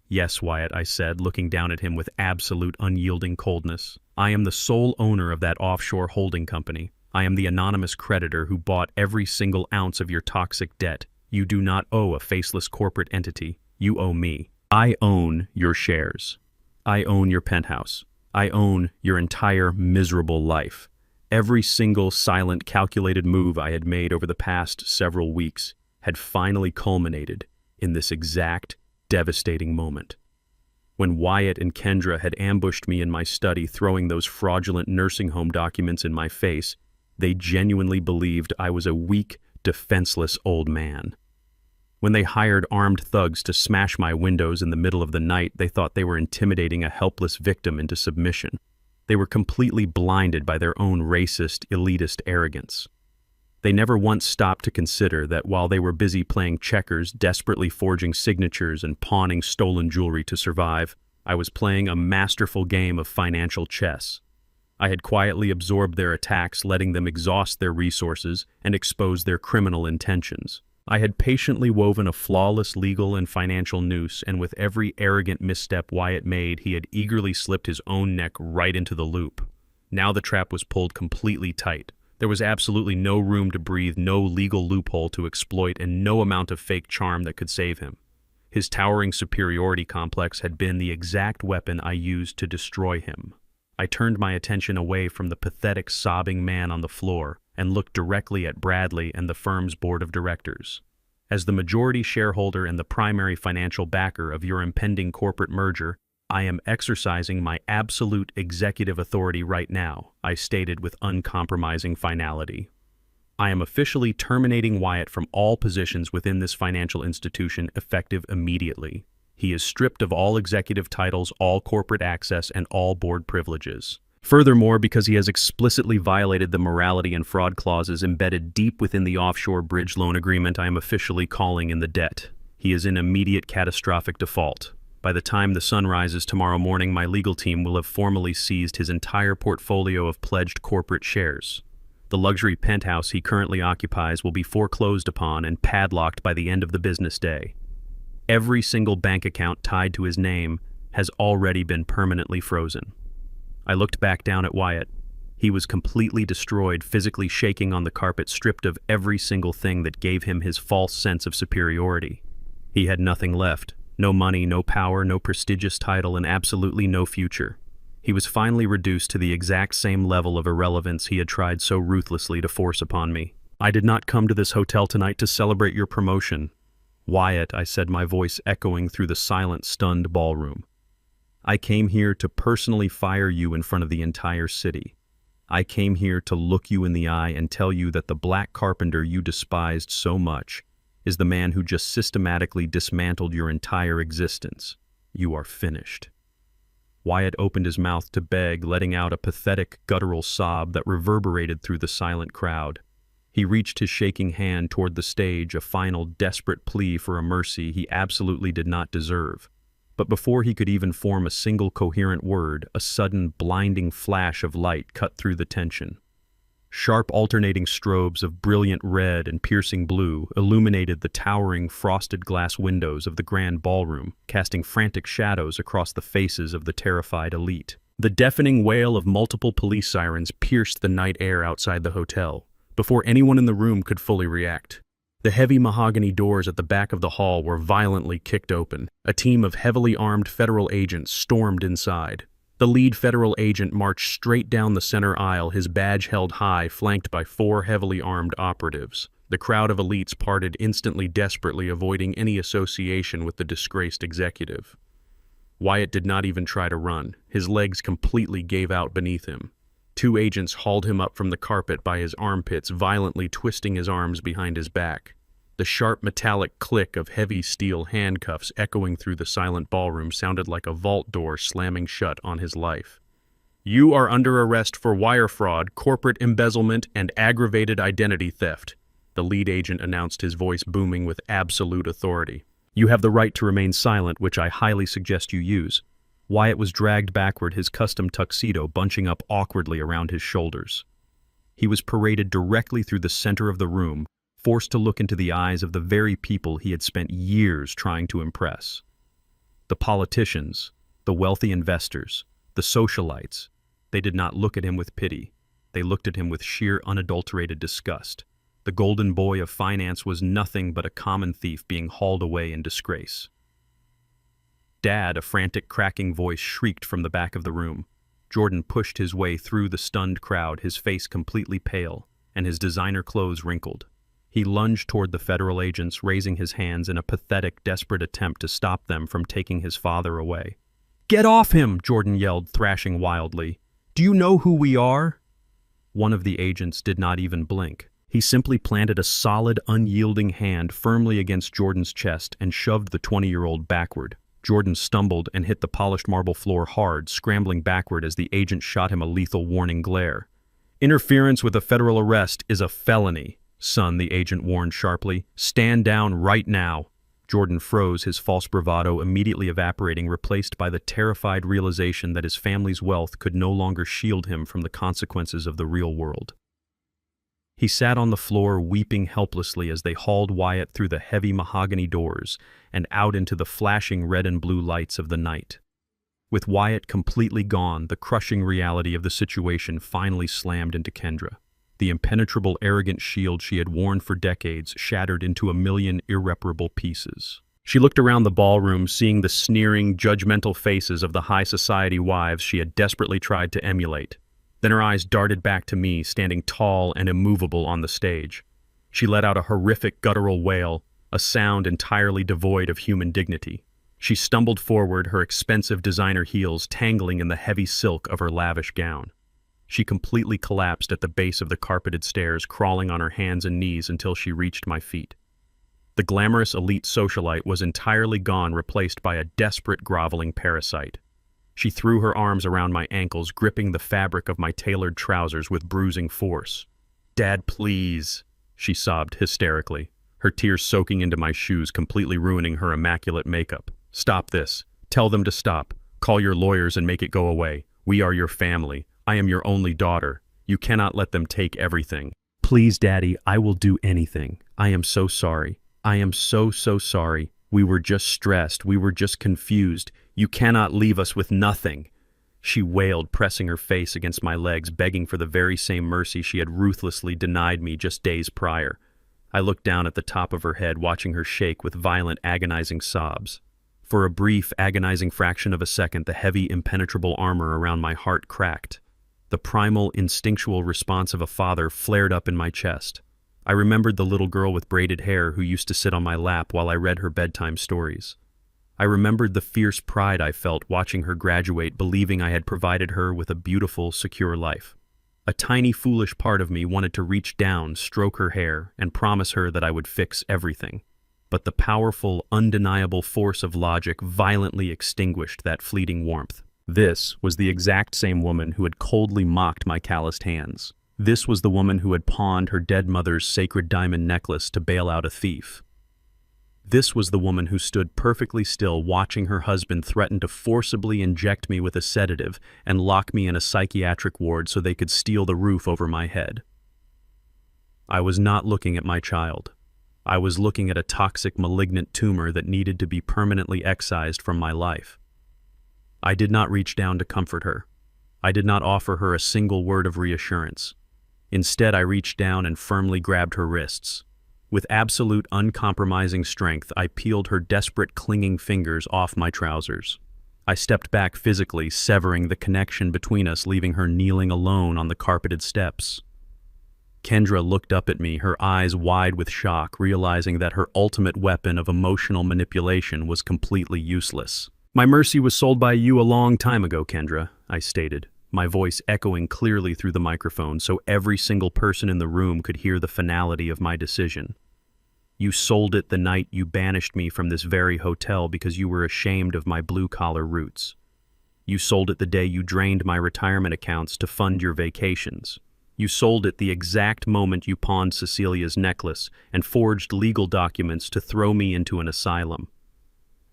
"Yes, Wyatt," I said, looking down at him with absolute unyielding coldness. "I am the sole owner of that offshore holding company. I am the anonymous creditor who bought every single ounce of your toxic debt. You do not owe a faceless corporate entity. You owe me. I own your shares. I own your penthouse. I own your entire miserable life. Every single silent, calculated move I had made over the past several weeks had finally culminated in this exact, devastating moment. When Wyatt and Kendra had ambushed me in my study, throwing those fraudulent nursing home documents in my face, they genuinely believed I was a weak, defenseless old man. When they hired armed thugs to smash my windows in the middle of the night, they thought they were intimidating a helpless victim into submission. They were completely blinded by their own racist, elitist arrogance. They never once stopped to consider that while they were busy playing checkers, desperately forging signatures and pawning stolen jewelry to survive, I was playing a masterful game of financial chess. I had quietly absorbed their attacks, letting them exhaust their resources and expose their criminal intentions. I had patiently woven a flawless legal and financial noose, and with every arrogant misstep Wyatt made, he had eagerly slipped his own neck right into the loop. Now the trap was pulled completely tight. There was absolutely no room to breathe, no legal loophole to exploit, and no amount of fake charm that could save him. His towering superiority complex had been the exact weapon I used to destroy him. I turned my attention away from the pathetic, sobbing man on the floor and looked directly at Bradley and the firm's board of directors. As the majority shareholder and the primary financial backer of your impending corporate merger, I am exercising my absolute executive authority right now, I stated with uncompromising finality. I am officially terminating Wyatt from all positions within this financial institution effective immediately. He is stripped of all executive titles, all corporate access, and all board privileges. Furthermore, because he has explicitly violated the morality and fraud clauses embedded deep within the offshore bridge loan agreement, I am officially calling in the debt. He is in immediate catastrophic default. By the time the sun rises tomorrow morning, my legal team will have formally seized his entire portfolio of pledged corporate shares. The luxury penthouse he currently occupies will be foreclosed upon and padlocked by the end of the business day. Every single bank account tied to his name has already been permanently frozen. I looked back down at Wyatt. He was completely destroyed, physically shaking on the carpet, stripped of every single thing that gave him his false sense of superiority. He had nothing left. No money, no power, no prestigious title, and absolutely no future. He was finally reduced to the exact same level of irrelevance he had tried so ruthlessly to force upon me. "I did not come to this hotel tonight to celebrate your promotion." "Wyatt," I said, my voice echoing through the silent, stunned ballroom. "I came here to personally fire you in front of the entire city. I came here to look you in the eye and tell you that the black carpenter you despised so much is the man who just systematically dismantled your entire existence. You are finished." Wyatt opened his mouth to beg, letting out a pathetic, guttural sob that reverberated through the silent crowd. He reached his shaking hand toward the stage, a final, desperate plea for a mercy he absolutely did not deserve. But before he could even form a single coherent word, a sudden, blinding flash of light cut through the tension. Sharp alternating strobes of brilliant red and piercing blue illuminated the towering frosted glass windows of the grand ballroom, casting frantic shadows across the faces of the terrified elite. The deafening wail of multiple police sirens pierced the night air outside the hotel, before anyone in the room could fully react. The heavy mahogany doors at the back of the hall were violently kicked open. A team of heavily armed federal agents stormed inside. The lead federal agent marched straight down the center aisle, his badge held high, flanked by 4 heavily armed operatives. The crowd of elites parted instantly, desperately avoiding any association with the disgraced executive. Wyatt did not even try to run. His legs completely gave out beneath him. Two agents hauled him up from the carpet by his armpits, violently twisting his arms behind his back. The sharp metallic click of heavy steel handcuffs echoing through the silent ballroom sounded like a vault door slamming shut on his life. "You are under arrest for wire fraud, corporate embezzlement, and aggravated identity theft," the lead agent announced, his voice booming with absolute authority. "You have the right to remain silent, which I highly suggest you use." Wyatt was dragged backward, his custom tuxedo bunching up awkwardly around his shoulders. He was paraded directly through the center of the room, forced to look into the eyes of the very people he had spent years trying to impress. The politicians, the wealthy investors, the socialites, they did not look at him with pity. They looked at him with sheer unadulterated disgust. The golden boy of finance was nothing but a common thief being hauled away in disgrace. "Dad," a frantic, cracking voice shrieked from the back of the room. Jordan pushed his way through the stunned crowd, his face completely pale, and his designer clothes wrinkled. He lunged toward the federal agents, raising his hands in a pathetic, desperate attempt to stop them from taking his father away. "Get off him!" Jordan yelled, thrashing wildly. "Do you know who we are?" One of the agents did not even blink. He simply planted a solid, unyielding hand firmly against Jordan's chest and shoved the 20-year-old backward. Jordan stumbled and hit the polished marble floor hard, scrambling backward as the agent shot him a lethal warning glare. "Interference with a federal arrest is a felony, son," the agent warned sharply. "Stand down right now." Jordan froze, his false bravado immediately evaporating, replaced by the terrified realization that his family's wealth could no longer shield him from the consequences of the real world. He sat on the floor, weeping helplessly as they hauled Wyatt through the heavy mahogany doors and out into the flashing red and blue lights of the night. With Wyatt completely gone, the crushing reality of the situation finally slammed into Kendra. The impenetrable, arrogant shield she had worn for decades shattered into a million irreparable pieces. She looked around the ballroom, seeing the sneering, judgmental faces of the high society wives she had desperately tried to emulate. Then her eyes darted back to me, standing tall and immovable on the stage. She let out a horrific guttural wail, a sound entirely devoid of human dignity. She stumbled forward, her expensive designer heels tangling in the heavy silk of her lavish gown. She completely collapsed at the base of the carpeted stairs, crawling on her hands and knees until she reached my feet. The glamorous elite socialite was entirely gone, replaced by a desperate, groveling parasite. She threw her arms around my ankles, gripping the fabric of my tailored trousers with bruising force. "Dad, please," she sobbed hysterically, her tears soaking into my shoes, completely ruining her immaculate makeup. "Stop this. Tell them to stop. Call your lawyers and make it go away. We are your family. I am your only daughter. You cannot let them take everything." "Please, Daddy, I will do anything. I am so sorry. I am so sorry. We were just stressed. We were just confused. You cannot leave us with nothing," she wailed, pressing her face against my legs, begging for the very same mercy she had ruthlessly denied me just days prior. I looked down at the top of her head, watching her shake with violent, agonizing sobs. For a brief, agonizing fraction of a second, the heavy, impenetrable armor around my heart cracked. The primal, instinctual response of a father flared up in my chest. I remembered the little girl with braided hair who used to sit on my lap while I read her bedtime stories. I remembered the fierce pride I felt watching her graduate, believing I had provided her with a beautiful, secure life. A tiny, foolish part of me wanted to reach down, stroke her hair, and promise her that I would fix everything. But the powerful, undeniable force of logic violently extinguished that fleeting warmth. This was the exact same woman who had coldly mocked my calloused hands. This was the woman who had pawned her dead mother's sacred diamond necklace to bail out a thief. This was the woman who stood perfectly still, watching her husband threaten to forcibly inject me with a sedative and lock me in a psychiatric ward so they could steal the roof over my head. I was not looking at my child. I was looking at a toxic, malignant tumor that needed to be permanently excised from my life. I did not reach down to comfort her. I did not offer her a single word of reassurance. Instead, I reached down and firmly grabbed her wrists. With absolute, uncompromising strength, I peeled her desperate, clinging fingers off my trousers. I stepped back physically, severing the connection between us, leaving her kneeling alone on the carpeted steps. Kendra looked up at me, her eyes wide with shock, realizing that her ultimate weapon of emotional manipulation was completely useless. "My mercy was sold by you a long time ago, Kendra," I stated, my voice echoing clearly through the microphone so every single person in the room could hear the finality of my decision. "You sold it the night you banished me from this very hotel because you were ashamed of my blue-collar roots. You sold it the day you drained my retirement accounts to fund your vacations. You sold it the exact moment you pawned Cecilia's necklace and forged legal documents to throw me into an asylum.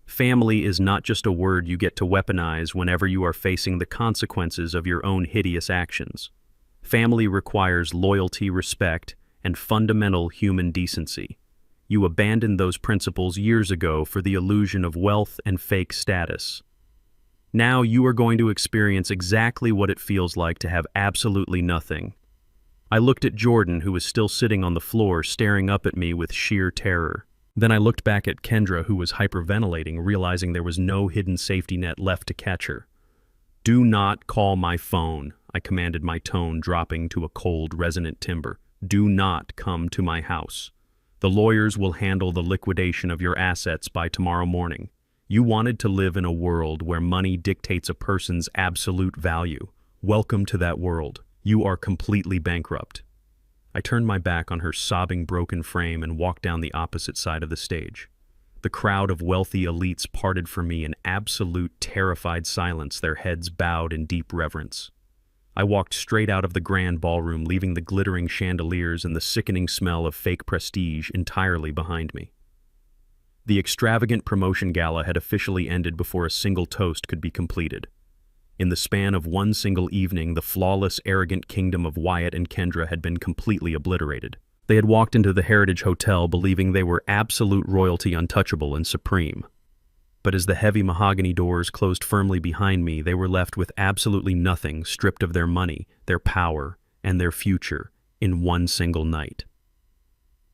Family is not just a word you get to weaponize whenever you are facing the consequences of your own hideous actions. Family requires loyalty, respect, and fundamental human decency. You abandoned those principles years ago for the illusion of wealth and fake status. Now you are going to experience exactly what it feels like to have absolutely nothing." I looked at Jordan, who was still sitting on the floor, staring up at me with sheer terror. Then I looked back at Kendra, who was hyperventilating, realizing there was no hidden safety net left to catch her. "Do not call my phone," I commanded, my tone dropping to a cold, resonant timbre. "Do not come to my house. The lawyers will handle the liquidation of your assets by tomorrow morning. You wanted to live in a world where money dictates a person's absolute value. Welcome to that world. You are completely bankrupt." I turned my back on her sobbing, broken frame and walked down the opposite side of the stage. The crowd of wealthy elites parted from me in absolute terrified silence, their heads bowed in deep reverence. I walked straight out of the grand ballroom, leaving the glittering chandeliers and the sickening smell of fake prestige entirely behind me. The extravagant promotion gala had officially ended before a single toast could be completed. In the span of one single evening, the flawless, arrogant kingdom of Wyatt and Kendra had been completely obliterated. They had walked into the Heritage Hotel believing they were absolute royalty, untouchable and supreme. But as the heavy mahogany doors closed firmly behind me, they were left with absolutely nothing, stripped of their money, their power, and their future in one single night.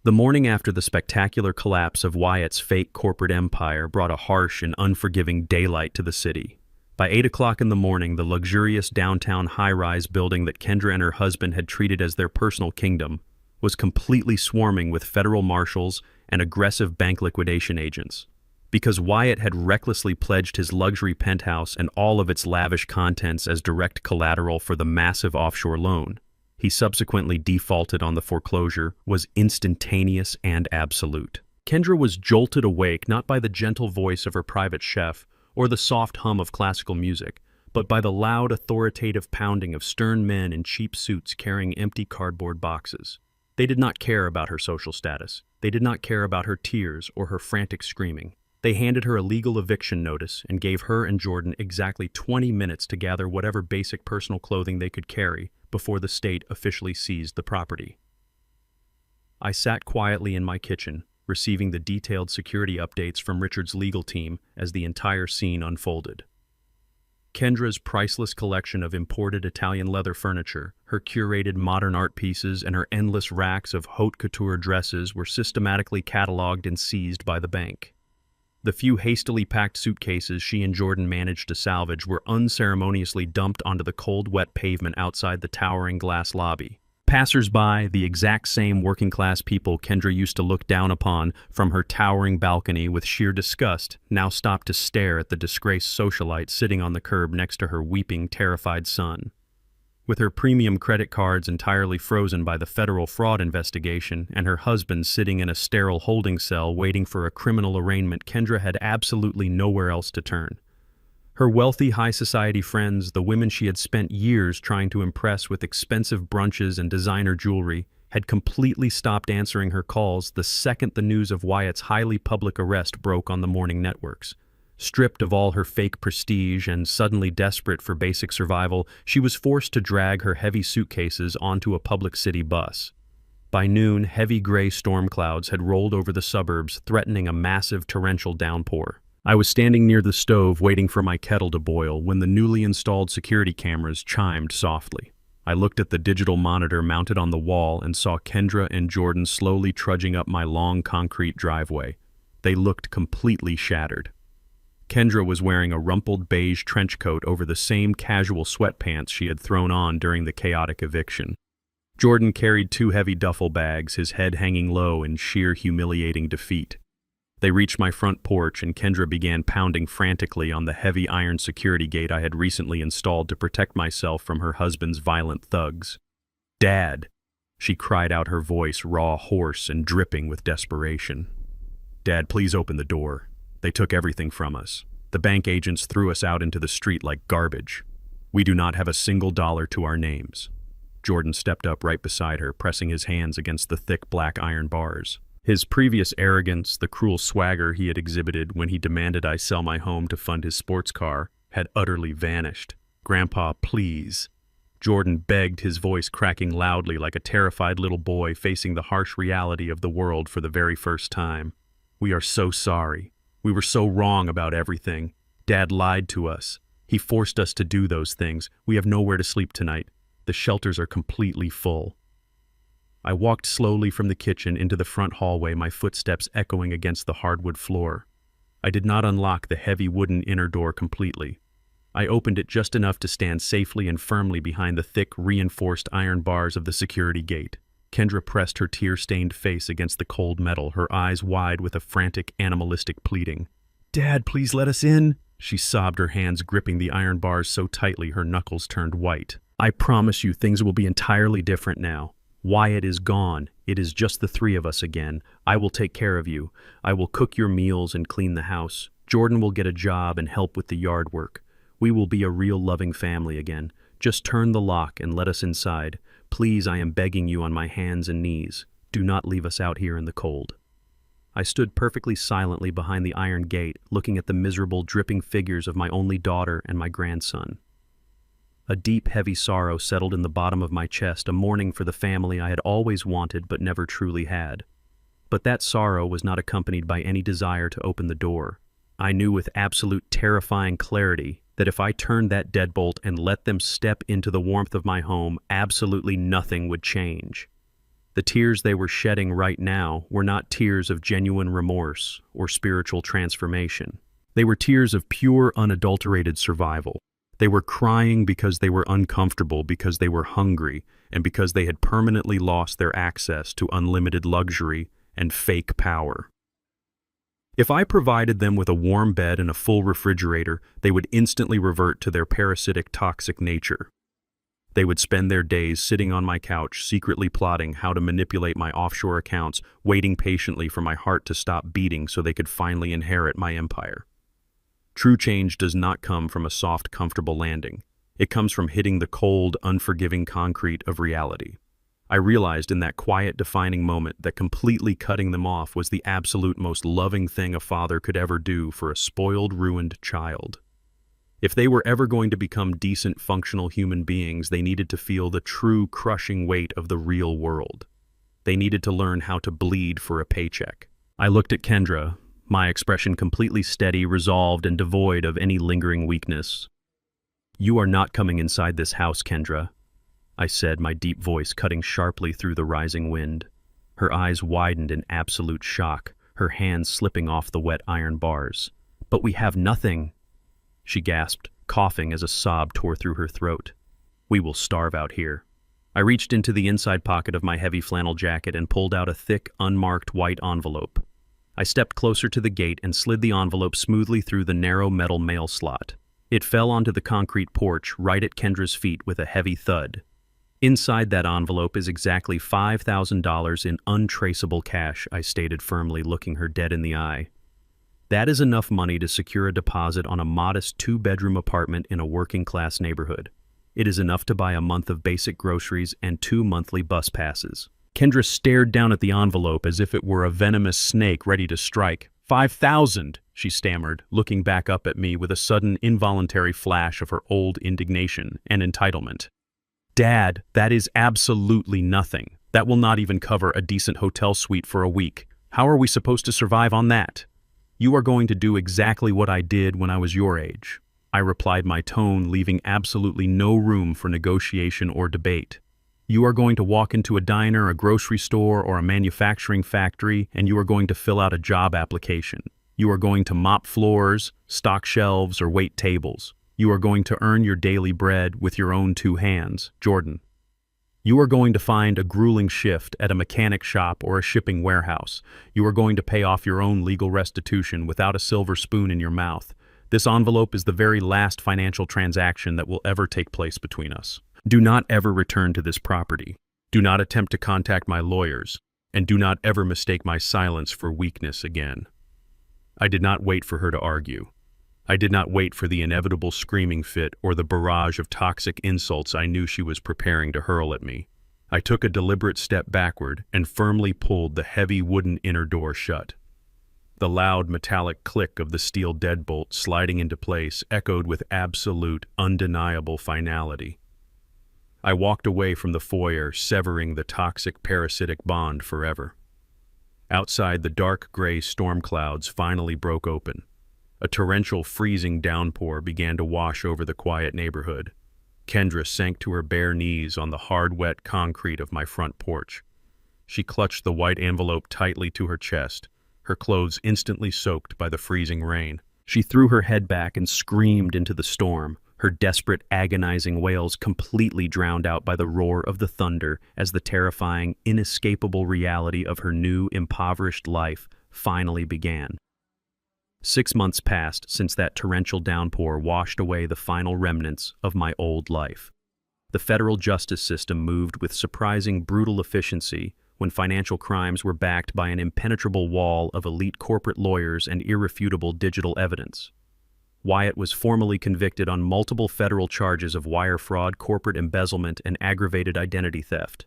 The morning after the spectacular collapse of Wyatt's fake corporate empire brought a harsh and unforgiving daylight to the city. By 8 o'clock in the morning, the luxurious downtown high-rise building that Kendra and her husband had treated as their personal kingdom was completely swarming with federal marshals and aggressive bank liquidation agents. Because Wyatt had recklessly pledged his luxury penthouse and all of its lavish contents as direct collateral for the massive offshore loan, he subsequently defaulted on the foreclosure, was instantaneous and absolute. Kendra was jolted awake not by the gentle voice of her private chef or the soft hum of classical music, but by the loud, authoritative pounding of stern men in cheap suits carrying empty cardboard boxes. They did not care about her social status. They did not care about her tears or her frantic screaming. They handed her a legal eviction notice and gave her and Jordan exactly 20 minutes to gather whatever basic personal clothing they could carry before the state officially seized the property. I sat quietly in my kitchen, receiving the detailed security updates from Richard's legal team as the entire scene unfolded. Kendra's priceless collection of imported Italian leather furniture, her curated modern art pieces, and her endless racks of haute couture dresses were systematically cataloged and seized by the bank. The few hastily packed suitcases she and Jordan managed to salvage were unceremoniously dumped onto the cold, wet pavement outside the towering glass lobby. Passers-by, the exact same working-class people Kendra used to look down upon from her towering balcony with sheer disgust, now stopped to stare at the disgraced socialite sitting on the curb next to her weeping, terrified son. With her premium credit cards entirely frozen by the federal fraud investigation and her husband sitting in a sterile holding cell waiting for a criminal arraignment, Kendra had absolutely nowhere else to turn. Her wealthy high society friends, the women she had spent years trying to impress with expensive brunches and designer jewelry, had completely stopped answering her calls the second the news of Wyatt's highly public arrest broke on the morning networks. Stripped of all her fake prestige and suddenly desperate for basic survival, she was forced to drag her heavy suitcases onto a public city bus. By noon, heavy gray storm clouds had rolled over the suburbs, threatening a massive torrential downpour. I was standing near the stove waiting for my kettle to boil when the newly installed security cameras chimed softly. I looked at the digital monitor mounted on the wall and saw Kendra and Jordan slowly trudging up my long concrete driveway. They looked completely shattered. Kendra was wearing a rumpled beige trench coat over the same casual sweatpants she had thrown on during the chaotic eviction. Jordan carried 2 heavy duffel bags, his head hanging low in sheer humiliating defeat. They reached my front porch and Kendra began pounding frantically on the heavy iron security gate I had recently installed to protect myself from her husband's violent thugs. "Dad!" She cried out, her voice raw, hoarse, and dripping with desperation. "Dad, please open the door. They took everything from us. The bank agents threw us out into the street like garbage. We do not have a single dollar to our names." Jordan stepped up right beside her, pressing his hands against the thick black iron bars. His previous arrogance, the cruel swagger he had exhibited when he demanded I sell my home to fund his sports car, had utterly vanished. "Grandpa, please." Jordan begged, his voice cracking loudly like a terrified little boy facing the harsh reality of the world for the very first time. "We are so sorry. We were so wrong about everything. Dad lied to us. He forced us to do those things. We have nowhere to sleep tonight. The shelters are completely full." I walked slowly from the kitchen into the front hallway, my footsteps echoing against the hardwood floor. I did not unlock the heavy wooden inner door completely. I opened it just enough to stand safely and firmly behind the thick, reinforced iron bars of the security gate. Kendra pressed her tear-stained face against the cold metal, her eyes wide with a frantic, animalistic pleading. "Dad, please let us in," she sobbed, her hands gripping the iron bars so tightly her knuckles turned white. "I promise you things will be entirely different now. Wyatt is gone. It is just the three of us again. I will take care of you. I will cook your meals and clean the house. Jordan will get a job and help with the yard work. We will be a real loving family again. Just turn the lock and let us inside. Please, I am begging you on my hands and knees. Do not leave us out here in the cold." I stood perfectly silently behind the iron gate, looking at the miserable, dripping figures of my only daughter and my grandson. A deep, heavy sorrow settled in the bottom of my chest, a mourning for the family I had always wanted but never truly had. But that sorrow was not accompanied by any desire to open the door. I knew with absolute terrifying clarity that if I turned that deadbolt and let them step into the warmth of my home, absolutely nothing would change. The tears they were shedding right now were not tears of genuine remorse or spiritual transformation. They were tears of pure, unadulterated survival. They were crying because they were uncomfortable, because they were hungry, and because they had permanently lost their access to unlimited luxury and fake power. If I provided them with a warm bed and a full refrigerator, they would instantly revert to their parasitic, toxic nature. They would spend their days sitting on my couch, secretly plotting how to manipulate my offshore accounts, waiting patiently for my heart to stop beating so they could finally inherit my empire. True change does not come from a soft, comfortable landing. It comes from hitting the cold, unforgiving concrete of reality. I realized in that quiet, defining moment that completely cutting them off was the absolute most loving thing a father could ever do for a spoiled, ruined child. If they were ever going to become decent, functional human beings, they needed to feel the true, crushing weight of the real world. They needed to learn how to bleed for a paycheck. I looked at Kendra, my expression completely steady, resolved, and devoid of any lingering weakness. "You are not coming inside this house, Kendra," I said, my deep voice cutting sharply through the rising wind. Her eyes widened in absolute shock, her hands slipping off the wet iron bars. "But we have nothing," she gasped, coughing as a sob tore through her throat. "We will starve out here." I reached into the inside pocket of my heavy flannel jacket and pulled out a thick, unmarked white envelope. I stepped closer to the gate and slid the envelope smoothly through the narrow metal mail slot. It fell onto the concrete porch right at Kendra's feet with a heavy thud. Inside that envelope is exactly $5,000 in untraceable cash, I stated firmly, looking her dead in the eye. That is enough money to secure a deposit on a modest 2-bedroom apartment in a working-class neighborhood. It is enough to buy a month of basic groceries and 2 monthly bus passes. Kendra stared down at the envelope as if it were a venomous snake ready to strike. "5,000, she stammered, looking back up at me with a sudden involuntary flash of her old indignation and entitlement. "Dad, that is absolutely nothing. That will not even cover a decent hotel suite for a week. How are we supposed to survive on that?" "You are going to do exactly what I did when I was your age," I replied, my tone leaving absolutely no room for negotiation or debate. "You are going to walk into a diner, a grocery store, or a manufacturing factory, and you are going to fill out a job application. You are going to mop floors, stock shelves, or wait tables. You are going to earn your daily bread with your own 2 hands, Jordan." You are going to find a grueling shift at a mechanic shop or a shipping warehouse. You are going to pay off your own legal restitution without a silver spoon in your mouth. This envelope is the very last financial transaction that will ever take place between us. Do not ever return to this property. Do not attempt to contact my lawyers, and do not ever mistake my silence for weakness again. I did not wait for her to argue. I did not wait for the inevitable screaming fit or the barrage of toxic insults I knew she was preparing to hurl at me. I took a deliberate step backward and firmly pulled the heavy wooden inner door shut. The loud metallic click of the steel deadbolt sliding into place echoed with absolute, undeniable finality. I walked away from the foyer, severing the toxic parasitic bond forever. Outside, the dark gray storm clouds finally broke open. A torrential, freezing downpour began to wash over the quiet neighborhood. Kendra sank to her bare knees on the hard, wet concrete of my front porch. She clutched the white envelope tightly to her chest, her clothes instantly soaked by the freezing rain. She threw her head back and screamed into the storm, her desperate, agonizing wails completely drowned out by the roar of the thunder as the terrifying, inescapable reality of her new, impoverished life finally began. 6 months passed since that torrential downpour washed away the final remnants of my old life. The federal justice system moved with surprising, brutal efficiency when financial crimes were backed by an impenetrable wall of elite corporate lawyers and irrefutable digital evidence. Wyatt was formally convicted on multiple federal charges of wire fraud, corporate embezzlement, and aggravated identity theft.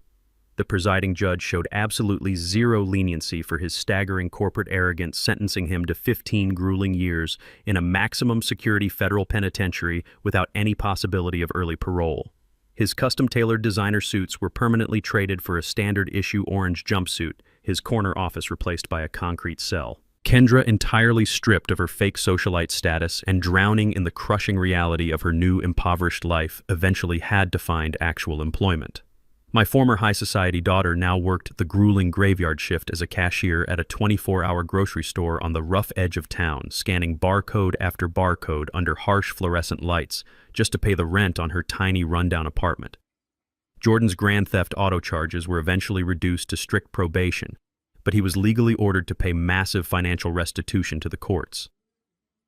The presiding judge showed absolutely zero leniency for his staggering corporate arrogance, sentencing him to 15 grueling years in a maximum security federal penitentiary without any possibility of early parole. His custom-tailored designer suits were permanently traded for a standard-issue orange jumpsuit, his corner office replaced by a concrete cell. Kendra, entirely stripped of her fake socialite status and drowning in the crushing reality of her new impoverished life, eventually had to find actual employment. My former high society daughter now worked the grueling graveyard shift as a cashier at a 24-hour grocery store on the rough edge of town, scanning barcode after barcode under harsh fluorescent lights just to pay the rent on her tiny rundown apartment. Jordan's grand theft auto charges were eventually reduced to strict probation, but he was legally ordered to pay massive financial restitution to the courts.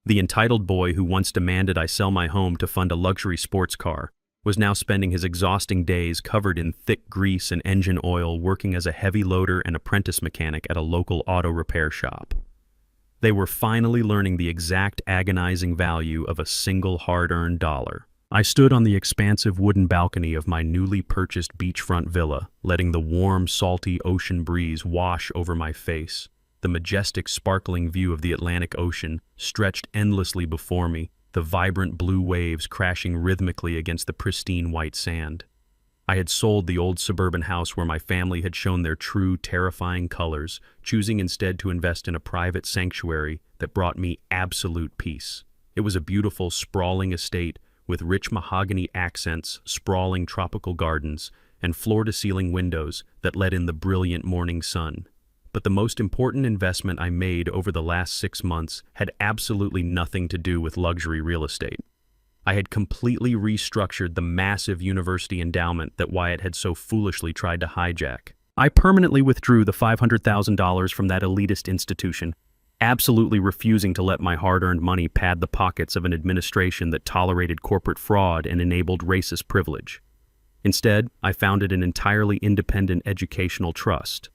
The entitled boy who once demanded I sell my home to fund a luxury sports car was now spending his exhausting days covered in thick grease and engine oil working as a heavy loader and apprentice mechanic at a local auto repair shop. They were finally learning the exact agonizing value of a single hard-earned dollar. I stood on the expansive wooden balcony of my newly purchased beachfront villa, letting the warm, salty ocean breeze wash over my face. The majestic, sparkling view of the Atlantic Ocean stretched endlessly before me, the vibrant blue waves crashing rhythmically against the pristine white sand. I had sold the old suburban house where my family had shown their true, terrifying colors, choosing instead to invest in a private sanctuary that brought me absolute peace. It was a beautiful, sprawling estate with rich mahogany accents, sprawling tropical gardens, and floor-to-ceiling windows that let in the brilliant morning sun. But the most important investment I made over the last 6 months had absolutely nothing to do with luxury real estate. I had completely restructured the massive university endowment that Wyatt had so foolishly tried to hijack. I permanently withdrew the $500,000 from that elitist institution, absolutely refusing to let my hard-earned money pad the pockets of an administration that tolerated corporate fraud and enabled racist privilege. Instead, I founded an entirely independent educational trust.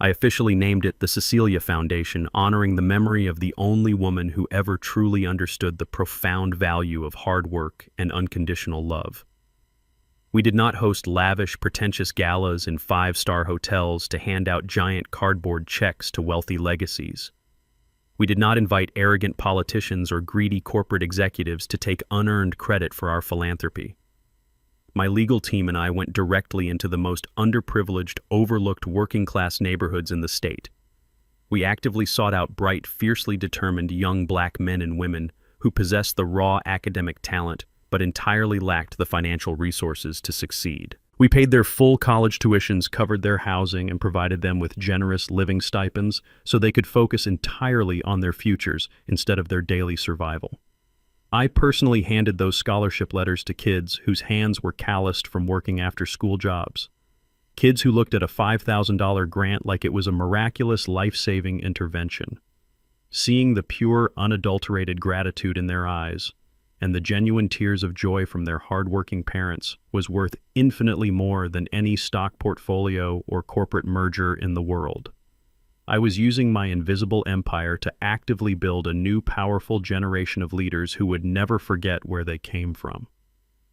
I officially named it the Cecilia Foundation, honoring the memory of the only woman who ever truly understood the profound value of hard work and unconditional love. We did not host lavish, pretentious galas in 5-star hotels to hand out giant cardboard checks to wealthy legacies. We did not invite arrogant politicians or greedy corporate executives to take unearned credit for our philanthropy. My legal team and I went directly into the most underprivileged, overlooked working-class neighborhoods in the state. We actively sought out bright, fiercely determined young black men and women who possessed the raw academic talent but entirely lacked the financial resources to succeed. We paid their full college tuitions, covered their housing, and provided them with generous living stipends so they could focus entirely on their futures instead of their daily survival. I personally handed those scholarship letters to kids whose hands were calloused from working after-school jobs. Kids who looked at a $5,000 grant like it was a miraculous life-saving intervention. Seeing the pure, unadulterated gratitude in their eyes and the genuine tears of joy from their hardworking parents was worth infinitely more than any stock portfolio or corporate merger in the world. I was using my invisible empire to actively build a new powerful generation of leaders who would never forget where they came from.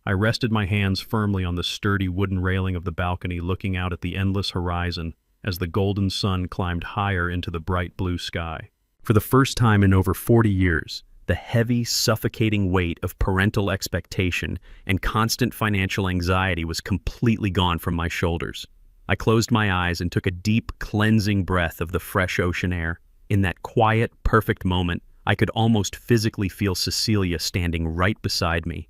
I rested my hands firmly on the sturdy wooden railing of the balcony, looking out at the endless horizon as the golden sun climbed higher into the bright blue sky. For the first time in over 40 years, the heavy, suffocating weight of parental expectation and constant financial anxiety was completely gone from my shoulders. I closed my eyes and took a deep, cleansing breath of the fresh ocean air. In that quiet, perfect moment, I could almost physically feel Cecilia standing right beside me.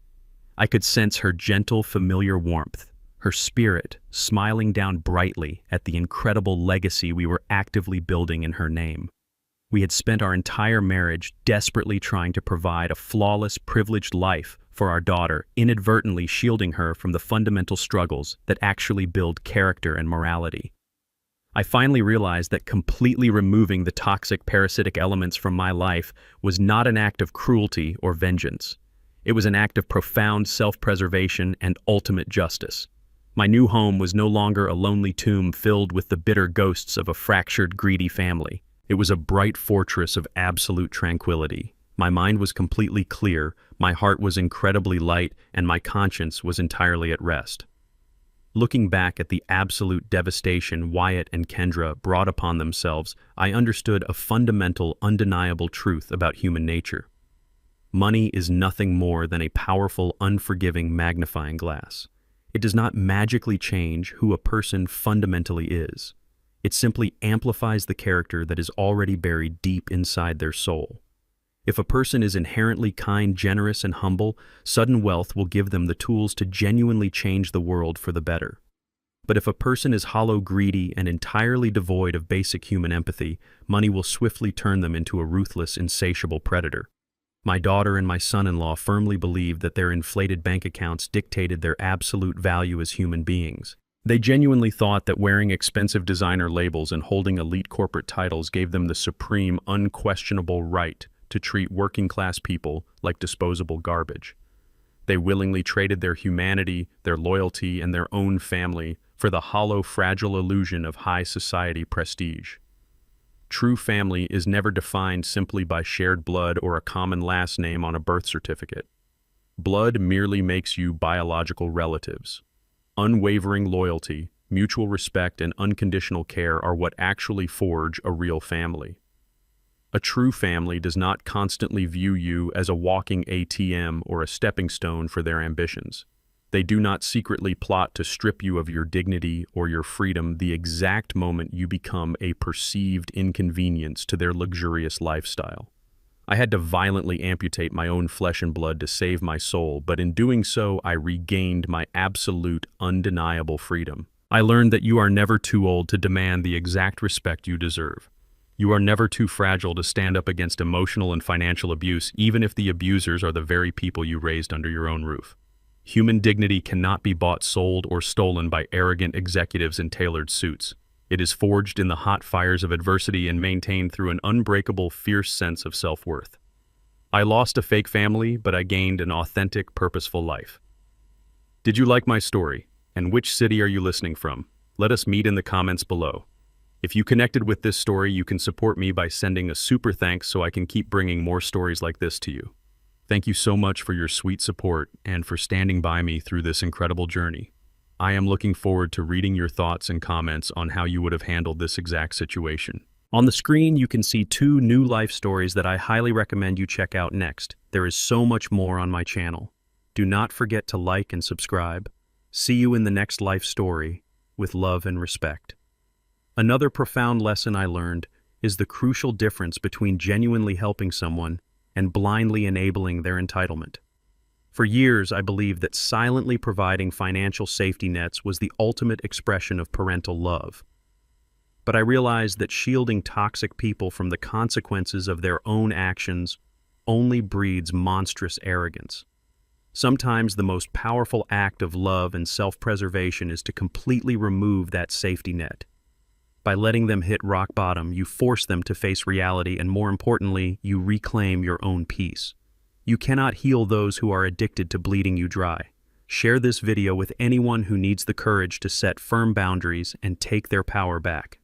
I could sense her gentle, familiar warmth, her spirit smiling down brightly at the incredible legacy we were actively building in her name. We had spent our entire marriage desperately trying to provide a flawless, privileged life for our daughter, inadvertently shielding her from the fundamental struggles that actually build character and morality. I finally realized that completely removing the toxic, parasitic elements from my life was not an act of cruelty or vengeance. It was an act of profound self-preservation and ultimate justice. My new home was no longer a lonely tomb filled with the bitter ghosts of a fractured, greedy family. It was a bright fortress of absolute tranquility. My mind was completely clear, my heart was incredibly light, and my conscience was entirely at rest. Looking back at the absolute devastation Wyatt and Kendra brought upon themselves, I understood a fundamental, undeniable truth about human nature. Money is nothing more than a powerful, unforgiving magnifying glass. It does not magically change who a person fundamentally is. It simply amplifies the character that is already buried deep inside their soul. If a person is inherently kind, generous, and humble, sudden wealth will give them the tools to genuinely change the world for the better. But if a person is hollow, greedy, and entirely devoid of basic human empathy, money will swiftly turn them into a ruthless, insatiable predator. My daughter and my son-in-law firmly believed that their inflated bank accounts dictated their absolute value as human beings. They genuinely thought that wearing expensive designer labels and holding elite corporate titles gave them the supreme, unquestionable right to treat working-class people like disposable garbage. They willingly traded their humanity, their loyalty, and their own family for the hollow, fragile illusion of high society prestige. True family is never defined simply by shared blood or a common last name on a birth certificate. Blood merely makes you biological relatives. Unwavering loyalty, mutual respect, and unconditional care are what actually forge a real family. A true family does not constantly view you as a walking ATM or a stepping stone for their ambitions. They do not secretly plot to strip you of your dignity or your freedom the exact moment you become a perceived inconvenience to their luxurious lifestyle. I had to violently amputate my own flesh and blood to save my soul, but in doing so, I regained my absolute, undeniable freedom. I learned that you are never too old to demand the exact respect you deserve. You are never too fragile to stand up against emotional and financial abuse, even if the abusers are the very people you raised under your own roof. Human dignity cannot be bought, sold, or stolen by arrogant executives in tailored suits. It is forged in the hot fires of adversity and maintained through an unbreakable, fierce sense of self-worth. I lost a fake family, but I gained an authentic, purposeful life. Did you like my story? And which city are you listening from? Let us meet in the comments below. If you connected with this story, you can support me by sending a super thanks so I can keep bringing more stories like this to you. Thank you so much for your sweet support and for standing by me through this incredible journey. I am looking forward to reading your thoughts and comments on how you would have handled this exact situation. On the screen, you can see 2 new life stories that I highly recommend you check out next. There is so much more on my channel. Do not forget to like and subscribe. See you in the next life story, with love and respect. Another profound lesson I learned is the crucial difference between genuinely helping someone and blindly enabling their entitlement. For years, I believed that silently providing financial safety nets was the ultimate expression of parental love. But I realized that shielding toxic people from the consequences of their own actions only breeds monstrous arrogance. Sometimes the most powerful act of love and self-preservation is to completely remove that safety net. By letting them hit rock bottom, you force them to face reality, and more importantly, you reclaim your own peace. You cannot heal those who are addicted to bleeding you dry. Share this video with anyone who needs the courage to set firm boundaries and take their power back.